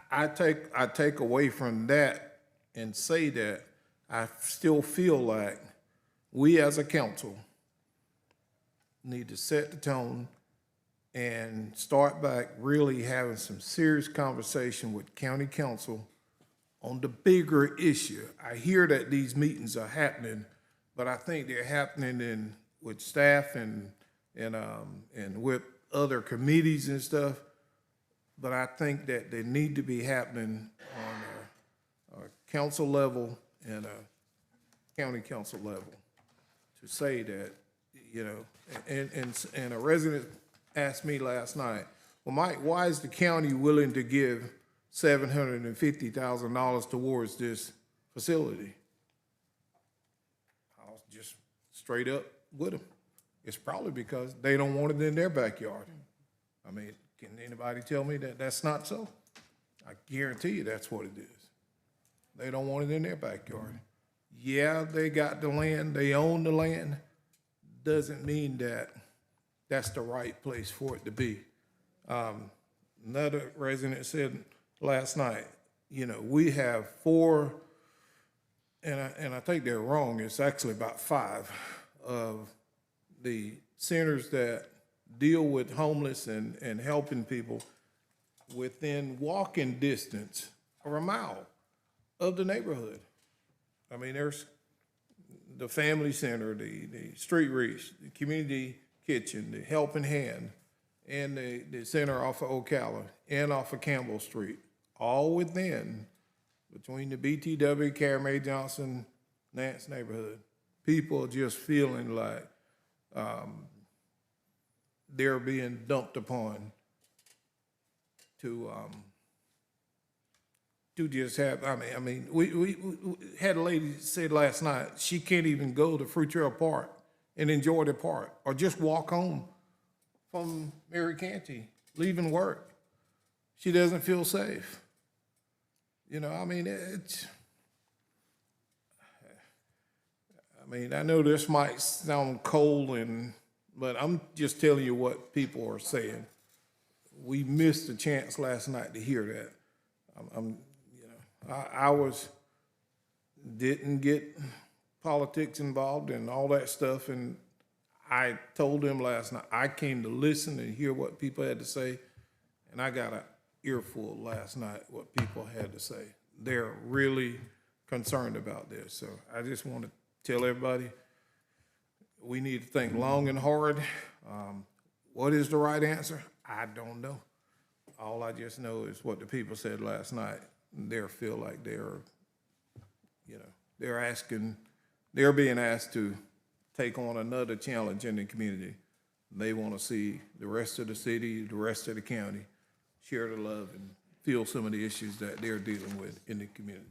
I take away from that and say that I still feel like we as a council need to set the tone and start back really having some serious conversation with county council on the bigger issue. I hear that these meetings are happening, but I think they're happening with staff and and with other committees and stuff. But I think that they need to be happening on a council level and a county council level to say that, you know, and a resident asked me last night, well, Mike, why is the county willing to give $750,000 towards this facility? I was just straight up with them. It's probably because they don't want it in their backyard. I mean, can anybody tell me that that's not so? I guarantee you that's what it is. They don't want it in their backyard. Yeah, they got the land, they own the land. Doesn't mean that that's the right place for it to be. Another resident said last night, you know, we have 4, and I think they're wrong, it's actually about 5 of the centers that deal with homeless and helping people within walking distance or a mile of the neighborhood. I mean, there's the family center, the street reach, the community kitchen, the helping hand, and the center off of Ocala and off of Campbell Street, all within, between the BTW, Caramay Johnson, Nance neighborhood. People are just feeling like they're being dumped upon to just have, I mean, we had a lady said last night, she can't even go to Fruit Trail Park and enjoy the park, or just walk home from Mary Canty, leaving work. She doesn't feel safe. You know, I mean, I know this might sound cold, but I'm just telling you what people are saying. We missed a chance last night to hear that. I didn't get politics involved and all that stuff, and I told them last night, I came to listen and hear what people had to say, and I got an earful last night what people had to say. They're really concerned about this, so I just want to tell everybody, we need to think long and hard. What is the right answer? I don't know. All I just know is what the people said last night. They feel like they're being asked to take on another challenge in the community. They want to see the rest of the city, the rest of the county share the love and feel some of the issues that they're dealing with in the community.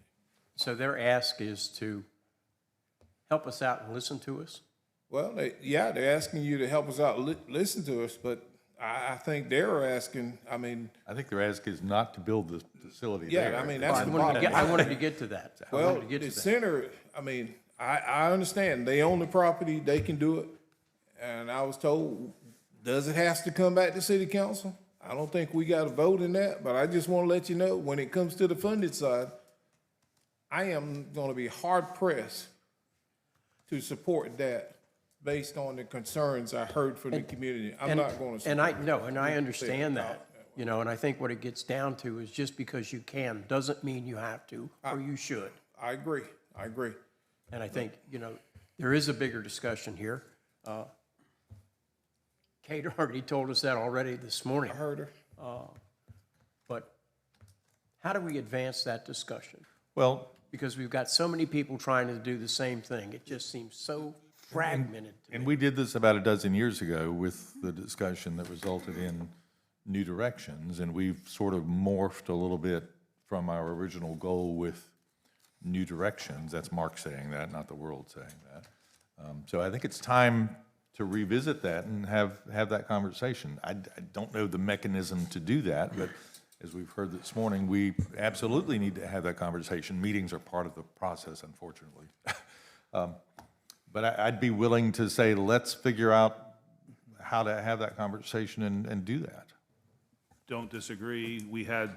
So their ask is to help us out and listen to us? Well, they're asking you to help us out, listen to us, but I think they're asking, I think their ask is not to build the facility there. Yeah, I mean, that's the I bottom. wanted to get to that. Well, the center, I understand, they own the property, they can do it, and I was told, does it have to come back to city council? I don't think we got a vote in that, but I just want to let you know, when it comes to the funded side, I am going to be hard pressed to support that based on the concerns I heard from the community. I'm not going to. And I understand that, you know, and I think what it gets down to is just because you can doesn't mean you have to or you should. I agree. And I think, you know, there is a bigger discussion here. Kate already told us that already this morning. I heard her. But how do we advance that discussion? Well, because we've got so many people trying to do the same thing. It just seems so fragmented. And we did this about a dozen years ago with the discussion that resulted in new directions, and we've sort of morphed a little bit from our original goal with new directions. That's Mark saying that, not the world saying that. So I think it's time to revisit that and have that conversation. I don't know the mechanism to do that, but as we've heard this morning, we absolutely need to have that conversation. Meetings are part of the process, unfortunately. But I'd be willing to say, let's figure out how to have that conversation and do that. Don't disagree. We had,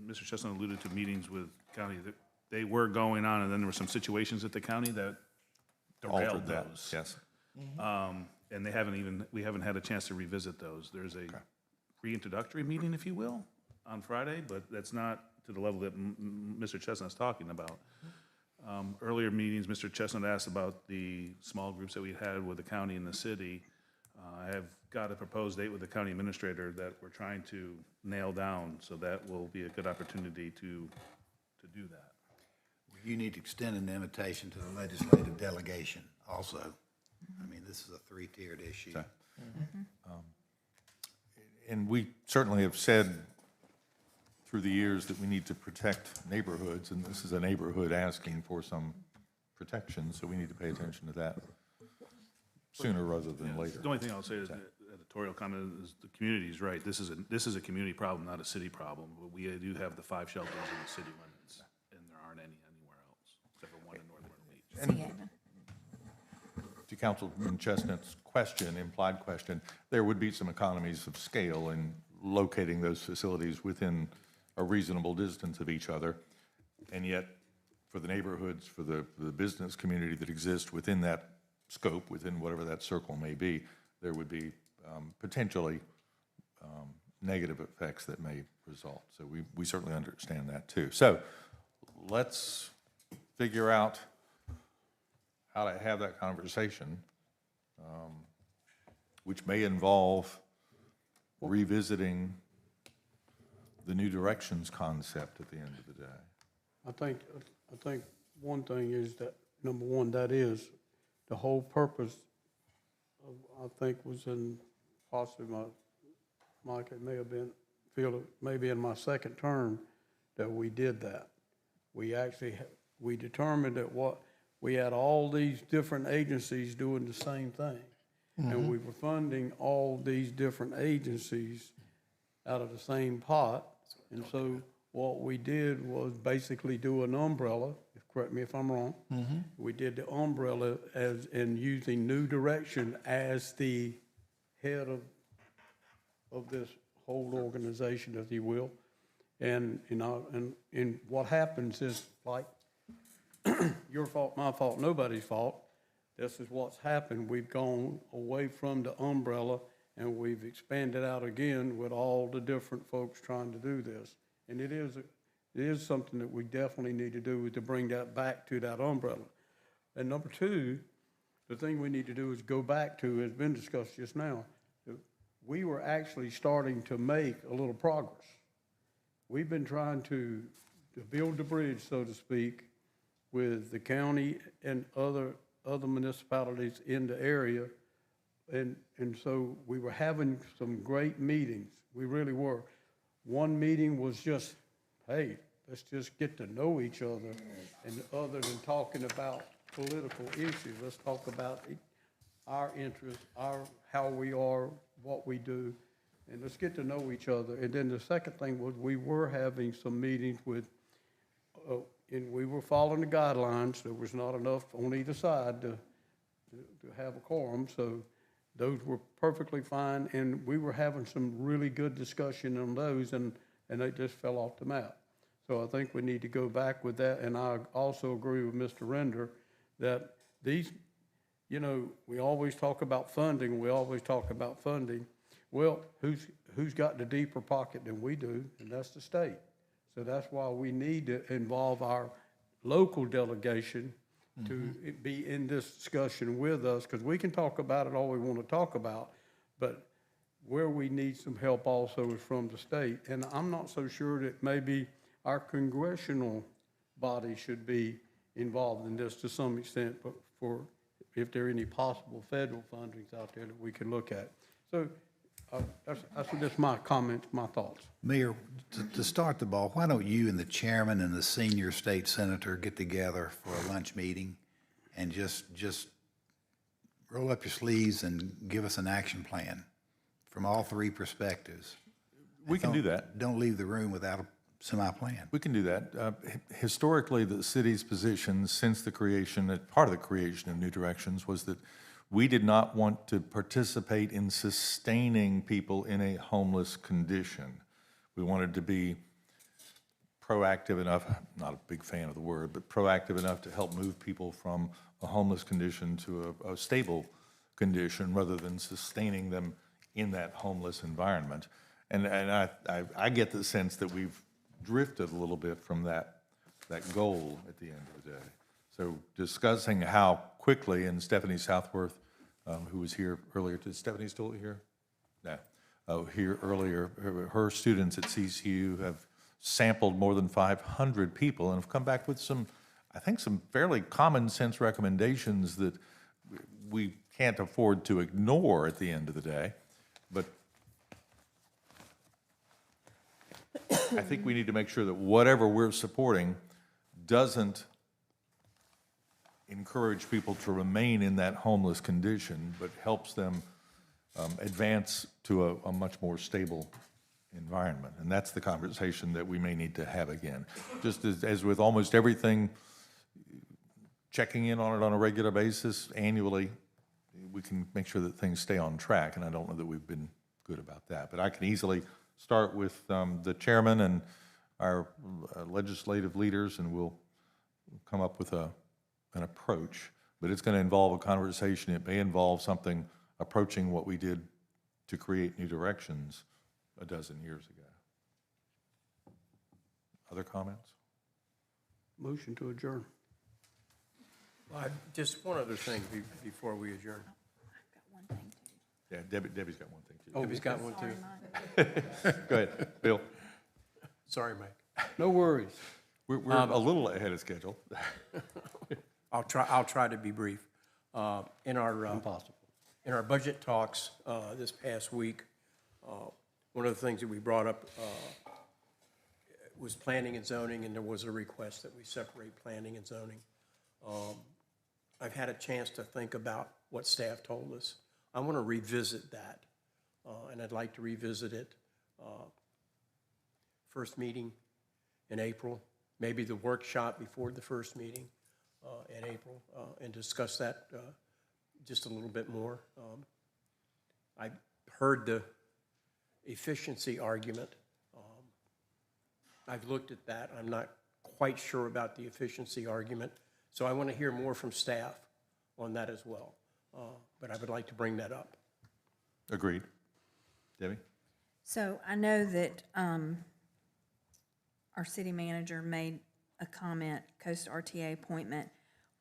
Mr. Chestnut alluded to meetings with county that they were going on, and then there were some situations at the county that derailed Altered that, those. yes. And we haven't had a chance to revisit those. There's a reintroductory meeting, if you will, on Friday, but that's not to the level that Mr. Chestnut's talking about. Earlier meetings, Mr. Chestnut asked about the small groups that we had with the county and the city. I have got a proposed date with the county administrator that we're trying to nail down, so that will be a good opportunity to do that. You need to extend an invitation to the legislative delegation also. I mean, this is a three-tiered issue. And we certainly have said through the years that we need to protect neighborhoods, and this is a neighborhood asking for some protection, so we need to pay attention to that sooner rather than later. The only thing I'll say is that editorial comment is the community's right. This is a community problem, not a city problem. But we do have the 5 shelters in the city limits, and there aren't any anywhere else, except for one in North Myrtle Beach. To Councilman Chestnut's question, implied question, there would be some economies of scale in locating those facilities within a reasonable distance of each other. And yet, for the neighborhoods, for the business community that exists within that scope, within whatever that circle may be, there would be potentially negative effects that may result. So we certainly understand that too. So let's figure out how to have that conversation, which may involve revisiting the new directions concept at the end of the day. I think one thing is that, number one, that is the whole purpose of, I think, was in possibly Mike, it may have been, maybe in my second term that we did that. We actually, we determined that we had all these different agencies doing the same thing. And we were funding all these different agencies out of the same pot. And so what we did was basically do an umbrella, correct me if I'm wrong. We did the umbrella as in using New Direction as the head of this whole organization, if you will. And, you know, and what happens is, like, your fault, my fault, nobody's fault. This is what's happened. We've gone away from the umbrella and we've expanded out again with all the different folks trying to do this. And it is something that we definitely need to do, is to bring that back to that umbrella. And number two, the thing we need to do is go back to, has been discussed just now, we were actually starting to make a little progress. We've been trying to build the bridge, so to speak, with the county and other municipalities in the area. And so we were having some great meetings. We really were. One meeting was just, hey, let's just get to know each other. And other than talking about political issues, let's talk about our interests, how we are, what we do, and let's get to know each other. And then the second thing was, we were having some meetings with, and we were following the guidelines. There was not enough on either side to have a quorum, so those were perfectly fine. And we were having some really good discussion on those, and they just fell off the map. So I think we need to go back with that. And I also agree with Mr. Render that these, you know, we always talk about funding. Well, who's got the deeper pocket than we do? And that's the state. So that's why we need to involve our local delegation to be in this discussion with us, because we can talk about it all we want to talk about, but where we need some help also is from the state. And I'm not so sure that maybe our congressional body should be involved in this to some extent, but for if there are any possible federal fundings out there that we can look at. So that's just my comments, my thoughts. Mayor, to start the ball, why don't you and the chairman and the senior state senator get together for a lunch meeting and just roll up your sleeves and give us an action plan from all three perspectives? We can do that. Don't leave the room without a semi-plan. We can do that. Historically, the city's position since the creation, part of the creation of New Directions, was that we did not want to participate in sustaining people in a homeless condition. We wanted to be proactive enough, not a big fan of the word, but proactive enough to help move people from a homeless condition to a stable condition rather than sustaining them in that homeless environment. And I get the sense that we've drifted a little bit from that goal at the end of the day. So discussing how quickly, and Stephanie Southworth, who was here earlier, is Stephanie still here? here earlier, her students at CCU have sampled more than 500 people and have come back with some, I think, some fairly common sense recommendations that we can't afford to ignore at the end of the day. But I think we need to make sure that whatever we're supporting doesn't encourage people to remain in that homeless condition, but helps them advance to a much more stable environment. And that's the conversation that we may need to have again. Just as with almost everything, checking in on it on a regular basis annually, we can make sure that things stay on track, and I don't know that we've been good about that. But I can easily start with the chairman and our legislative leaders, and we'll come up with an approach. But it's going to involve a conversation. It may involve something approaching what we did to create New Directions a dozen years ago. Other comments? Motion to adjourn. Just one other thing before we adjourn. Yeah, Debbie's got one thing too. Oh, Debbie's got one too. Go ahead, Bill. Sorry, Mike. No worries. We're a little ahead of schedule. I'll try to be brief. In our budget talks this past week, one of the things that we brought up was planning and zoning, and there was a request that we separate planning and zoning. I've had a chance to think about what staff told us. I want to revisit that, and I'd like to revisit it first meeting in April, maybe the workshop before the first meeting in April, and discuss that just a little bit more. I heard the efficiency argument. I've looked at that. I'm not quite sure about the efficiency argument, so I want to hear more from staff on that as well. But I would like to bring that up. Agreed. Debbie? So I know that our city manager made a comment, Coast RTA appointment.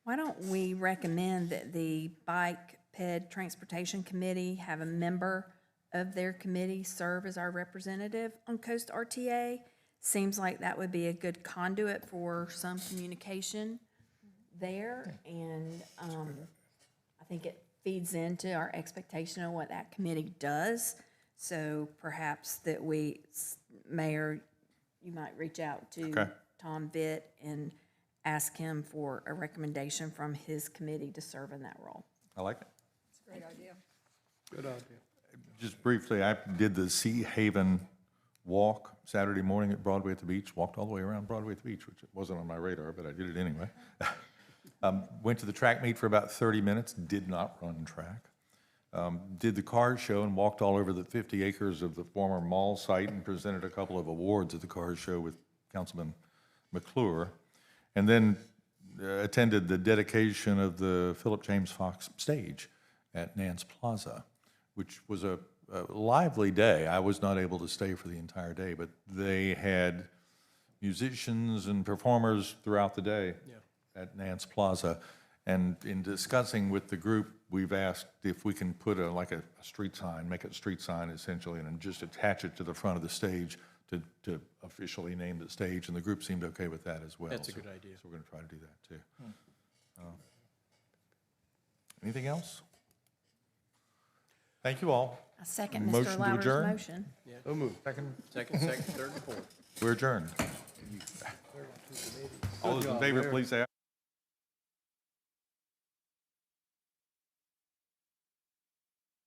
Why don't we recommend that the Bike Ped Transportation Committee have a member of their committee serve as our representative on Coast RTA? Seems like that would be a good conduit for some communication there, and I think it feeds into our expectation of what that committee does. So perhaps that we, Mayor, you might reach out to Tom Vitt and ask him for a recommendation from his committee to serve in that role. I like it. It's a great idea. Good idea. Just briefly, I did the Sea Haven walk Saturday morning at Broadway at the beach, walked all the way around Broadway at the beach, which wasn't on my radar, but I did it anyway. Went to the track meet for about 30 minutes, did not run track. Did the car show and walked all over the 50 acres of the former mall site and presented a couple of awards at the car show with Councilman McClure. And then attended the dedication of the Philip James Fox stage at Nance Plaza, which was a lively day. I was not able to stay for the entire day, but they had musicians and performers throughout the day at Nance Plaza. And in discussing with the group, we've asked if we can put like a street sign, make it a street sign essentially, and just attach it to the front of the stage to officially name the stage, and the group seemed okay with that as well. That's a good idea. So we're going to try to do that too. Anything else? Thank you all. I second Motion Mr. to Louder's adjourn? motion. So moved. Second? Second, third, and fourth. We're adjourned. All those in favor, please say aye.